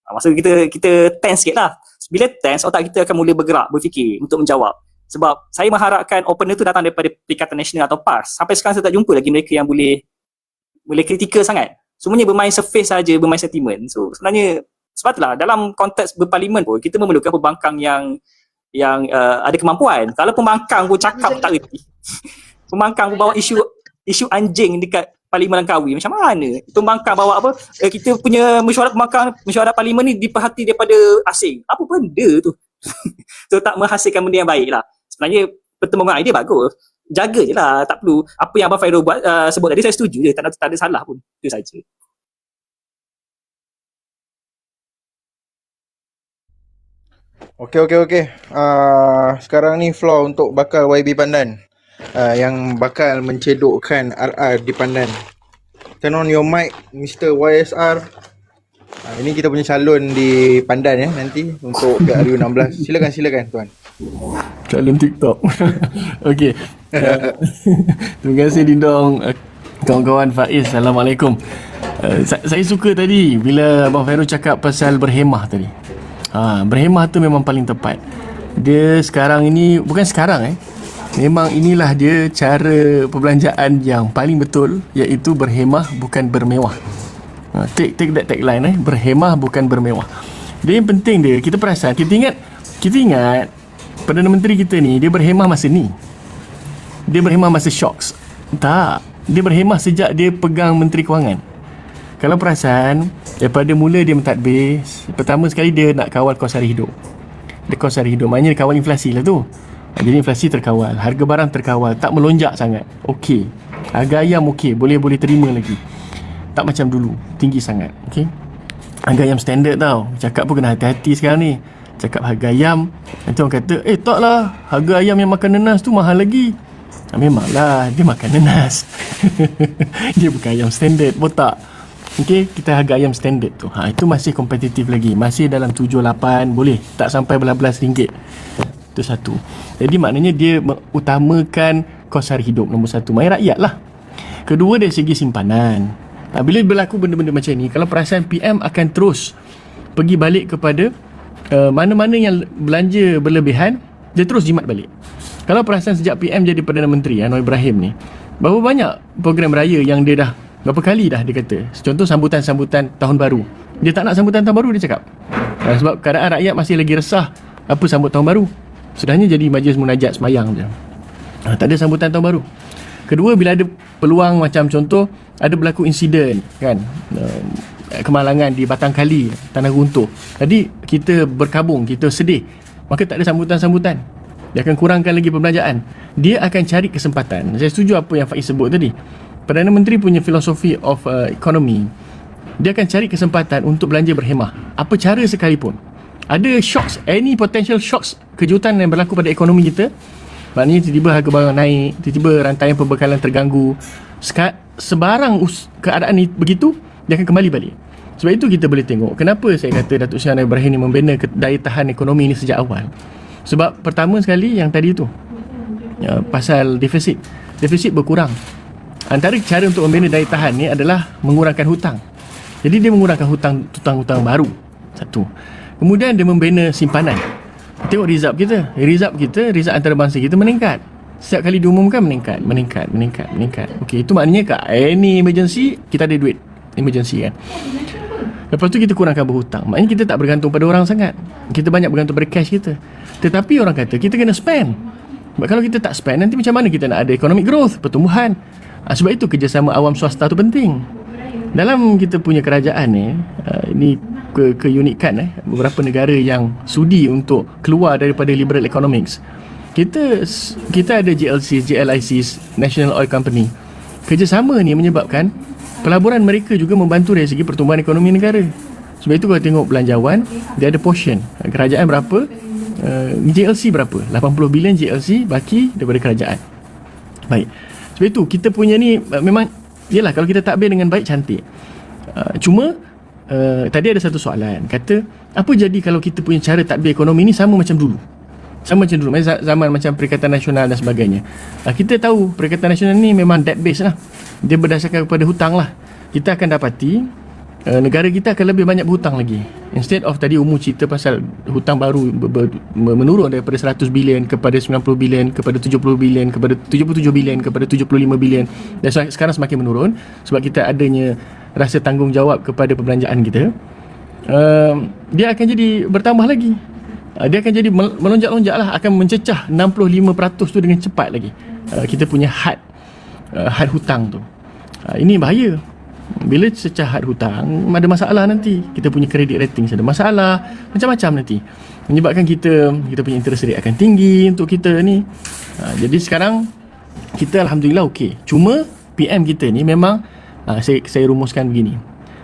Speaker 8: Masa kita tense sikit lah. Bila tense, otak kita akan mula bergerak, berfikir untuk menjawab. Sebab saya mengharapkan opener tu datang daripada Perikatan Nasional atau PAS. Sampai sekarang saya tak jumpa lagi mereka yang boleh kritikal sangat. Semuanya bermain surface saja, bermain sentiment. So sebenarnya sebab itulah dalam konteks berparlimen pun kita memerlukan pembangkang yang ada kemampuan. Kalau pembangkang pun cakap tak reti. Pembangkang pun bawa isu anjing dekat Parlimen Langkawi, macam mana? Pembangkang bawa apa? Kita punya mesyuarat parlimen ni diperhati daripada asing. Apa benda tu? So tak menghasilkan benda yang baik lah. Sebenarnya pertemuan idea bagus. Jaga je lah. Tak perlu apa yang Abang Fairul buat, sebut tadi, saya setuju je. Tak ada salah pun. Itu saja.
Speaker 6: Okey. Sekarang ni floor untuk bakal YB Pandan. Yang bakal mencedokkan RR di Pandan. Turn on your mic, Mr. YSR. Ini kita punya calon di Pandan ya nanti untuk PRU16. Silakan tuan.
Speaker 11: Calon TikTok. Okey. Terima kasih Dindong, kawan-kawan Faiz. Assalamualaikum. Saya suka tadi bila Abang Fairul cakap pasal berhemah tadi. Berhemah tu memang paling tepat. Dia sekarang ini, bukan sekarang memang inilah dia cara perbelanjaan yang paling betul, iaitu berhemah bukan bermewah. Take that tagline berhemah bukan bermewah. Dia yang penting dia, kita perasan, kita ingat Perdana Menteri kita ni dia berhemah masa ni. Dia berhemah masa shocks. Tak, dia berhemah sejak dia pegang Menteri Kewangan. Kalau perasan, daripada mula dia mentadbir, pertama sekali dia nak kawal kos hari hidup. Dia kos hari hidup, maknanya dia kawal inflasi lah tu. Jadi inflasi terkawal, harga barang terkawal, tak melonjak sangat. Okey. Harga ayam okey, boleh terima lagi. Tak macam dulu, tinggi sangat. Okey. Harga ayam standard tau. Cakap pun kena hati-hati sekarang ni. Cakap harga ayam, nanti orang kata, tak lah, harga ayam yang makan nenas tu mahal lagi. Memanglah dia makan nanas. Dia bukan ayam standard, botak. Okey, kita harga ayam standard tu. Itu masih kompetitif lagi. Masih dalam 7-8 boleh. Tak sampai belas-belas ringgit. Itu satu. Jadi maknanya dia utamakan kos hari hidup nombor satu. Mai rakyat lah. Kedua dari segi simpanan. Bila berlaku benda-benda macam ni, kalau perasan PM akan terus pergi balik kepada mana-mana yang belanja berlebihan, dia terus jimat balik. Kalau perasan sejak PM jadi Perdana Menteri Anwar Ibrahim ni, berapa banyak program raya yang dia dah berapa kali dah dia kata. Contoh sambutan-sambutan tahun baru. Dia tak nak sambutan tahun baru, dia cakap. Sebab keadaan rakyat masih lagi resah. Apa sambut tahun baru? Sudahnya jadi majlis munajat semayang je. Tak ada sambutan tahun baru. Kedua, bila ada peluang macam contoh ada berlaku insiden kan, kemalangan di Batang Kali, tanah runtuh. Jadi kita berkabung, kita sedih. Maka tak ada sambutan-sambutan. Dia akan kurangkan lagi pembelanjaan. Dia akan cari kesempatan. Saya setuju apa yang Faiz sebut tadi. Perdana Menteri punya filosofi of economy. Dia akan cari kesempatan untuk belanja berhemah. Apa cara sekalipun. Ada shocks, any potential shocks, kejutan yang berlaku pada ekonomi kita. Maknanya tiba-tiba harga barang naik, tiba-tiba rantaian pembekalan terganggu. Sebarang keadaan ni begitu, dia akan kembali balik. Sebab itu kita boleh tengok kenapa saya kata Datuk Seri Anwar Ibrahim ni membina daya tahan ekonomi ni sejak awal. Sebab pertama sekali yang tadi tu, pasal defisit berkurang. Antara cara untuk membina daya tahan ni adalah mengurangkan hutang. Jadi dia mengurangkan hutang baru. Satu. Kemudian dia membina simpanan. Tengok result kita. Result antarabangsa kita meningkat. Setiap kali diumumkan meningkat. Okey, itu maknanya kat any emergency kita ada duit emergency kan. Lepas tu kita kurangkan berhutang. Maknanya kita tak bergantung pada orang sangat. Kita banyak bergantung pada cash kita. Tetapi orang kata kita kena spend. Sebab kalau kita tak spend, nanti macam mana kita nak ada economic growth, pertumbuhan. Sebab itu kerjasama awam swasta tu penting. Dalam kita punya kerajaan ni, ini keunikan beberapa negara yang sudi untuk keluar daripada liberal economics. Kita ada GLCs, GLICs, National Oil Company. Kerjasama ni menyebabkan pelaburan mereka juga membantu dari segi pertumbuhan ekonomi negara. Sebab itu kalau tengok belanjawan, dia ada portion. Kerajaan berapa, GLC berapa, 80 bilion GLC baki daripada kerajaan. Baik. Sebab itu kita punya ni memang, yelah kalau kita takbir dengan baik, cantik. Cuma tadi ada satu soalan, kata apa jadi kalau kita punya cara tadbir ekonomi ni sama macam dulu, zaman macam Perikatan Nasional dan sebagainya. Kita tahu Perikatan Nasional ni memang debt based lah. Dia berdasarkan kepada hutang lah. Kita akan dapati negara kita akan lebih banyak berhutang lagi. Instead of tadi umum cerita pasal hutang baru menurun daripada 100 bilion kepada 90 bilion, kepada 70 bilion, kepada 77 bilion, kepada 75 bilion, dan sekarang semakin menurun sebab kita adanya rasa tanggungjawab kepada perbelanjaan kita. Dia akan jadi bertambah lagi. Dia akan jadi melonjak-lonjak lah, akan mencecah 65% tu dengan cepat lagi. Kita punya had hutang tu. Ini bahaya. Bila cecah had hutang, ada masalah nanti. Kita punya credit rating ada masalah, macam-macam nanti. Menyebabkan kita punya interest rate akan tinggi untuk kita ni. Jadi sekarang kita alhamdulillah okey. Cuma PM kita ni memang saya rumuskan begini.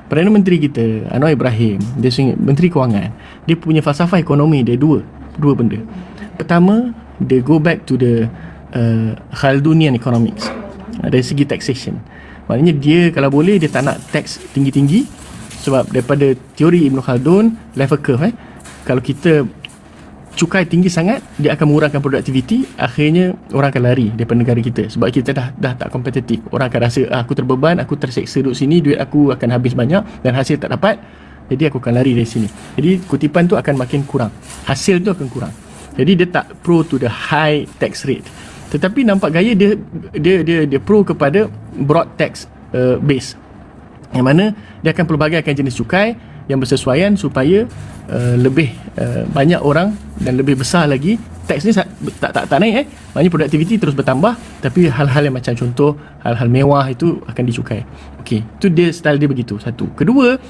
Speaker 11: Perdana Menteri kita Anwar Ibrahim, dia Menteri Kewangan, dia punya falsafah ekonomi dia dua benda. Pertama, dia go back to the Khaldunian economics dari segi taxation. Maknanya dia kalau boleh dia tak nak tax tinggi-tinggi, sebab daripada teori Ibn Khaldun level curve, kalau kita cukai tinggi sangat, dia akan mengurangkan produktiviti. Akhirnya orang akan lari daripada negara kita sebab kita dah tak kompetitif. Orang akan rasa aku terbeban, aku terseksa duduk sini, duit aku akan habis banyak dan hasil tak dapat, jadi aku akan lari dari sini. Jadi kutipan tu akan makin kurang, hasil tu akan kurang. Jadi dia tak pro to the high tax rate, tetapi nampak gaya dia pro kepada broad tax base, yang mana dia akan pelbagaikan jenis cukai yang bersesuaian supaya lebih banyak orang dan lebih besar lagi. Tax ni tak naik maknanya produktiviti terus bertambah, tapi hal-hal yang macam contoh hal-hal mewah itu akan dicukai. Okey, itu dia style dia begitu. Satu. Kedua,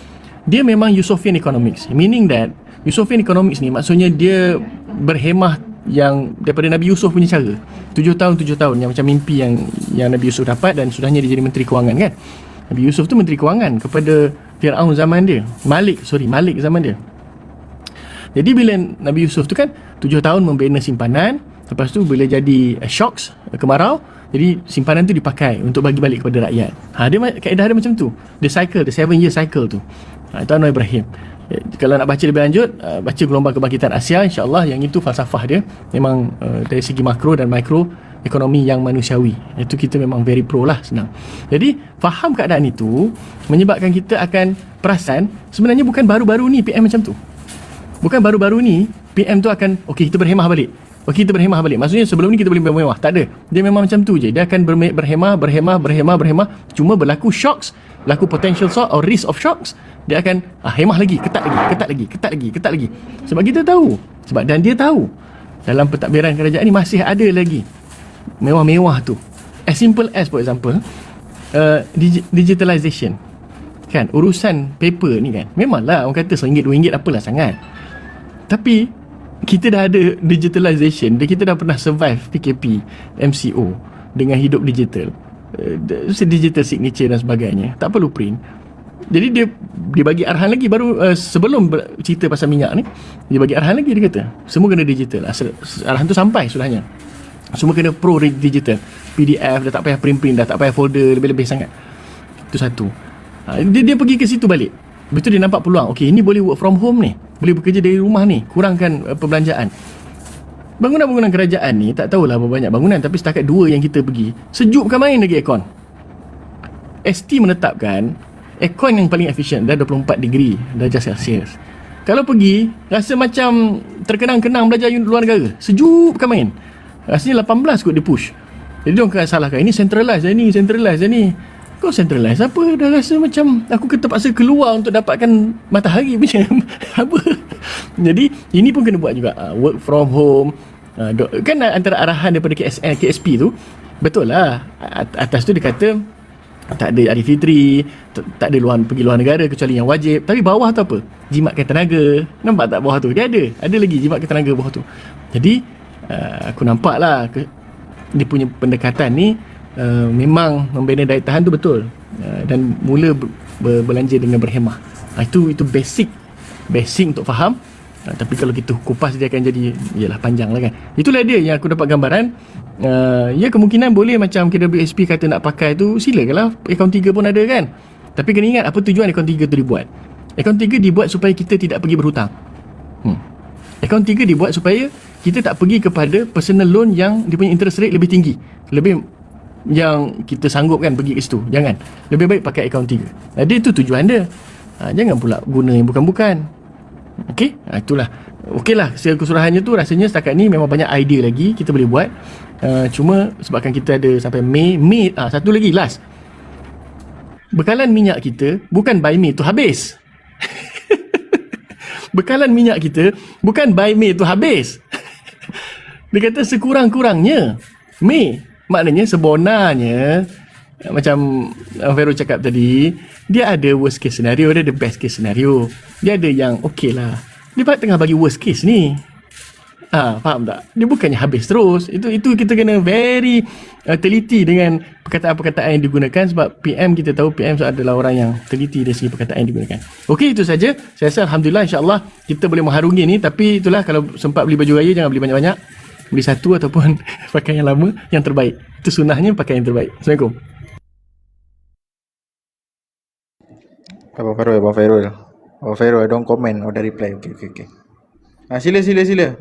Speaker 11: dia memang Yusofian economics, meaning that Yusofian economics ni maksudnya dia berhemah yang daripada Nabi Yusuf punya cara. 7 tahun yang macam mimpi yang Nabi Yusuf dapat, dan sudahnya dia jadi Menteri Kewangan kan. Nabi Yusuf tu Menteri Kewangan kepada Fir'aun zaman dia, Malik zaman dia. Jadi bila Nabi Yusuf tu kan 7 tahun membina simpanan, lepas tu bila jadi shocks, kemarau, Jadi simpanan tu dipakai untuk bagi balik kepada rakyat. Kaedah dia macam tu. The 7-year cycle tu. Itu Anwar Ibrahim. Kalau nak baca lebih lanjut, baca Gelombang Kebangkitan Asia, insya-Allah yang itu falsafah dia memang dari segi makro dan mikro ekonomi yang manusiawi. Itu kita memang very pro lah, senang. Jadi faham keadaan itu menyebabkan kita akan perasan sebenarnya bukan baru-baru ni PM macam tu. Bukan baru-baru ni PM tu akan okey kita berhemah balik. Maksudnya sebelum ni kita boleh berhemah. Tak ada. Dia memang macam tu je. Dia akan berhemah. Cuma berlaku shocks, berlaku potential shock or risk of shocks, dia akan hemah lagi, ketat lagi. Sebab kita tahu. Dan dia tahu dalam pentadbiran kerajaan ni masih ada lagi mewah-mewah tu. As simple as for example digitalization. Kan, urusan paper ni kan, memanglah orang kata RM1, RM2 apalah sangat. Tapi kita dah ada digitalization, kita dah pernah survive PKP, MCO dengan hidup digital, digital signature dan sebagainya, tak perlu print. Jadi dia bagi arahan lagi baru sebelum cerita pasal minyak ni, dia bagi arahan lagi, dia kata semua kena digital. Arahan tu sampai sudahnya, semua kena pro digital, PDF dah tak payah print, dah tak payah folder lebih-lebih sangat. Itu satu. Dia pergi ke situ balik. Betul, dia nampak peluang. Okey, ini boleh work from home ni, boleh bekerja dari rumah ni, kurangkan perbelanjaan. Bangunan-bangunan kerajaan ni tak tahulah berapa banyak bangunan, tapi setakat 2 yang kita pergi, sejuk bukan main lagi aircon. ST menetapkan aircon yang paling efisien dah 24 degree darjah Celsius. Kalau pergi rasa macam terkenang-kenang belajar luar negara, sejuk bukan main. Rasanya 18 kot dia push. Jadi dia orang salahkan, ini centralize dah ni. Kau centralize apa? Dah rasa macam aku terpaksa keluar untuk dapatkan matahari macam apa. Jadi ini pun kena buat juga. Work from home. Kan antara arahan daripada KSP tu, betul lah. Atas tu dia kata tak ada Aidilfitri, tak ada pergi luar negara kecuali yang wajib. Tapi bawah tu apa? Jimatkan tenaga. Nampak tak bawah tu? Dia ada lagi jimatkan tenaga bawah tu. Jadi aku nampak lah dia punya pendekatan ni memang membina daya tahan tu betul, dan mula belanja dengan berhemah. Itu basic untuk faham. Tapi kalau kita kupas dia akan jadi yalah panjang lah kan. Itulah dia yang aku dapat gambaran. Ya kemungkinan boleh macam KWSP kata nak pakai tu, silakanlah, akaun 3 pun ada kan. Tapi kena ingat apa tujuan akaun 3 tu dibuat. Akaun 3 dibuat supaya kita tidak pergi berhutang. Akaun 3 dibuat supaya kita tak pergi kepada personal loan yang dia punya interest rate lebih tinggi, lebih yang kita sanggup kan pergi ke situ. Jangan. Lebih baik pakai akaun 3. Dia tu tujuan dia. Jangan pula guna yang bukan-bukan. Okey? Itulah. Okeylah, secara keseluruhannya tu rasanya setakat ni memang banyak idea lagi kita boleh buat. Cuma sebabkan kita ada sampai Mei, satu lagi last. Bekalan minyak kita bukan by Mei tu habis. Bekalan minyak kita bukan by Mei tu habis. Dia kata sekurang-kurangnya Mei. Maknanya sebenarnya macam Vero cakap tadi, dia ada worst case scenario, dia ada best case scenario. Dia ada yang okey lah, dia tengah bagi worst case ni. Faham tak? Dia bukannya habis terus. Itu kita kena very teliti dengan perkataan-perkataan yang digunakan, sebab PM kita tahu PM adalah orang yang teliti dari segi perkataan yang digunakan. Okey, itu saja. Saya rasa alhamdulillah, insya-Allah kita boleh mengharungi ni. Tapi itulah, kalau sempat beli baju raya jangan beli banyak-banyak. Beli satu ataupun pakai yang lama, yang terbaik. Itu sunnahnya, pakai yang terbaik. Assalamualaikum.
Speaker 6: Abang Fairul, don't comment or the reply. Okay. Sila.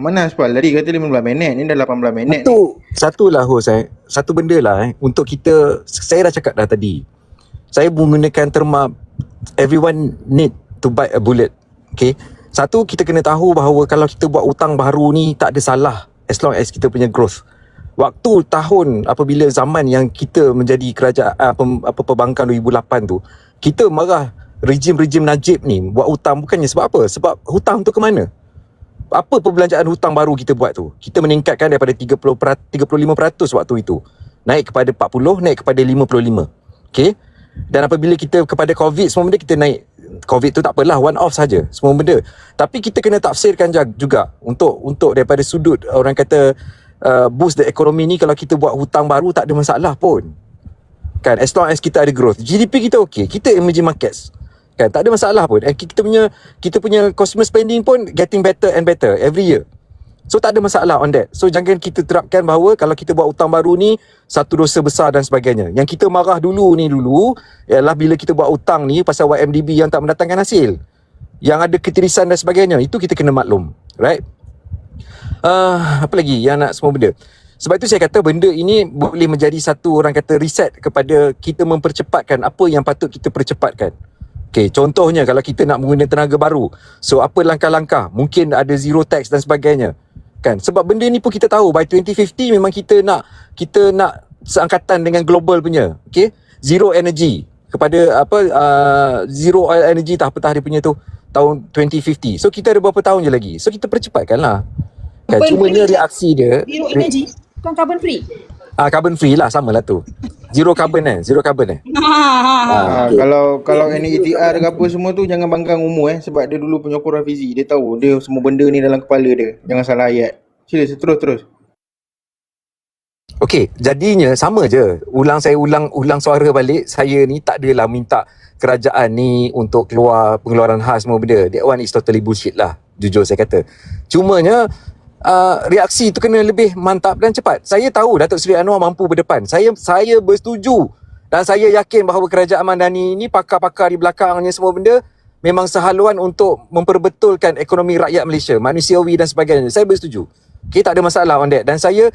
Speaker 6: Mana Aspal? Tadi kata 15 minit. Ni dah 18 minit.
Speaker 10: Satulah host satu benda lah untuk kita, saya dah cakap dah tadi. Saya menggunakan terma everyone need to bite a bullet. Okay. Satu, kita kena tahu bahawa kalau kita buat hutang baru ni tak ada salah as long as kita punya growth. Waktu tahun apabila zaman yang kita menjadi kerajaan perbankan 2008 tu, kita marah rejim Najib ni buat hutang bukannya sebab apa? Sebab hutang tu ke mana? Apa perbelanjaan hutang baru kita buat tu? Kita meningkatkan daripada 35% waktu itu, naik kepada 40, naik kepada 55. Okay? Dan apabila kita kepada COVID, semua benda kita naik. COVID tu tak apalah, one off saja semua benda. Tapi kita kena tafsirkan juga untuk daripada sudut orang kata boost the economy ni. Kalau kita buat hutang baru tak ada masalah pun kan, as long as kita ada growth. GDP kita okey, kita emerging markets kan, tak ada masalah pun. Kita punya consumer spending pun getting better and better every year. So tak ada masalah on that. So jangan kita terapkan bahawa kalau kita buat hutang baru ni satu dosa besar dan sebagainya. Yang kita marah dulu ialah bila kita buat hutang ni pasal YMDB yang tak mendatangkan hasil, yang ada ketirisan dan sebagainya. Itu kita kena maklum, right? Apa lagi yang nak semua benda. Sebab itu saya kata benda ini boleh menjadi satu, orang kata, reset kepada kita mempercepatkan apa yang patut kita percepatkan. Okay, contohnya kalau kita nak menggunakan tenaga baru, so apa langkah-langkah? Mungkin ada zero tax dan sebagainya, kan? Sebab benda ni pun kita tahu by 2050 memang kita nak seangkatan dengan global punya, okay? Zero energy kepada zero oil energy tak apatah dia punya tu tahun 2050. So kita ada berapa tahun je lagi. So kita percepatkanlah. Kan, cumanya reaksi dia
Speaker 2: Zero energy, bukan carbon free.
Speaker 10: Carbon free lah, sama lah tu. Zero carbon. Okay.
Speaker 6: Kalau NETR ke apa semua tu jangan banggang umur sebab dia dulu penyokong Rafizi. Dia tahu dia semua benda ni dalam kepala dia. Jangan salah ayat. Sila terus.
Speaker 10: Okey, jadinya sama je. Saya ulang suara balik. Saya ni tak adalah minta kerajaan ni untuk keluar pengeluaran khas semua benda. That one is totally bullshit lah, jujur saya kata. Cumanya reaksi tu kena lebih mantap dan cepat. Saya tahu Datuk Seri Anwar mampu berdepan. Saya bersetuju dan saya yakin bahawa kerajaan Madani ni, pakar-pakar di belakangnya semua benda memang sehaluan untuk memperbetulkan ekonomi rakyat Malaysia, manusiawi dan sebagainya. Saya bersetuju. Okay, tak ada masalah on that. Dan saya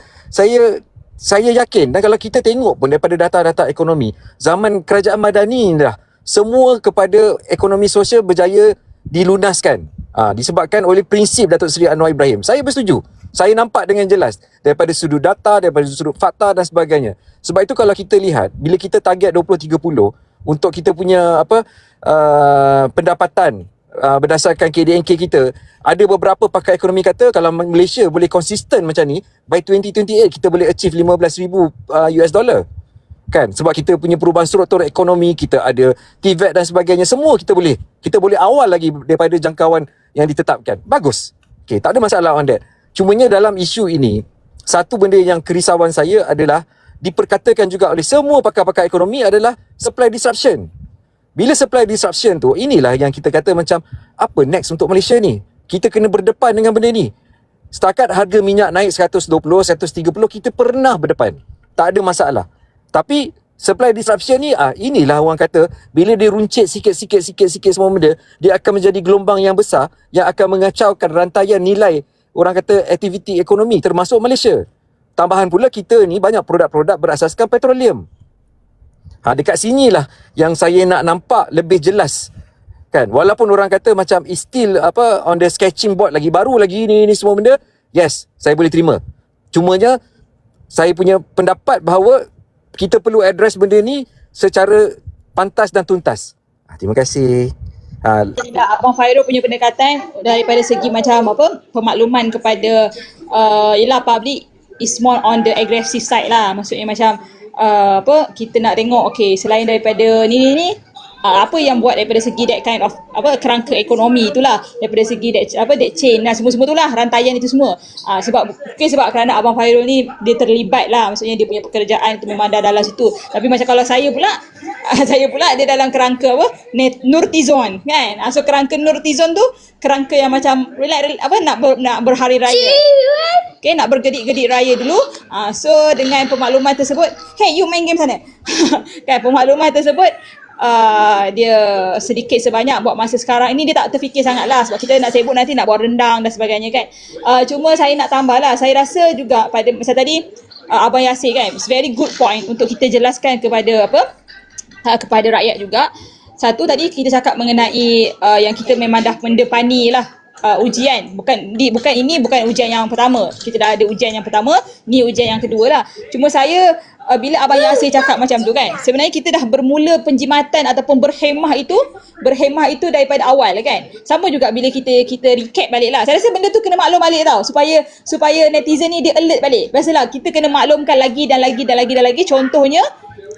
Speaker 10: yakin, dan kalau kita tengok pun daripada data-data ekonomi, zaman kerajaan Madani ni dah semua kepada ekonomi sosial berjaya dilunaskan. Disebabkan oleh prinsip Datuk Seri Anwar Ibrahim. Saya bersetuju. Saya nampak dengan jelas daripada sudut data, daripada sudut fakta dan sebagainya. Sebab itu kalau kita lihat, bila kita target 2030 untuk kita punya pendapatan berdasarkan KDNK kita, ada beberapa pakar ekonomi kata kalau Malaysia boleh konsisten macam ni, by 2028 kita boleh achieve $15,000 kan, sebab kita punya perubahan struktur ekonomi, kita ada TVET dan sebagainya, semua kita boleh awal lagi daripada jangkauan yang ditetapkan. Bagus. Okay, tak ada masalah on that. Cumanya dalam isu ini, satu benda yang kerisauan saya adalah diperkatakan juga oleh semua pakar-pakar ekonomi adalah supply disruption. Bila supply disruption tu, inilah yang kita kata macam apa next untuk Malaysia ni? Kita kena berdepan dengan benda ni. Setakat harga minyak naik 120, 130, kita pernah berdepan. Tak ada masalah. Tapi supply disruption ni, inilah orang kata bila dia runcit sikit semua benda, dia akan menjadi gelombang yang besar yang akan mengacaukan rantaian nilai, orang kata, aktiviti ekonomi termasuk Malaysia. Tambahan pula kita ni banyak produk-produk berasaskan petroleum. Dekat sinilah yang saya nak nampak lebih jelas. Kan, walaupun orang kata macam still on the sketching board lagi, baru lagi ni semua benda, yes, saya boleh terima. Cumanya saya punya pendapat bahawa kita perlu address benda ni secara pantas dan tuntas. Terima kasih.
Speaker 2: Abang Fairul punya pendekatan daripada segi macam pemakluman kepada public is more on the aggressive side lah. Maksudnya macam kita nak tengok selain daripada ni apa yang buat daripada segi that kind of kerangka ekonomi itulah, daripada segi that chain lah, semua tu lah, rantaian itu semua. Sebab kerana Abang Fairul ni dia terlibat lah, maksudnya dia punya pekerjaan itu memang dah dalam situ. Tapi macam kalau saya pula dia dalam kerangka Nurtizon kan. So kerangka Nurtizon tu kerangka yang macam nak berhari raya. Okay, nak bergedik-gedik raya dulu. So dengan pemakluman tersebut, hey you main game sana. Kan, pemakluman tersebut dia sedikit sebanyak buat masa sekarang ini dia tak terfikir sangat lah, sebab kita nak sibuk nanti nak buat rendang dan sebagainya kan. Cuma saya nak tambah lah, saya rasa juga pada masa tadi Abang Yasir kan, it's very good point untuk kita jelaskan kepada kepada rakyat juga. Satu tadi kita cakap mengenai yang kita memang dah mendepani lah ujian, bukan ujian yang pertama, kita dah ada ujian yang pertama, ni ujian yang kedua lah. Cuma saya bila Abang Yasir cakap macam tu kan, sebenarnya kita dah bermula penjimatan ataupun berhemah itu daripada awal kan. Sama juga bila kita recap balik lah, saya rasa benda tu kena maklum balik tau, supaya netizen ni dia alert balik. Biasalah kita kena maklumkan lagi dan lagi. Contohnya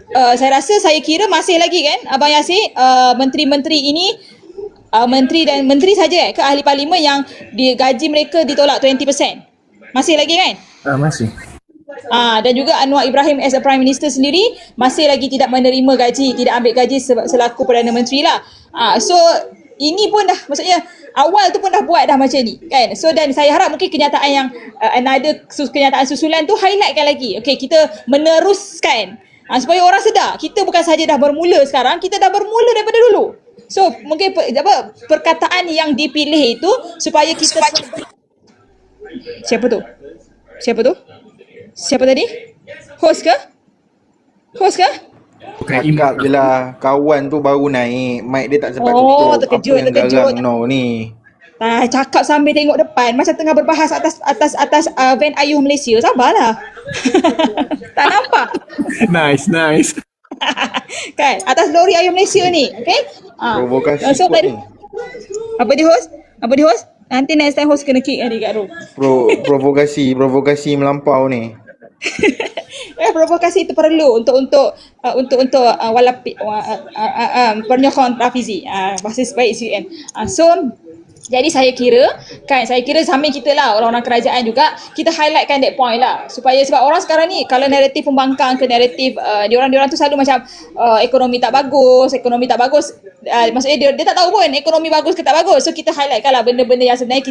Speaker 2: saya rasa, saya kira masih lagi kan Abang Yasir, menteri-menteri ini, menteri saja ke ahli parlimen yang gaji mereka ditolak 20%. Masih lagi kan?
Speaker 11: Masih.
Speaker 2: Dan juga Anwar Ibrahim as a Prime Minister sendiri masih lagi tidak menerima gaji, tidak ambil gaji selaku Perdana Menteri lah. So ini pun dah, maksudnya Awal tu pun dah buat dah macam ni kan. So dan saya harap mungkin kenyataan yang kenyataan susulan tu highlightkan lagi. Okay, kita meneruskan supaya orang sedar kita bukan sahaja dah bermula sekarang, kita dah bermula daripada dulu. So mungkin perkataan yang dipilih itu supaya kita Siapa tu? Siapa tadi? Host ke?
Speaker 6: Cakap je lah, kawan tu baru naik, mic dia tak sempat tutup.
Speaker 2: Terkejut,
Speaker 6: Apa yang garang no ni?
Speaker 2: Cakap sambil tengok depan macam tengah berbahas atas van Ayuh Malaysia. Sabarlah. Tak nampak
Speaker 11: Nice.
Speaker 2: kan atas lori Ayuh Malaysia ni. Okay,
Speaker 6: Provokasi
Speaker 2: so
Speaker 6: kot ni.
Speaker 2: apa dia host nanti next time host kena kick kat room.
Speaker 6: Provokasi melampau ni.
Speaker 2: Provokasi itu perlu untuk walapi penyokong Rafizi, bahasa sebaik CN. So jadi saya kira sambil kita lah orang-orang kerajaan juga kita highlightkan that point lah, sebab orang sekarang ni kalau naratif pembangkang ke naratif diorang tu selalu macam ekonomi tak bagus, maksudnya dia tak tahu pun ekonomi bagus ke tak bagus. So kita highlightkan lah benda-benda yang sebenarnya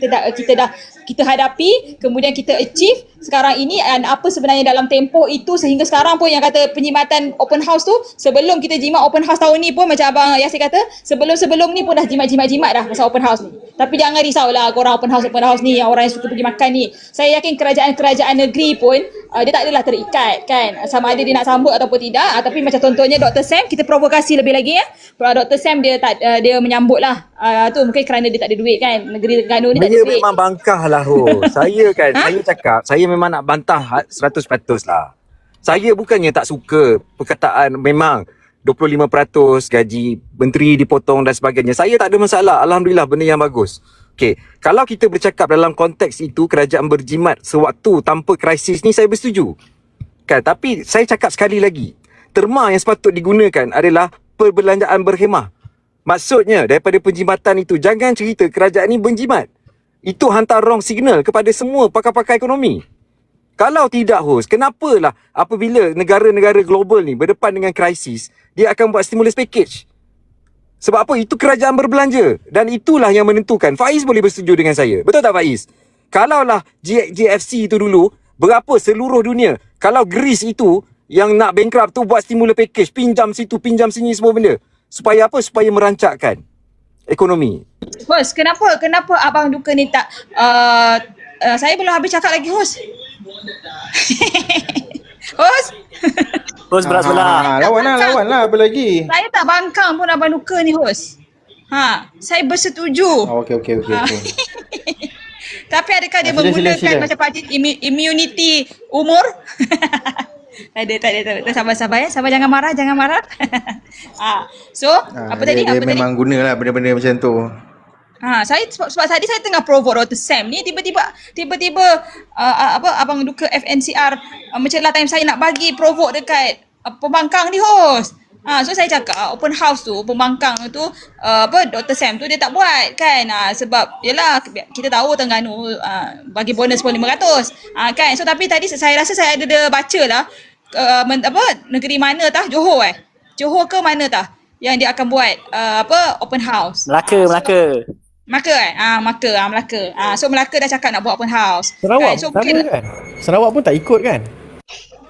Speaker 2: kita hadapi, kemudian kita achieve sekarang ini, dan apa sebenarnya dalam tempoh itu sehingga sekarang pun yang kata penjimatan open house tu, sebelum kita jimat open house tahun ni pun macam Abang Yasir kata, sebelum ni pun dah jimat dah pasal open house ni. Tapi jangan risaulah korang open house ni, yang orang yang suka pergi makan ni. Saya yakin kerajaan negeri pun dia tak adalah terikat kan, sama ada dia nak sambut ataupun tidak. Tapi macam contohnya Dr. Sam, kita provokasi lebih lagi ya. Dr. Sam dia menyambut lah. Tu mungkin kerana dia tak ada duit kan. Negeri Terengganu ni tak ada
Speaker 10: Dia
Speaker 2: duit.
Speaker 10: memang bangkah lah Saya kan, saya cakap, saya memang nak bantah 100% lah. Saya bukannya tak suka perkataan memang 25% gaji menteri dipotong dan sebagainya. Saya tak ada masalah. Alhamdulillah, benda yang bagus. Okay, kalau kita bercakap dalam konteks itu kerajaan berjimat sewaktu tanpa krisis ni, saya bersetuju. Kan, tapi saya cakap sekali lagi, terma yang sepatut digunakan adalah perbelanjaan berhemah. Maksudnya daripada penjimatan itu, jangan cerita kerajaan ni berjimat. Itu hantar wrong signal kepada semua pakar-pakar ekonomi. Kalau tidak host, kenapalah apabila negara-negara global ni berdepan dengan krisis, dia akan buat stimulus package. Sebab apa? Itu kerajaan berbelanja. Dan itulah yang menentukan. Faiz boleh bersetuju dengan saya. Betul tak Faiz? Kalaulah GFC itu dulu, berapa seluruh dunia? Kalau Greece itu yang nak bankrupt tu buat stimulus package, pinjam situ, pinjam sini, semua benda. Supaya apa? Supaya merancakkan ekonomi.
Speaker 2: Host, kenapa Abang Duka ni tak saya belum habis cakap lagi host.
Speaker 8: Host berat sebelah.
Speaker 6: Lawan lah apa lagi?
Speaker 2: Saya tak bangkang pun Abang Duka ni host. Saya bersetuju.
Speaker 6: Okey.
Speaker 2: Tapi adakah dia
Speaker 6: Sila.
Speaker 2: menggunakan macam Pakcik immunity umur? Tak ada. Sabar ya. Sabar, jangan marah. So, apa tadi?
Speaker 6: Dia memang gunalah benda-benda macam tu.
Speaker 2: Saya sebab tadi saya tengah provoke Dr. Sam ni, tiba-tiba Abang Duka FNCR mencelah time saya nak bagi provoke dekat pembangkang ni host. So saya cakap open house tu, pembangkang tu Dr. Sam tu dia tak buat kan, sebab yalah kita tahu Terengganu bagi bonus pun 500 kan. So tapi tadi saya rasa saya ada baca lah negeri mana tah, Johor ke mana tah yang dia akan buat open house.
Speaker 8: Melaka.
Speaker 2: Melaka. So Melaka dah cakap nak buat open house.
Speaker 7: Sarawak
Speaker 2: kan? So
Speaker 7: sama kan? Sarawak pun tak ikut kan?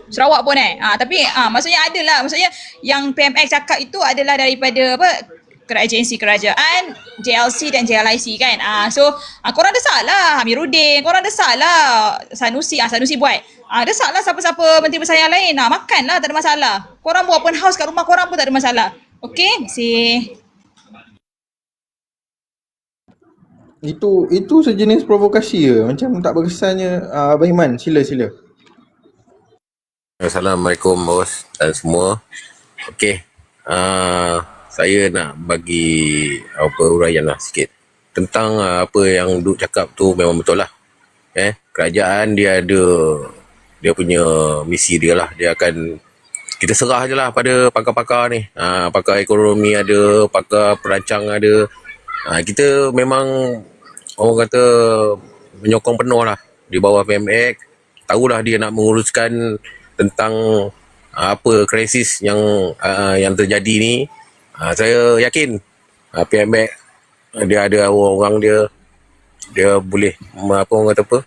Speaker 2: Sarawak pun tapi maksudnya adalah, maksudnya yang PMX cakap itu adalah daripada agensi kerajaan, JLC dan JLIC kan. So korang desak lah Amiruddin, korang desak lah Sanusi buat. Desak lah siapa-siapa menteri besar yang lain. Makan lah, tak ada masalah. Korang buat open house kat rumah korang pun tak ada masalah. Okey, terima kasih.
Speaker 6: Itu sejenis provokasi ke? Macam tak berkesannya. Abang Iman, sila.
Speaker 12: Assalamualaikum bos dan semua. Okey, saya nak bagi uraian lah sikit tentang apa yang Duk cakap tu. Memang betul lah. Kerajaan dia ada dia punya misi dia lah. Dia akan, kita serah je lah pada pakar-pakar ni. Pakar ekonomi ada, pakar perancang ada. Kita memang orang kata menyokong penuh lah di bawah PMX. Tahulah dia nak menguruskan tentang apa krisis yang terjadi ni. Saya yakin PMX dia ada orang dia boleh apa orang kata apa,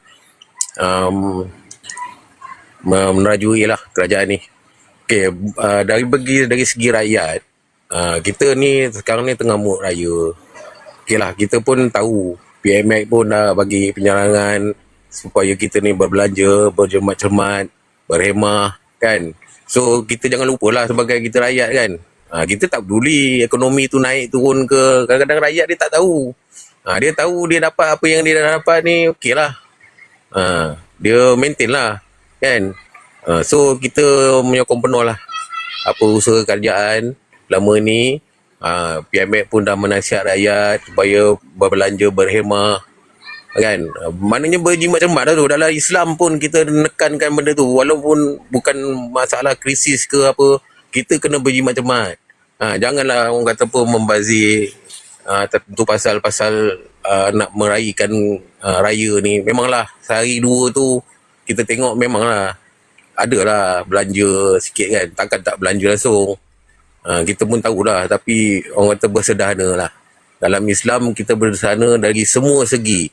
Speaker 12: menerajui lah kerajaan ni. Okey, dari segi rakyat, kita ni sekarang ni tengah mood raya. Okey lah, kita pun tahu PMX pun dah bagi penyarangan supaya kita ni berbelanja, bercermat-cermat, berhemah kan. So kita jangan lupalah sebagai kita rakyat kan. Kita tak peduli ekonomi tu naik turun ke, kadang-kadang rakyat dia tak tahu. Dia tahu dia dapat apa yang dia dah dapat ni, okey lah. Dia maintain lah kan. So kita menyokong penuh lah apa usaha kerajaan lama ni. PMX pun dah menasihat rakyat supaya berbelanja, berhemah kan. Maknanya berjimat cermat dah tu. Dalam Islam pun kita nekankan benda tu, walaupun bukan masalah krisis ke apa, kita kena berjimat cermat. Janganlah orang kata apa membazir tertentu pasal nak meraihkan raya ni. Memanglah sehari dua tu kita tengok memanglah adalah belanja sikit kan, takkan tak belanja langsung. Kita pun tahulah, tapi orang kata bersederhana lah. Dalam Islam kita bersederhana dari semua segi,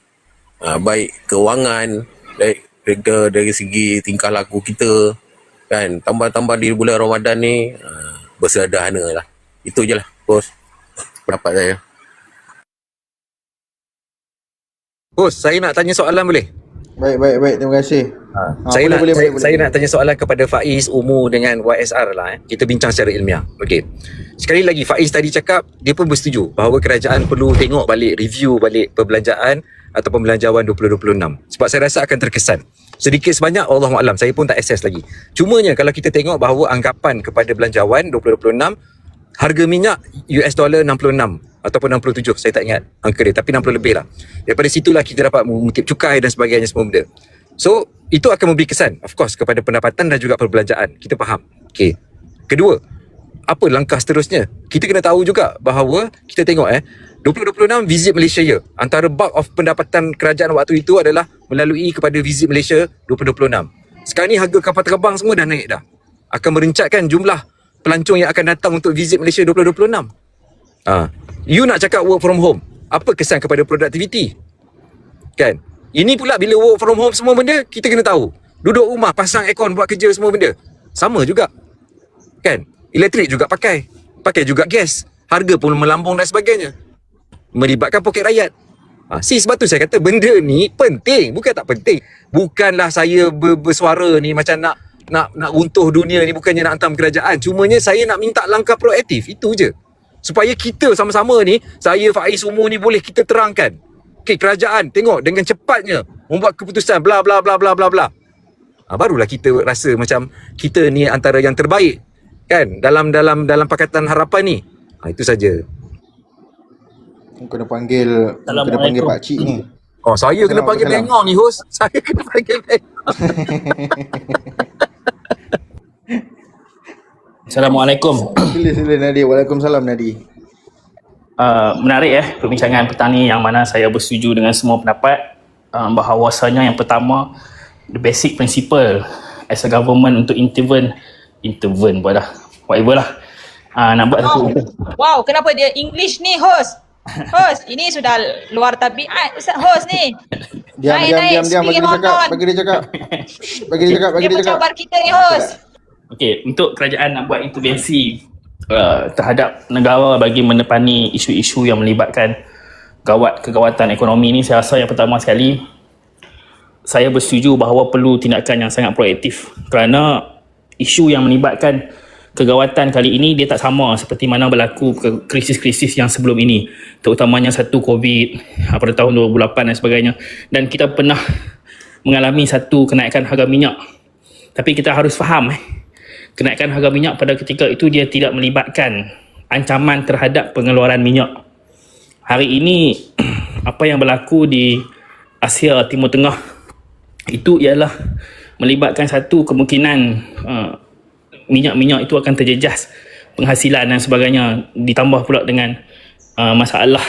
Speaker 12: baik kewangan, dari segi tingkah laku kita kan. Tambah-tambah di bulan Ramadan ni, bersederhana lah. Itu je lah bos, pendapat saya.
Speaker 10: Bos, saya nak tanya soalan boleh?
Speaker 6: Baik, terima kasih.
Speaker 10: Saya nak tanya soalan kepada Faiz, Umu dengan YSR lah. Kita bincang secara ilmiah. Okey. Sekali lagi, Faiz tadi cakap dia pun bersetuju bahawa kerajaan perlu tengok balik, review balik perbelanjaan ataupun belanjawan 2026. Sebab saya rasa akan terkesan. Sedikit sebanyak Allahuakbar, saya pun tak access lagi. Cumanya kalau kita tengok bahawa anggapan kepada belanjawan 2026, harga minyak US dollar 66 ataupun 67, saya tak ingat angka dia, tapi 60 lebih lah. Daripada situlah kita dapat mengutip cukai dan sebagainya semua benda. So, itu akan memberi kesan, of course, kepada pendapatan dan juga perbelanjaan. Kita faham. Okay. Kedua, apa langkah seterusnya? Kita kena tahu juga bahawa, kita tengok 2026 visit Malaysia ya. Antara bulk of pendapatan kerajaan waktu itu adalah melalui kepada visit Malaysia 2026. Sekarang ni harga kapal terbang semua dah naik dah. Akan merencatkan jumlah pelancong yang akan datang untuk visit Malaysia 2026. You nak cakap work from home, apa kesan kepada produktiviti? Kan? Ini pula bila work from home semua benda, kita kena tahu. Duduk rumah, pasang aircon, buat kerja semua benda. Sama juga. Kan? Elektrik juga pakai juga gas. Harga pun melambung dan sebagainya. Melibatkan poket rakyat. Sebab tu saya kata benda ni penting, bukan tak penting. Bukanlah saya bersuara ni macam nak runtuh dunia ni, bukannya nak hantam kerajaan. Cumanya saya nak minta langkah proaktif, itu je. Supaya kita sama-sama ni, saya, Faiz, Umu ni boleh kita terangkan. Okay, kerajaan tengok dengan cepatnya membuat keputusan bla bla bla bla bla bla. Barulah kita rasa macam kita ni antara yang terbaik kan dalam Pakatan Harapan ni. Itu saja.
Speaker 6: Kena panggil Pak Cik ni.
Speaker 10: Saya kena panggil bengong ni host. Saya kena panggil bengong.
Speaker 13: Assalamualaikum.
Speaker 6: Sila Nadi. Waalaikumsalam Nadi.
Speaker 13: Menarik perbincangan petang ni, yang mana saya bersetuju dengan semua pendapat. Bahawasanya yang pertama, the basic principle as a government untuk intervene buat dah whatever lah. Nak buat
Speaker 2: Wow, kenapa dia English ni host? Host, ini sudah luar tabiat Ustaz host ni.
Speaker 6: Diam. Bagi dia cakap.
Speaker 2: Dia mencabar kita ni host.
Speaker 13: Okey, untuk kerajaan nak buat intervensi terhadap negara bagi menepani isu-isu yang melibatkan kegawatan ekonomi ni, saya rasa yang pertama sekali saya bersetuju bahawa perlu tindakan yang sangat proaktif, kerana isu yang melibatkan kegawatan kali ini dia tak sama seperti mana berlaku krisis-krisis yang sebelum ini, terutamanya satu COVID pada tahun 2008 dan sebagainya, dan kita pernah mengalami satu kenaikan harga minyak. Tapi kita harus faham kenaikan harga minyak pada ketika itu dia tidak melibatkan ancaman terhadap pengeluaran minyak. Hari ini apa yang berlaku di Asia Timur Tengah itu ialah melibatkan satu kemungkinan minyak-minyak itu akan terjejas penghasilan dan sebagainya, ditambah pula dengan masalah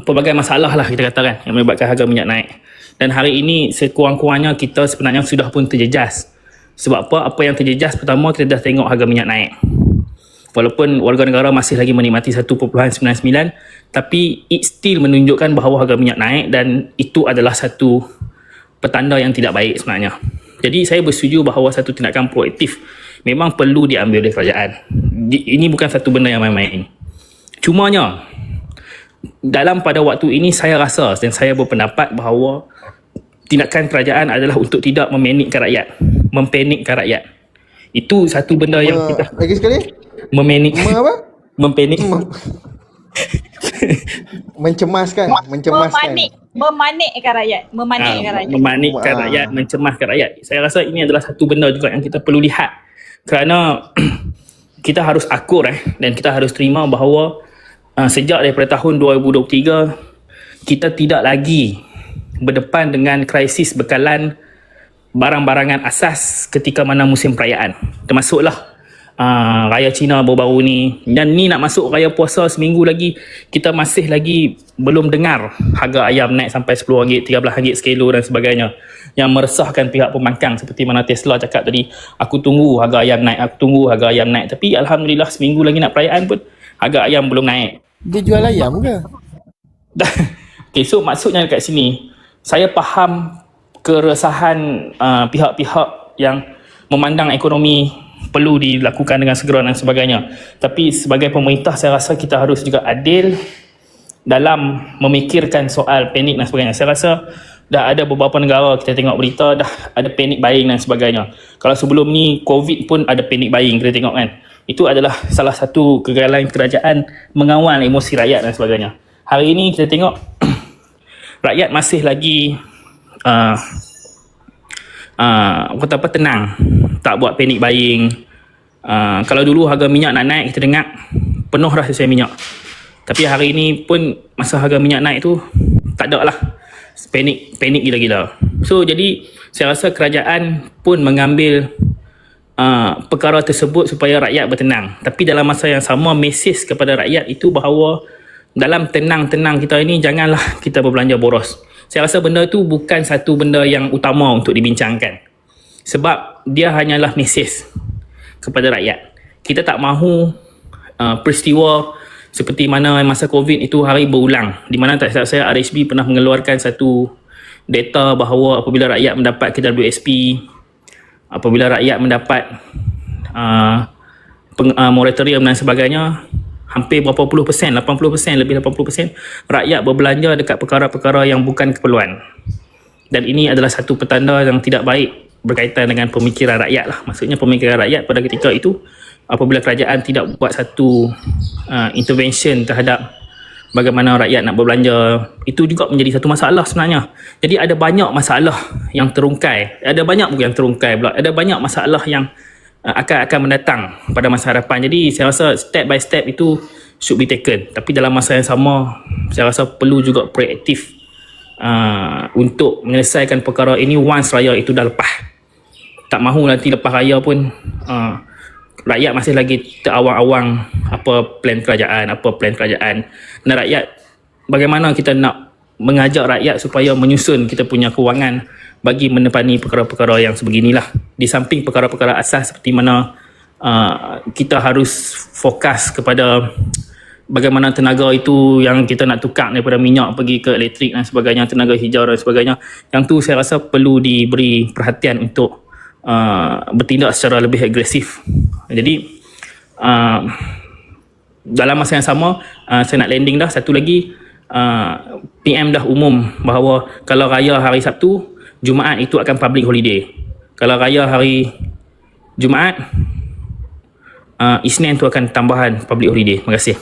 Speaker 13: pelbagai masalah lah kita katakan yang melibatkan harga minyak naik. Dan hari ini sekurang-kurangnya kita sebenarnya sudah pun terjejas. Sebab apa yang terjejas? Pertama, kita dah tengok harga minyak naik. Walaupun warga negara masih lagi menikmati 1.99, tapi it still menunjukkan bahawa harga minyak naik dan itu adalah satu petanda yang tidak baik sebenarnya. Jadi saya bersetuju bahawa satu tindakan proaktif memang perlu diambil oleh kerajaan. Ini bukan satu benda yang main-main. Cumanya, dalam pada waktu ini saya rasa dan saya berpendapat bahawa tindakan kerajaan adalah untuk tidak mempanikkan rakyat. Itu satu benda yang kita
Speaker 6: Lagi sekali? Apa?
Speaker 13: Mempanik.
Speaker 6: Mencemaskan.
Speaker 2: Memanikkan rakyat.
Speaker 13: Memanikkan rakyat, mencemaskan rakyat. Saya rasa ini adalah satu benda juga yang kita perlu lihat. Kerana kita harus akur dan kita harus terima bahawa sejak daripada tahun 2023 kita tidak lagi berdepan dengan krisis bekalan barang-barangan asas ketika mana musim perayaan. Termasuklah Raya Cina baru-baru ni, dan ni nak masuk Raya Puasa seminggu lagi, kita masih lagi belum dengar harga ayam naik sampai RM10, RM13 sekilo dan sebagainya, yang meresahkan pihak pembangkang seperti mana Tesla cakap tadi, aku tunggu harga ayam naik, tapi Alhamdulillah seminggu lagi nak perayaan pun harga ayam belum naik.
Speaker 11: Dia jual ayam ke?
Speaker 13: Okay, so maksudnya dekat sini saya faham keresahan pihak-pihak yang memandang ekonomi perlu dilakukan dengan segera dan sebagainya. Tapi sebagai pemerintah saya rasa kita harus juga adil dalam memikirkan soal panik dan sebagainya. Saya rasa dah ada beberapa negara kita tengok berita dah ada panic buying dan sebagainya. Kalau sebelum ni COVID pun ada panic buying, kita tengok kan. Itu adalah salah satu kegagalan kerajaan mengawal emosi rakyat dan sebagainya. Hari ini kita tengok rakyat masih lagi tenang, tak buat panic buying. Kalau dulu harga minyak nak naik, kita dengar penuh dah sesuai minyak. Tapi hari ini pun masa harga minyak naik tu tak ada lah, panik gila-gila. So jadi saya rasa kerajaan pun mengambil perkara tersebut supaya rakyat bertenang. Tapi dalam masa yang sama, mesej kepada rakyat itu bahawa dalam tenang-tenang kita ini janganlah kita berbelanja boros. Saya rasa benda itu bukan satu benda yang utama untuk dibincangkan, sebab dia hanyalah mesej kepada rakyat. Kita tak mahu peristiwa seperti mana masa COVID itu hari berulang, di mana tak silap saya RHB pernah mengeluarkan satu data bahawa apabila rakyat mendapat KWSP, apabila rakyat mendapat moratorium dan sebagainya, hampir berapa puluh persen, 80%, lebih 80% rakyat berbelanja dekat perkara-perkara yang bukan keperluan. Dan ini adalah satu petanda yang tidak baik berkaitan dengan pemikiran rakyat lah. Maksudnya pemikiran rakyat pada ketika itu, apabila kerajaan tidak buat satu intervention terhadap bagaimana rakyat nak berbelanja, itu juga menjadi satu masalah sebenarnya. Jadi ada banyak masalah yang terungkai. Ada banyak masalah yang akan mendatang pada masa hadapan. Jadi saya rasa step by step itu should be taken. Tapi dalam masa yang sama, saya rasa perlu juga proaktif untuk menyelesaikan perkara ini once raya itu dah lepas. Tak mahu nanti lepas raya pun rakyat masih lagi terawang-awang apa plan kerajaan. Dan rakyat, bagaimana kita nak mengajak rakyat supaya menyusun kita punya kewangan bagi menepani perkara-perkara yang sebeginilah. Di samping perkara-perkara asas seperti mana kita harus fokus kepada bagaimana tenaga itu yang kita nak tukar daripada minyak pergi ke elektrik dan sebagainya, tenaga hijau dan sebagainya. Yang tu saya rasa perlu diberi perhatian untuk bertindak secara lebih agresif. Jadi dalam masa yang sama, saya nak landing dah. Satu lagi, PM dah umum bahawa kalau raya hari Sabtu, Jumaat itu akan public holiday. Kalau raya hari Jumaat, Isnin tu akan tambahan public holiday. Terima kasih.